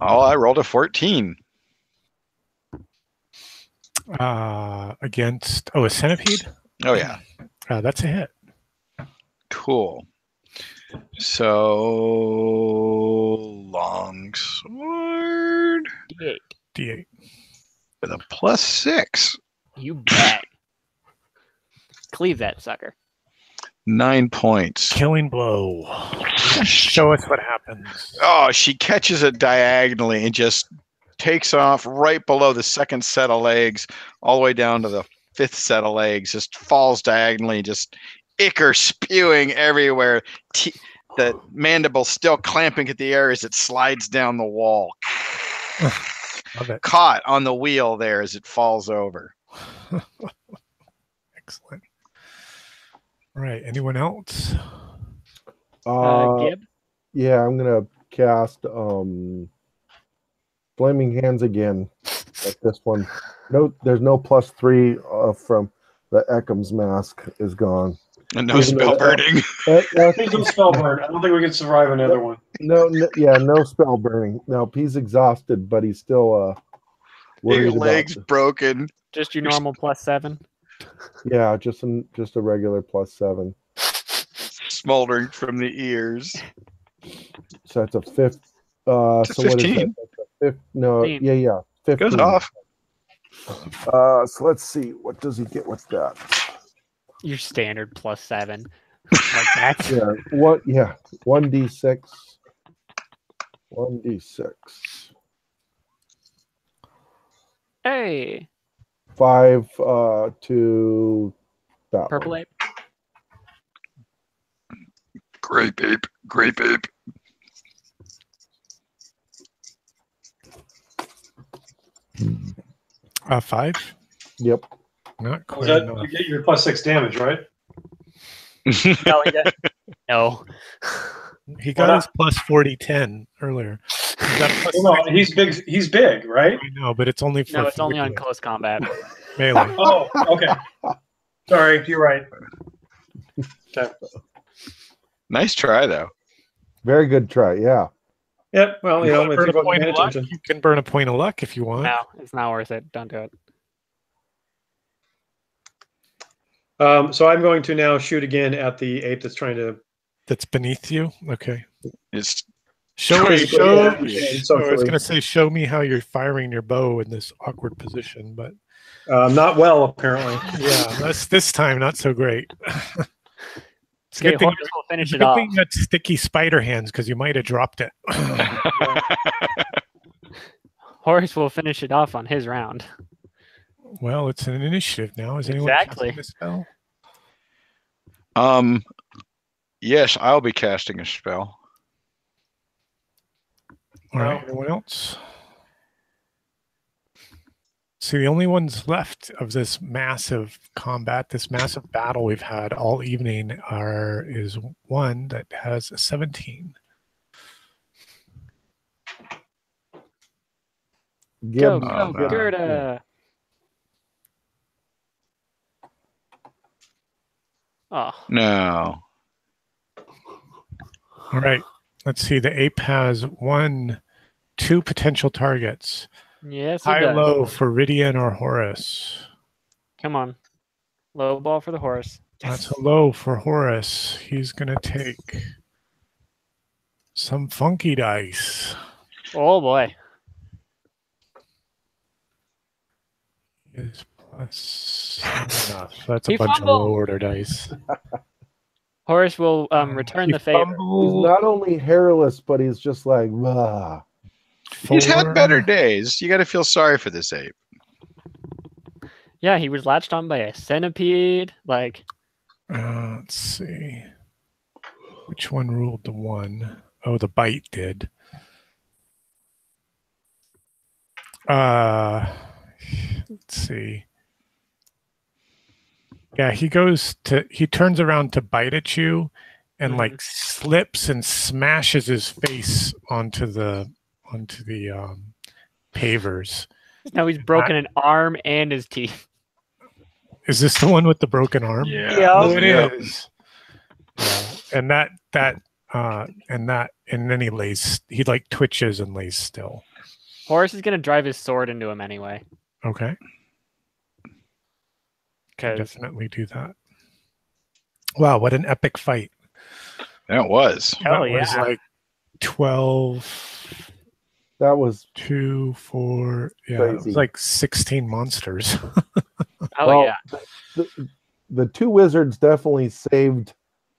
Oh, I rolled a 14. Against a centipede. Oh yeah, that's a hit. cool. So long sword D8. D8. with a +6. You bet. Cleave that sucker. 9 points. Killing blow. Show us what happens. Oh, she catches it diagonally and just takes off right below the second set of legs, all the way down to the fifth set of legs. Just falls diagonally, just ichor spewing everywhere. The mandible still clamping at the air as it slides down the wall. Love it. Caught on the wheel there as it falls over. Excellent. All right. Anyone else? Gib? Yeah, I'm gonna cast Flaming Hands again at this one. No, there's no +3 from the Eckham's mask is gone. And no spell burning. There's no spell burn. I don't think we can survive another one. No, no spell burning. No, he's exhausted, but he's still worried Legs about broken. Just your normal +7. Yeah, just a regular +7. Smoldering from the ears. So that's a fifth. So 15. what is that? That's a fifth. No, 15. yeah, 15. Goes off. So let's see. What does he get with that? Your standard +7. Like that. Yeah, what? Yeah, 1d6. 1d6. Hey, 5 to that purple one. ape. Grape ape. Grape ape. Five. Yep. Not quite That, enough. you get your +6 damage, right? No, no. He got his +40/10 earlier. He got a Well, no, he's big. He's big, right? I know, but it's only for No, it's only on melee. close combat. Melee. Oh, okay. Sorry, you're right. Okay. Nice try, though. Very good try. Yeah. Yep. Well, you know, if Burn you a point pay of luck. attention. You can burn a point of luck if you want. No, it's not worth it. Don't do it. So I'm going to now shoot again at the ape that's trying to. That's beneath you. Okay. It's Show. Great. Show. Yeah, I so was going to say, show me how you're firing your bow in this awkward position, but not well, apparently. yeah, this time not so great. It's a Okay, good thing. Horace will finish It's a it good off. thing you got sticky spider hands because you might have dropped it. Horace will finish it off on his round. Well, it's an initiative now. Is anyone Exactly. casting a spell? Yes, I'll be casting a spell. All right. Anyone else? See, the only ones left of this massive combat, this massive battle we've had all evening, is one that has a 17. Gib, Go, Oh, go, no. Gerda. Oh, No. All right. Let's see. The ape has 2 potential targets. yes, he High, does. low for Ridian or Horus. Come on. Low ball for the horse. That's a low for Horus. He's going to take some funky dice. Oh boy. Is plus enough. That's a He bunch fumbled. of low order dice. Horse will return He the favor. He's fumbled not only hairless, but he's just like, "Rah." He's had 4. better days. You got to feel sorry for this ape. Yeah, he was latched on by a centipede. Like, Let's see. Which one ruled the 1? Oh, the bite did. Let's see. Yeah, he turns around to bite at you and like slips and smashes his face onto the pavers. now he's broken an arm and his teeth. Is this the one with the broken arm? Yeah. Oh, it Yep. is. Yeah. And then he like twitches and lays still. Horse is gonna drive his sword into him anyway. Okay. Because Definitely do that. Wow, what an epic fight. That was. hell That was yeah. like 12, That was 2, 4. Yeah, it Crazy. was like 16 monsters. Oh well, yeah. the 2 wizards definitely saved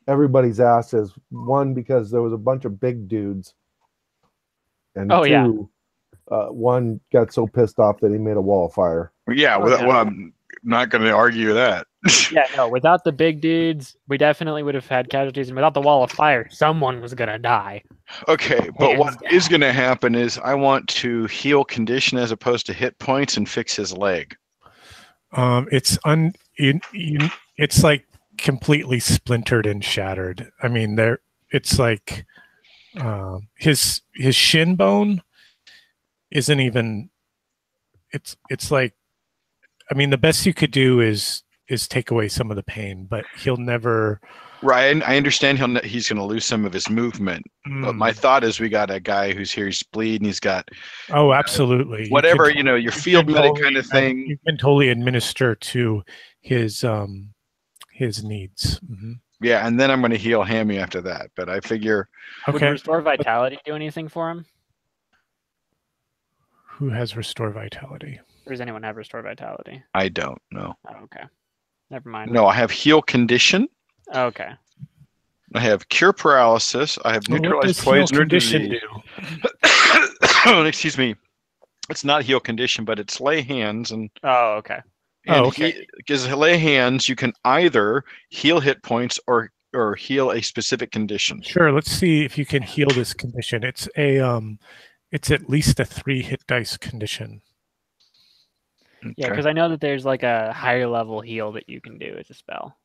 everybody's asses. One, because there was a bunch of big dudes, and Oh, yeah. 2, one got so pissed off that he made a wall of fire. Yeah, Oh, well, yeah. well, I'm not going to argue that. Yeah, no, without the big dudes, we definitely would have had casualties, and without the wall of fire, someone was gonna die. Okay, but Hands what down. is going to happen is I want to heal condition as opposed to hit points and fix his leg. It's it's like completely splintered and shattered. I mean, it's like his shin bone isn't even. It's like, I mean, the best you could do is take away some of the pain, but he'll never. Right, I understand he's going to lose some of his movement, but my thought is we got a guy who's here, he's bleeding, he's got Oh, absolutely. You whatever, can your field can medic totally- kind of thing. You can totally administer to his needs. Mhm. Yeah, and then I'm going to heal Hammy after that. But I figure Would Okay. restore vitality do anything for him? Who has restore vitality? Or does anyone have restore vitality? I don't know. Oh, okay. Never mind. No, I have heal condition. Okay. I have cure paralysis. I have Well, what neutralized does heal poison or condition disease. do? Excuse me. It's not heal condition, but it's lay hands and Oh, okay. Okay. Because lay hands, you can either heal hit points or heal a specific condition. Sure. Let's see if you can heal this condition. It's it's at least a 3 hit dice condition. Yeah, Okay. because I know that there's like a higher level heal that you can do as a spell.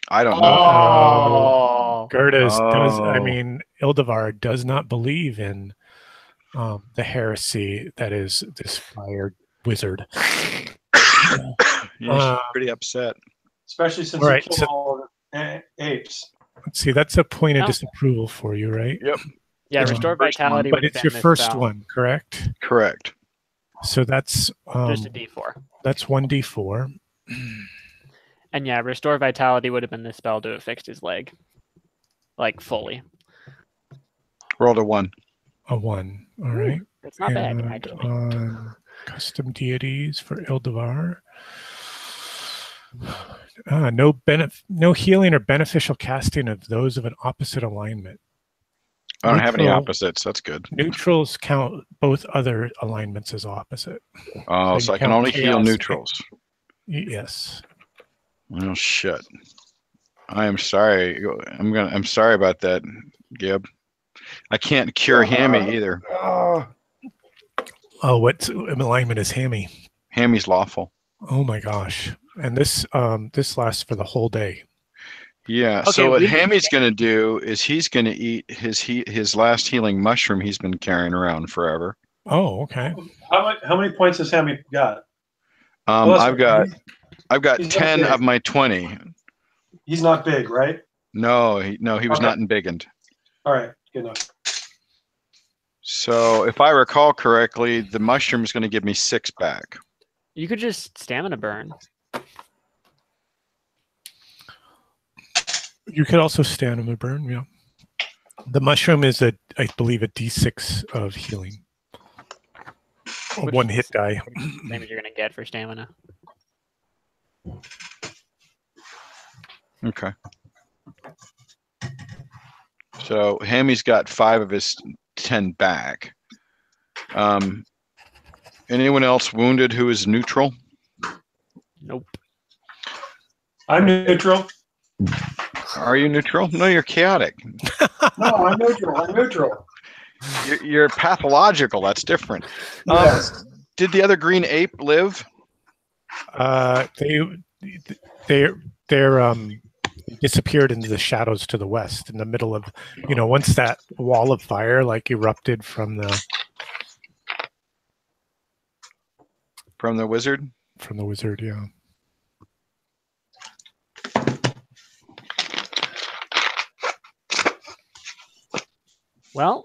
I don't know. Oh. Gerdas does. I Oh. mean, Ildevar does not believe in the heresy that is this fire wizard. Yeah, she's pretty upset. Especially since All right, you killed so- all the apes. Let's see. That's a point of Oh. disapproval for you, right? Yep, Yeah, Um, restore first one, vitality. But would have it's been your this first spell. one, correct? correct. So that's Just a D4. that's 1d4. And yeah, restore vitality would have been the spell to have fixed his leg, like fully. Rolled a 1. A 1. All right. It's not bad, And actually. on custom deities for Ildevar. No healing or beneficial casting of those of an opposite alignment. I don't have any Neutral. opposites. That's good. Neutrals count both other alignments as opposite. Oh, So so you I can count only heal chaos. neutrals. Yes. Oh shit. I am sorry. I'm sorry about that, Gib. I can't cure Hammy either. Oh, what alignment is Hammy? Hammy's lawful. Oh my gosh! And this lasts for the whole day. Yeah. Okay, So what we- Hammy's going to do is he's going to eat his last healing mushroom he's been carrying around forever. Oh, okay. How many points has Sammy got? I've got He's 10 okay. of my 20. He's not big, right? No, he was Okay. not embiggened. All right, good enough. So if I recall correctly, the mushroom is going to give me 6 back. You could just stamina burn. You could also stand in the burn. Yeah. The mushroom is I believe, a D6 of healing. Which One is hit die. Same as you're gonna get for stamina. Okay. So Hammy's got 5 of his 10 back. Anyone else wounded who is neutral? Nope. I'm neutral. Are you neutral? No, you're chaotic. No, I'm neutral. I'm neutral. You're pathological. That's different. Yes. Did the other green ape live? They're disappeared into the shadows to the west in the middle of, once that wall of fire like erupted from the wizard? From the wizard, yeah. Well,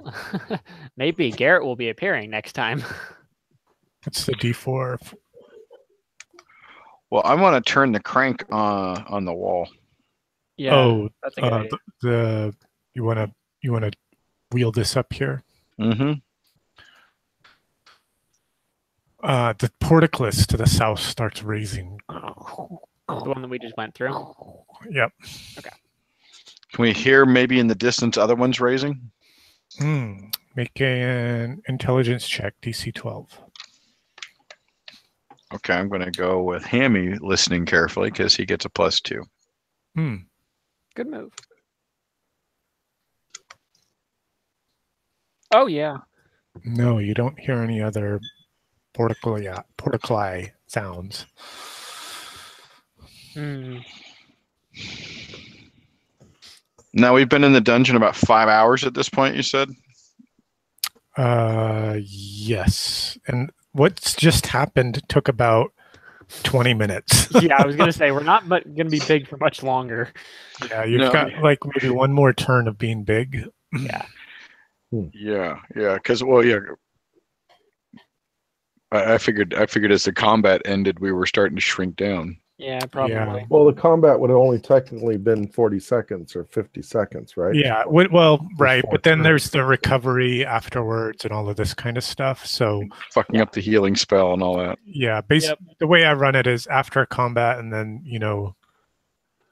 maybe Garrett will be appearing next time. It's the D4. Well, I want to turn the crank on the wall. Yeah. Oh, that's a good idea. You want to wheel this up here? Mm-hmm. The portcullis to the south starts raising. The one that we just went through. Yep. Okay. Can we hear maybe in the distance other ones raising? Make an intelligence check, DC 12. Okay, I'm going to go with Hammy listening carefully because he gets a +2. Good move. Oh, yeah. No, you don't hear any other portculli sounds. Now, we've been in the dungeon about 5 hours at this point, you said? Yes. And what's just happened took about 20 minutes. Yeah, I was going to say, we're not going to be big for much longer. Yeah, you've got like maybe one more turn of being big. Yeah. Yeah, because, I figured as the combat ended, we were starting to shrink down. Yeah, probably. Yeah. Well, the combat would have only technically been 40 seconds or 50 seconds, right? Yeah, well, right. Before But then turn. there's the recovery afterwards and all of this kind of stuff. So Fucking up the healing spell and all that. yeah, the way I run it is after combat and then,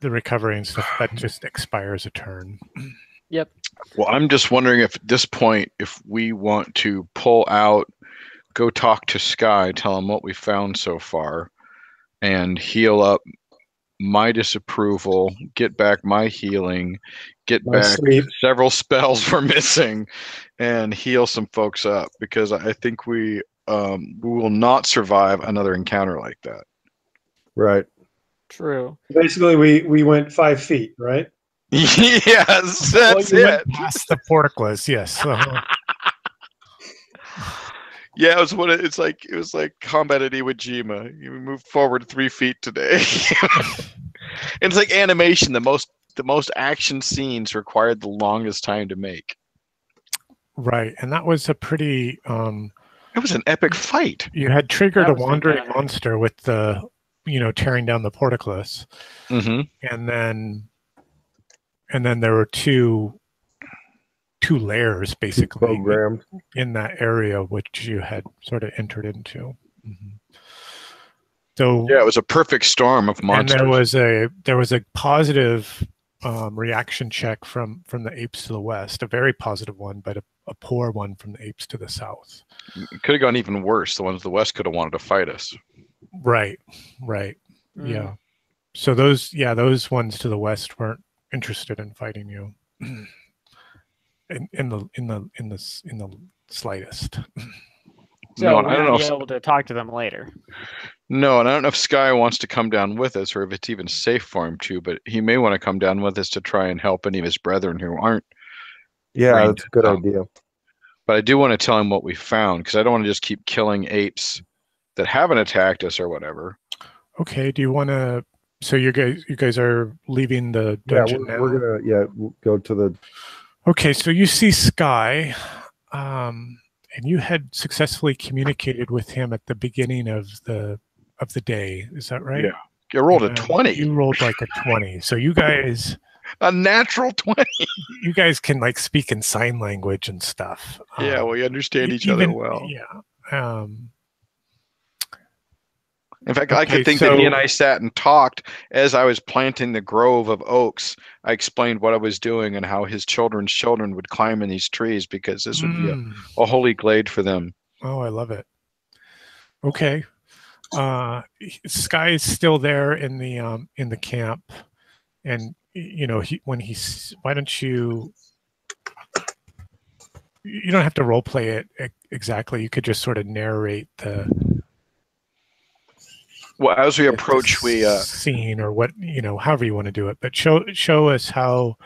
the recovery and stuff, that just expires a turn. Yep. Well, I'm just wondering if at this point, if we want to pull out, go talk to Sky, tell him what we found so far, and heal up my disapproval, get back my healing, get My back sleep. several spells we're missing, and heal some folks up, because I think we will not survive another encounter like that. Right. True. Basically, we went 5 feet, right? Yes, that's You it. went past the portcullis, yes. Yeah, it was like combat at Iwo Jima. You moved forward 3 feet today. It's like animation. The most action scenes required the longest time to make. Right, and that was a pretty. It was an epic fight. You had triggered That a was wandering fantastic. monster with the, tearing down the portcullis, Mm-hmm. and then there were two layers basically Programmed. in that area which you had sort of entered into. So Yeah, it was a perfect storm of monsters. and there was a positive reaction check from the apes to the west, a very positive one, but a poor one from the apes to the south. It could have gone even worse. The ones to the west could have wanted to fight us. Right. Yeah. So those ones to the west weren't interested in fighting you in the slightest. So No, we're and I don't going know to if be able to talk to them later. No, and I don't know if Sky wants to come down with us or if it's even safe for him to, but he may want to come down with us to try and help any of his brethren who aren't. Yeah, Brain that's a good dead. idea. But I do want to tell him what we found, because I don't want to just keep killing apes that haven't attacked us or whatever. Okay, do you want to So you guys are leaving the Yeah, dungeon now? we're gonna we'll go to the. Okay, so you see Sky, and you had successfully communicated with him at the beginning of the day. Is that right? Yeah. You rolled a And 20. You rolled like a 20. So you guys, A natural 20. you guys can like speak in sign language and stuff. Yeah, we understand each other well. Yeah. In fact, I Okay, could think that he and I sat and talked as I was planting the grove of oaks. I explained what I was doing and how his children's children would climb in these trees because this would be a holy glade for them. Oh, I love it. Okay. Sky is still there in the camp, and you know why don't you don't have to role play it exactly. You could just sort of narrate the Well, as we approach, we scene or what, however you want to do it, but show us how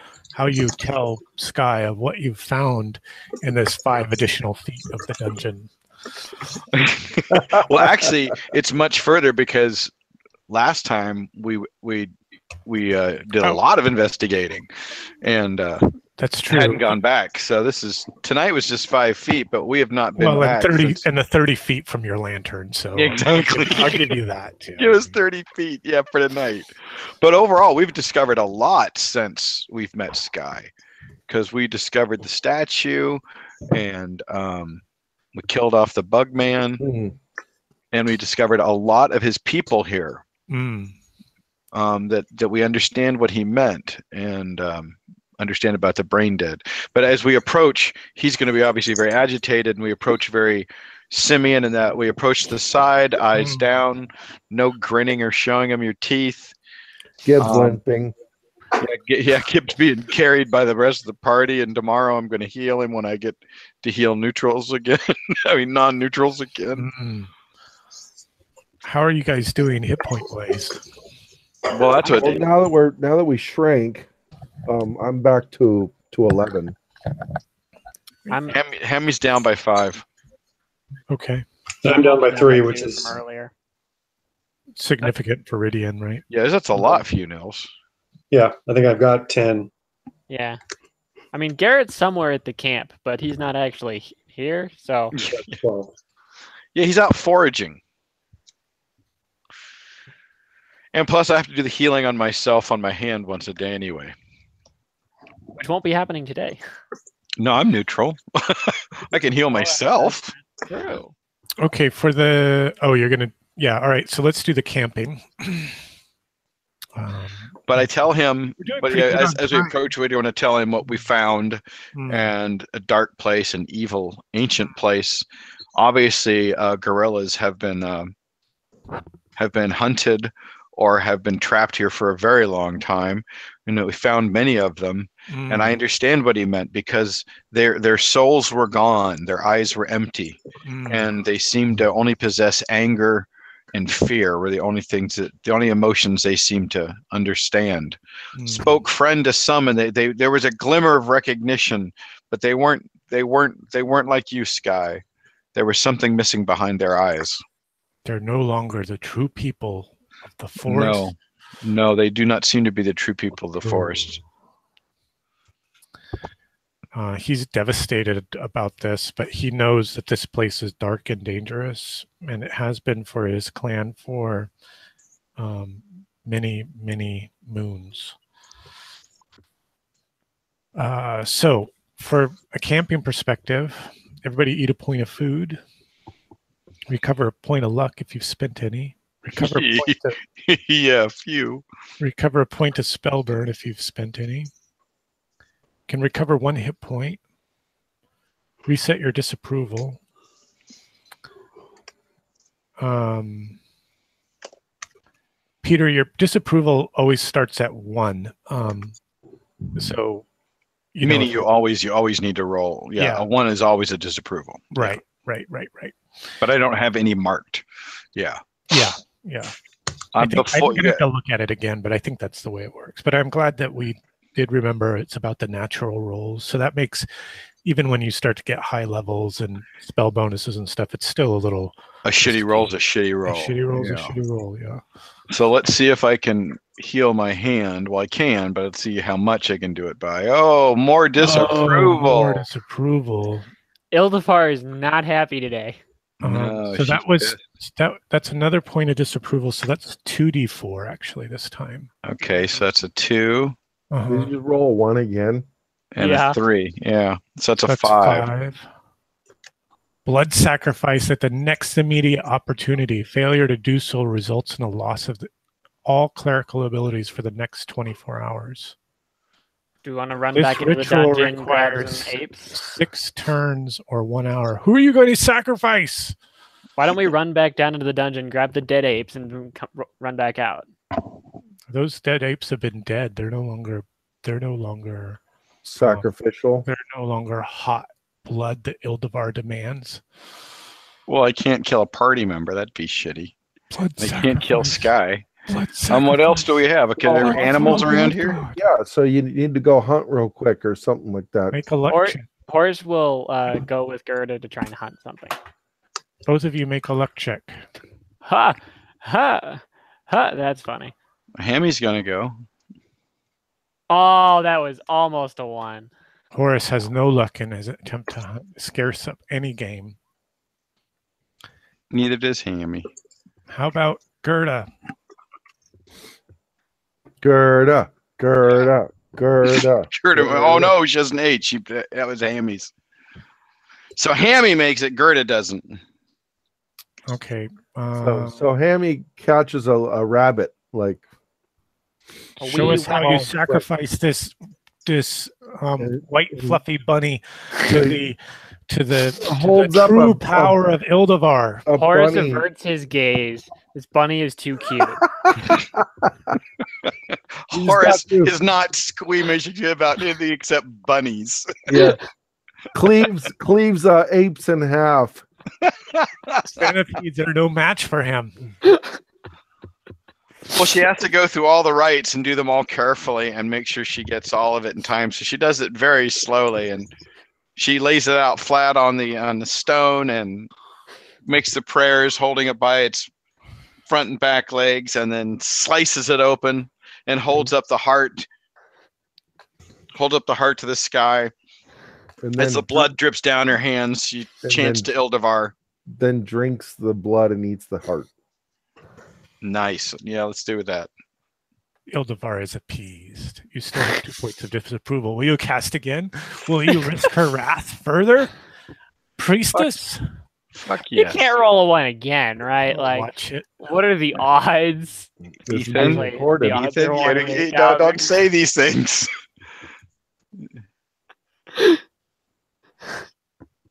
you tell Sky of what you've found in this 5 additional feet of the dungeon. Well, actually, it's much further because last time we did a lot of investigating, and that's true. Hadn't gone back. So tonight was just 5 feet, but we have not been back. And the 30 feet from your lantern. So exactly, I'll give you that too. Give us 30 feet, yeah, for tonight. But overall, we've discovered a lot since we've met Sky, because we discovered the statue, and we killed off the bug man, and we discovered a lot of his people here. That we understand what he meant, and understand about the brain dead. But as we approach, he's going to be obviously very agitated, and we approach very simian in that we approach the side, eyes down, no grinning or showing him your teeth. Gibbs limping. Yeah, Gibbs being carried by the rest of the party, and tomorrow I'm going to heal him when I get to heal neutrals again. I mean, non-neutrals again. How are you guys doing hit point wise? Well, that's what. Now that we shrank, I'm back to 11. Hemi's down by 5. Okay. I'm down by 3, which is earlier. Significant for Ridian, right? Yeah, that's a lot for you, Nils. Yeah, I think I've got 10. Yeah. I mean, Garrett's somewhere at the camp, but he's not actually here, so. Yeah, he's out foraging. And plus, I have to do the healing on myself on my hand once a day anyway. Which won't be happening today. No, I'm neutral. I can heal myself. True. Okay, you're going to, yeah, all right, so let's do the camping. But I tell him, as we approach, we want to tell him what we found, and a dark place, an evil, ancient place. Obviously, gorillas have been hunted or have been trapped here for a very long time. We found many of them, and I understand what he meant, because their souls were gone, their eyes were empty, and they seemed to only possess anger and fear were the only emotions they seemed to understand. Spoke friend to some, and there was a glimmer of recognition, but they weren't like you, Sky. There was something missing behind their eyes. They're no longer the true people of the forest. No, they do not seem to be the true people of the forest. He's devastated about this, but he knows that this place is dark and dangerous, and it has been for his clan for many, many moons. So, for a camping perspective, everybody eat a point of food. Recover a point of luck if you've spent any. Recover a point of, yeah, few. Recover a point of spell burn if you've spent any. Can recover 1 hit point. Reset your disapproval. Peter, your disapproval always starts at 1. So, Meaning you always need to roll. Yeah, a 1 is always a disapproval. Right. But I don't have any marked. Yeah. I'm going to have to look at it again, but I think that's the way it works. But I'm glad that we did remember it's about the natural rolls. So that makes, even when you start to get high levels and spell bonuses and stuff, it's still a little... A shitty roll is a shitty roll. A shitty roll is a shitty roll, yeah. So let's see if I can heal my hand. Well, I can, but let's see how much I can do it by. Oh, more disapproval. More disapproval. Ildefar is not happy today. No, So she's that's another point of disapproval. So that's 2d4 actually this time. Okay, so that's a 2 Did you roll 1 again? and Yeah. a 3. Yeah, so that's a That's 5. Blood sacrifice at the next immediate opportunity. Failure to do so results in a loss of all clerical abilities for the next 24 hours. Do you want to run This back into the ritual dungeon, grab requires some apes? 6 turns or 1 hour. Who are you going to sacrifice? Why don't we run back down into the dungeon, grab the dead apes, and run back out? Those dead apes have been dead. They're no longer Sacrificial. they're no longer hot blood that Ildevar demands. Well, I can't kill a party member. That'd be shitty. Blood I can't kill sacrifice. Sky. Blood What else do we have? Okay, there are sacrifice. animals Oh, around my here? God. Yeah, so you need to go hunt real quick or something like that. Make a luck Or- check. Horace will go with Gerda to try and hunt something. Both of you make a luck check. Ha! Ha! Ha! That's funny. Hammy's gonna go. Oh, that was almost a 1. Horace has no luck in his attempt to scarce up any game. Neither does Hammy. How about Gerda? Gerda. Gerda, oh no, she has an 8. That was Hammy's. So Hammy makes it. Gerda doesn't. Okay. So Hammy catches a rabbit, like Show us how you Right. sacrifice this white fluffy bunny to the Holds up true a- power of Ildevar. a Horace bunny. averts his gaze. This bunny is too cute. He's Horace got to- is not squeamish about anything except bunnies. Yeah. cleaves apes in half. Centipedes are no match for him. Well, she has to go through all the rites and do them all carefully and make sure she gets all of it in time. So she does it very slowly, and she lays it out flat on the stone and makes the prayers, holding it by its front and back legs, and then slices it open and holds up the heart to the sky. And As then, the blood drips down her hands, she And chants then- to Ildevar. then drinks the blood and eats the heart. Nice. Yeah, let's do that. Ildevar is appeased. You still have 2 points of disapproval. Will you cast again? Will you risk her wrath further? Priestess? Fuck You yeah. can't roll a 1 again, right? Like, Watch it. what are the odds? This is Ethan? being Like, recorded. the odds Ethan, are one in don't 8,000. say these things.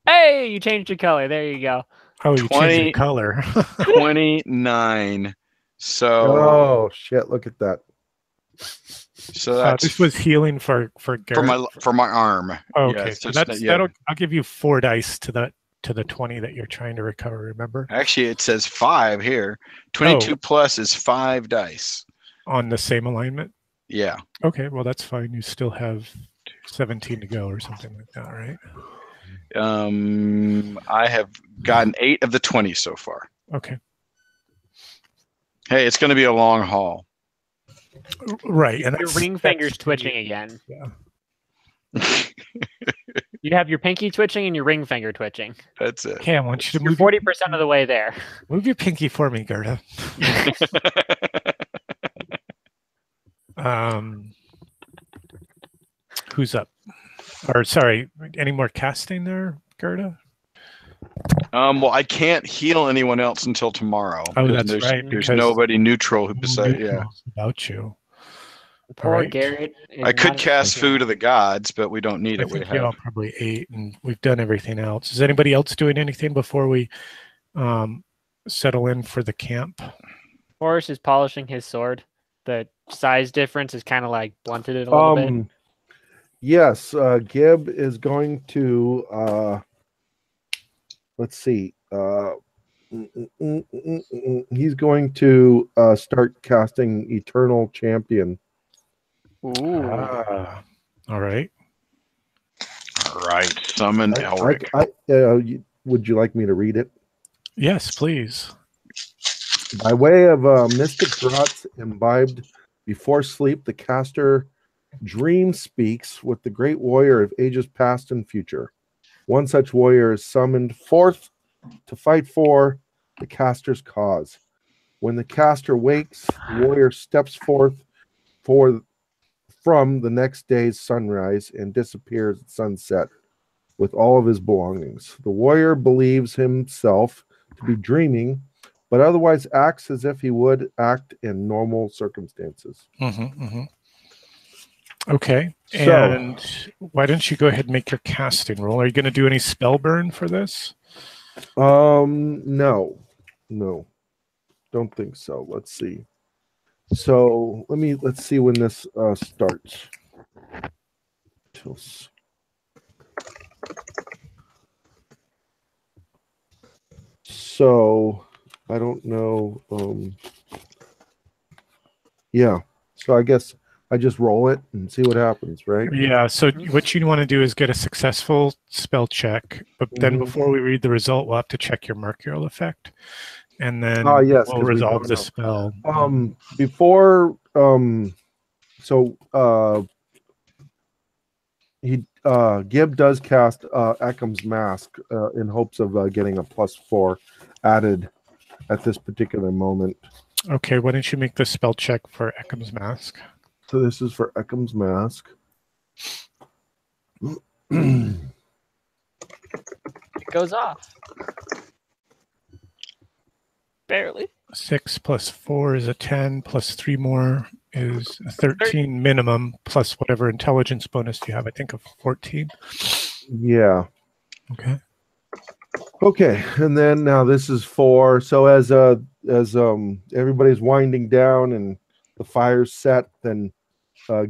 Hey, you changed your color. There you go. Oh, you changed 20 your color. 29. So Oh shit! Look at that. that's this was healing for Garrett. for my arm. Oh, okay, Yeah, so it's- that's yeah. I'll give you 4 dice to the 20 that you're trying to recover. Remember, Actually, it says 5 here. 22 plus is 5 dice. on the same alignment. Yeah. Okay, well that's fine. You still have 17 to go or something like that, right? I have gotten 8 of the 20 so far. Okay, Hey, it's going to be a long haul. right. And Your that's- ring that's finger's the- twitching again. Yeah. You have your pinky twitching and your ring finger twitching. That's it. Okay, I want you to You're move 40% of the way there. move your pinky for me, Gerda. Who's up? Or sorry, any more casting there, Gerda? Well, I can't heal anyone else until tomorrow. Oh, because that's right, There's because- nobody neutral who beside. Yeah. Neutrals about you. Poor Alright. Garrett. is I could not- cast Food of the Gods, but we don't need I it. We think you have. all probably 8, and we've done everything else. Is anybody else doing anything before we settle in for the camp? Horace is polishing his sword. The size difference is kind of like blunted it a little bit. Yes, Gib is going to let's see. He's going to start casting Eternal Champion. Ooh. All right. All right. Summon Elric. Would you like me to read it? Yes, please. By way of mystic draughts imbibed before sleep, the caster dream speaks with the great warrior of ages past and future. One such warrior is summoned forth to fight for the caster's cause. When the caster wakes, the warrior steps forth from the next day's sunrise and disappears at sunset with all of his belongings. The warrior believes himself to be dreaming, but otherwise acts as if he would act in normal circumstances. Okay. So, and why don't you go ahead and make your casting roll? Are you going to do any spell burn for this? no, don't think so. Let's see. So let's see when this starts. So I don't know. Yeah. So I guess I just roll it and see what happens, right? Yeah. So what you want to do is get a successful spell check, but then before we read the result, we'll have to check your mercurial effect, and then yes, we'll resolve the spell. Before Gib does cast Eckham's Mask in hopes of getting a +4 added at this particular moment. Okay, why don't you make the spell check for Eckham's Mask? So this is for Eckham's Mask. It goes off. Barely. 6 + 4 is a 10, plus 3 more is a 13 minimum, plus whatever intelligence bonus you have. I think of 14. Yeah. Okay. Okay, and then now this is for as everybody's winding down and the fire's set, then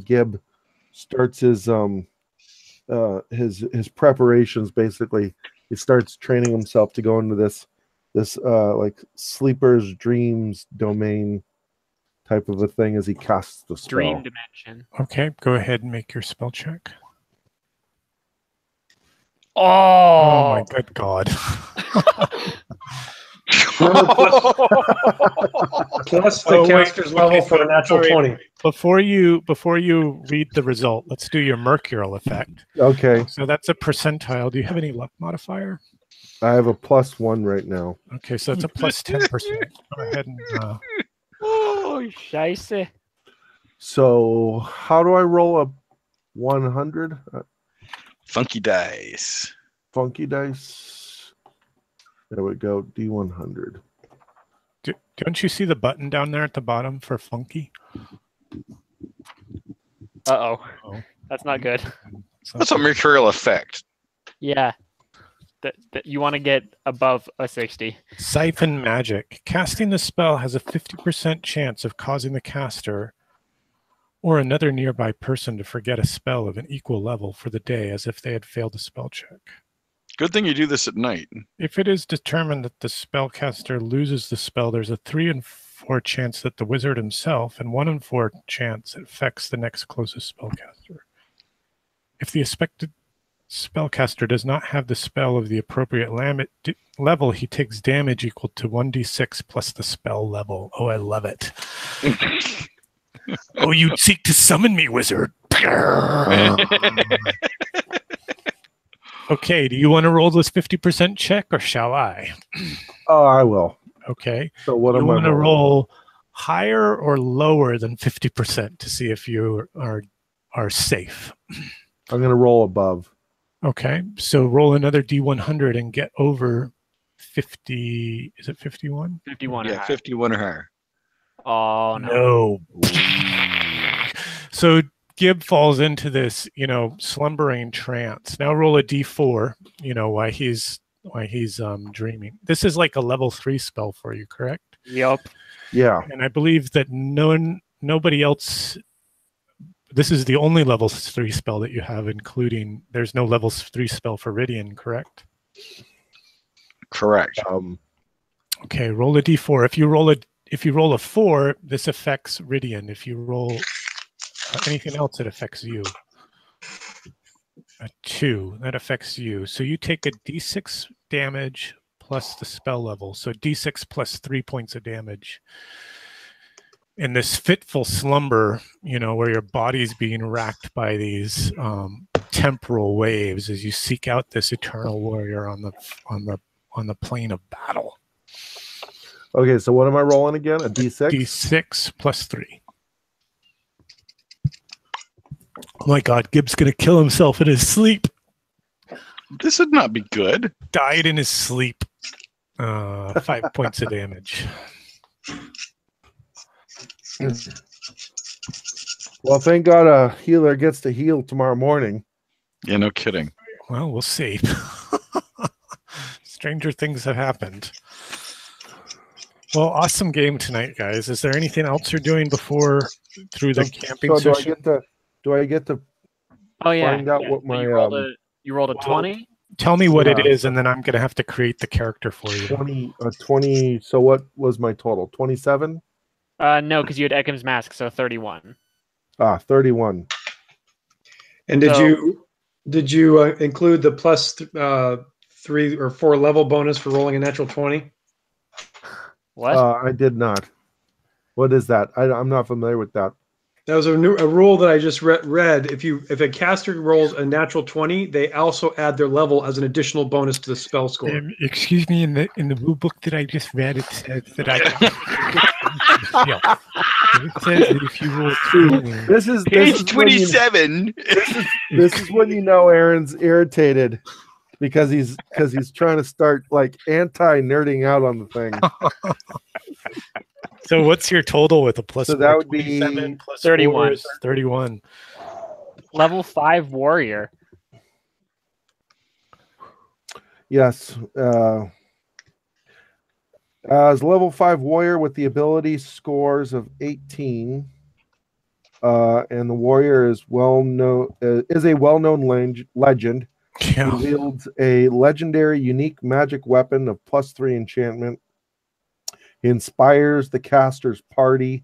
Gib starts his preparations. Basically, he starts training himself to go into this like sleeper's dreams domain type of a thing as he casts the spell. Dream dimension. Okay, go ahead and make your spell check. Oh my good God. Plus the caster's level for a natural 20. Before you read the result, let's do your mercurial effect. Okay. So that's a percentile. Do you have any luck modifier? I have a +1 right now. Okay, so it's a plus 10%. Go ahead and oh, scheisse. So how do I roll a 100? Funky dice. Funky dice. There we go. D100. Don't you see the button down there at the bottom for funky? Oh, that's not good. That's a mercurial effect. Yeah. That you want to get above a 60. Siphon magic. Casting the spell has a 50% chance of causing the caster or another nearby person to forget a spell of an equal level for the day as if they had failed a spell check. Good thing you do this at night. If it is determined that the spellcaster loses the spell, there's a 3 in 4 chance that the wizard himself and 1 in 4 chance it affects the next closest spellcaster. If the expected spellcaster does not have the spell of the appropriate level, he takes damage equal to 1d6 plus the spell level. Oh, I love it. Oh, you seek to summon me, wizard. Okay, do you want to roll this 50% check or shall I? Oh, I will. Okay. So what you am I want to rolling? roll higher or lower than 50% to see if you are safe? I'm going to roll above. Okay, so roll another D100 and get over 50. Is it 51? 51. Yeah, 51 or higher. Oh, no. So Gib falls into this, slumbering trance. Now roll a D4, while he's dreaming. This is like a level 3 spell for you, correct? Yep. Yeah. And I believe that nobody else. This is the only level 3 spell that you have, including there's no level 3 spell for Ridian, correct? Correct. Okay, roll a D4. If you roll a 4, this affects Ridian. If you roll anything else, it affects you. A 2, that affects you. So you take a D6 damage plus the spell level. So D6 plus 3 points of damage. In this fitful slumber, where your body's being racked by these temporal waves as you seek out this eternal warrior on the plane of battle. Okay, so what am I rolling again? A D6? D6 plus 3. Oh my God, Gibb's going to kill himself in his sleep. This would not be good. Died in his sleep. 5 points of damage. Well, thank God a healer gets to heal tomorrow morning. Yeah, no kidding. Well, we'll see. Stranger things have happened. Well, awesome game tonight, guys. Is there anything else you're doing through the camping session? Do I get to find out what my you rolled a 20? Tell me what it is, and then I'm going to have to create the character for you. 20. So what was my total? 27? No, because you had Eckham's Mask, so 31. 31. And did you include the plus 3 or 4 level bonus for rolling a natural 20? What? I did not. What is that? I'm not familiar with that. That was a rule that I just read. If a caster rolls a natural 20, they also add their level as an additional bonus to the spell score. Excuse me, in the rule book that I just read, it says that I. It says that if you roll 20, this is page 27. This is when Aaron's irritated because he's trying to start like anti-nerding out on the thing. So what's your total with a plus? So that would be plus 31. 31. Level 5 warrior. Yes. As level 5 warrior with the ability scores of 18. And the warrior is a well-known legend. Yeah. He wields a legendary unique magic weapon of +3 enchantment. He inspires the caster's party's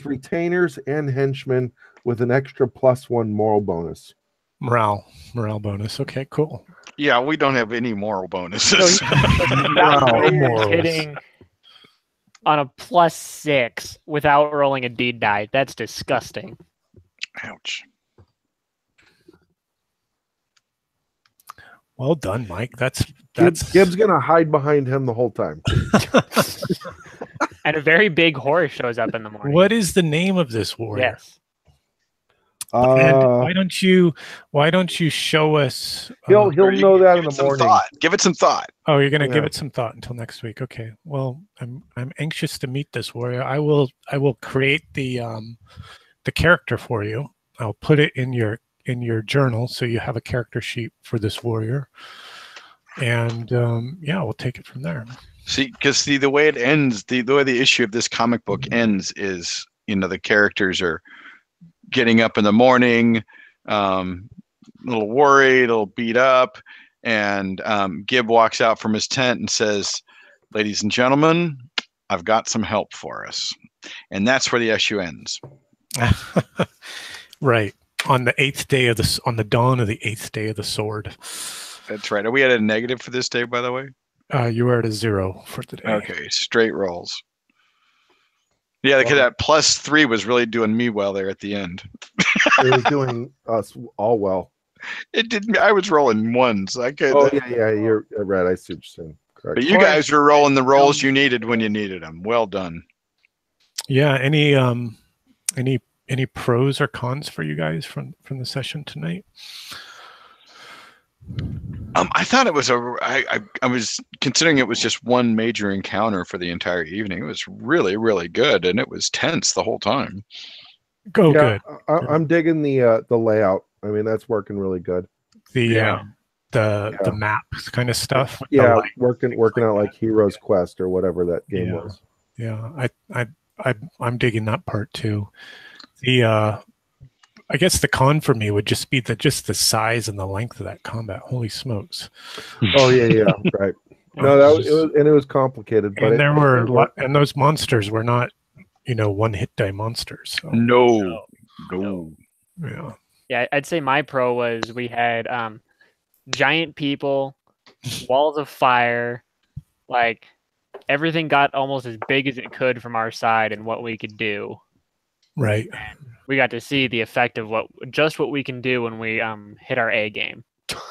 retainers and henchmen with an extra +1 moral bonus. Morale bonus. Okay, cool. Yeah, we don't have any moral bonuses. Warrior's hitting on a +6 without rolling a deed die. That's disgusting. Ouch. Well done, Mike. That's Gibbs gonna hide behind him the whole time. And a very big horse shows up in the morning. What is the name of this warrior? Yes. And why don't you show us? He'll know that in the morning. Give it some thought. Oh, you're gonna give it some thought until next week. Okay. Well, I'm anxious to meet this warrior. I will create the character for you. I'll put it in your journal so you have a character sheet for this warrior. And we'll take it from there. Because the way it ends, the way the issue of this comic book ends is, the characters are getting up in the morning, a little worried, a little beat up, and Gib walks out from his tent and says, "Ladies and gentlemen, I've got some help for us," and that's where the issue ends. Right on the on the dawn of the 8th day of the sword. That's right. Are we at a negative for this day, by the way? You were at a 0 for today. Okay, straight rolls. Yeah, because that +3 was really doing me well there at the end. It was doing us all well. It did. I was rolling ones. I could. Oh yeah, you're right. I see what you're saying. Correct. But you guys were rolling the rolls you needed when you needed them. Well done. Yeah. Any pros or cons for you guys from the session tonight? I thought it was I was considering it was just one major encounter for the entire evening. It was really, really good, and it was tense the whole time. Good. I'm digging the layout. I mean, that's working really good. The map kind of stuff. Yeah, working out like Hero's Quest or whatever that game was. Yeah, I'm digging that part too. I guess the con for me would just be the size and the length of that combat. Holy smokes! Oh yeah, right. No, it was complicated. But and those monsters were not, one hit die monsters. So. No. Yeah. Yeah, I'd say my pro was we had giant people walls of fire, like everything got almost as big as it could from our side and what we could do. Right. We got to see the effect of what we can do when we hit our A game.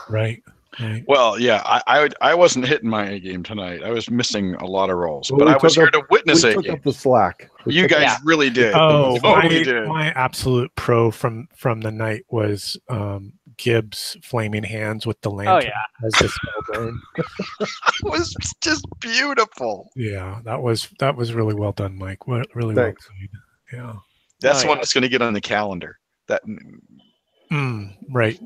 Right. Right. Well, yeah, I wasn't hitting my A game tonight. I was missing a lot of rolls, Well, but we I was took here up- to witness We A took game. up the slack. You guys Yeah. really did. Oh, Totally did. my absolute pro from the night was Gibbs flaming hands with the lantern as the spell burned. It was just beautiful. Yeah, that was really well done, Mike. Really Thanks. well played. Yeah. That's Oh, one yeah. that's going to get on the calendar. That Right.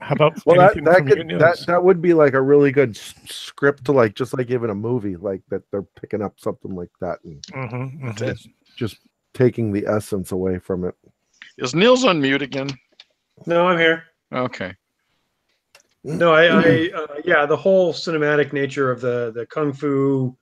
How about Well, anything from your news? that would be like a really good script to like just like even a movie like that they're picking up something like that and just taking the essence away from it. is Niels on mute again? No, I'm here. Okay. No, yeah, the whole cinematic nature of the kung fu,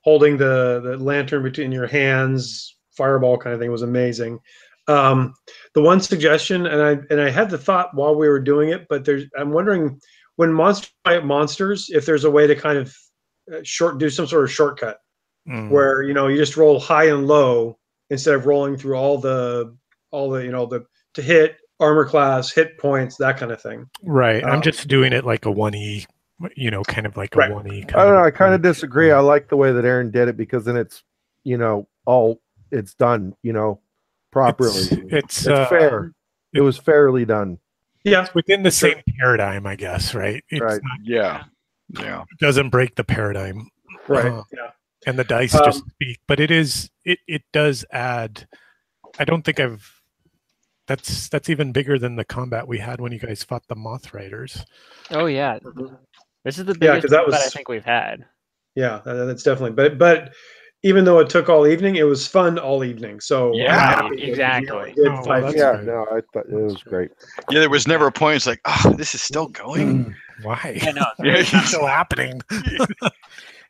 holding the lantern between your hands, fireball kind of thing was amazing. The one suggestion, and I had the thought while we were doing it, but I'm wondering when monsters fight monsters, if there's a way to kind of do some sort of shortcut where you just roll high and low instead of rolling through all the to hit armor class, hit points, that kind of thing. Right. I'm just doing it like a 1E, kind of like a Right. 1E. I don't know. I kind of disagree. I like the way that Aaron did it because then it's it's done properly. It's fair. It was fairly done. Yeah, within the same paradigm, I guess, right? It's Right. not, Yeah. it doesn't break the paradigm. right. Uh, Yeah. And the dice just speak, but it does add. I don't think that's even bigger than the combat we had when you guys fought the Moth Riders. Oh yeah, this is the Yeah, biggest 'cause that combat I was- think we've had. Yeah, that's definitely. But even though it took all evening, it was fun all evening. So Yeah, I'm happy that we exactly. did Oh, well, fight. that's Yeah, good. no, I thought it was great. Yeah, there was never a point. It's like, oh, this is still going. Why? I know. It's still happening.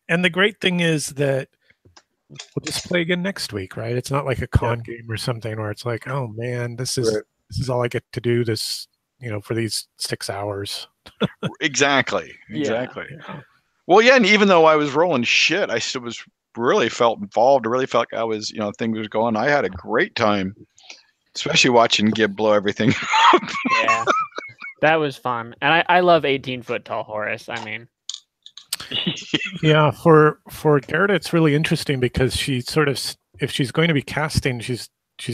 And the great thing is that we'll just play again next week, right? It's not like a con game or something where it's like, oh man, this is all I get to do this, for these 6 hours. Exactly. Yeah. Well, yeah, and even though I was rolling shit, I still really felt involved. I really felt like I was, things was going. I had a great time, especially watching Gib blow everything up. Yeah, that was fun, and I love 18-foot tall Horus. I mean, Yeah, for Garrett, it's really interesting because she sort of, if she's going to be casting, she's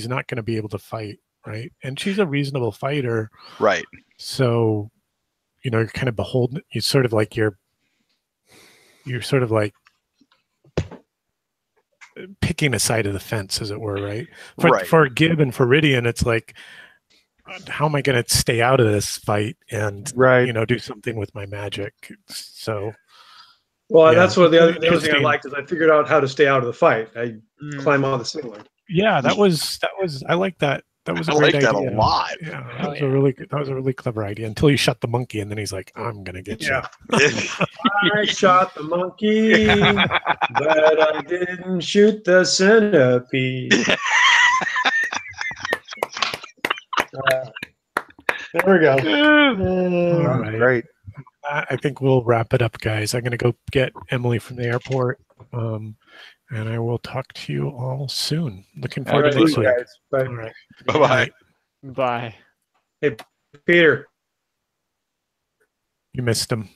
not going to be able to fight, right? And she's a reasonable fighter, Right. so you're kind of beholden. You're sort of like picking a side of the fence, as it were, right? Right. For Gib and for Ridian, it's like, how am I going to stay out of this fight and Right. do something with my magic? So. Well, Yeah. that's what the other thing I Interesting. liked is I figured out how to stay out of the fight. I climb on the ceiling. Yeah, that was. I like that. That was a I great like that idea. a lot. Yeah, that Oh, was yeah. a really clever idea until you shut the monkey, and then he's like, "I'm gonna get you." Yeah. I shot the monkey, but I didn't shoot the centipede. There we go. All right. Great. I think we'll wrap it up, guys. I'm gonna go get Emily from the airport, and I will talk to you all soon. Looking forward to All right, next week. guys. Bye. All right. Bye-bye. bye. Peter. You missed him.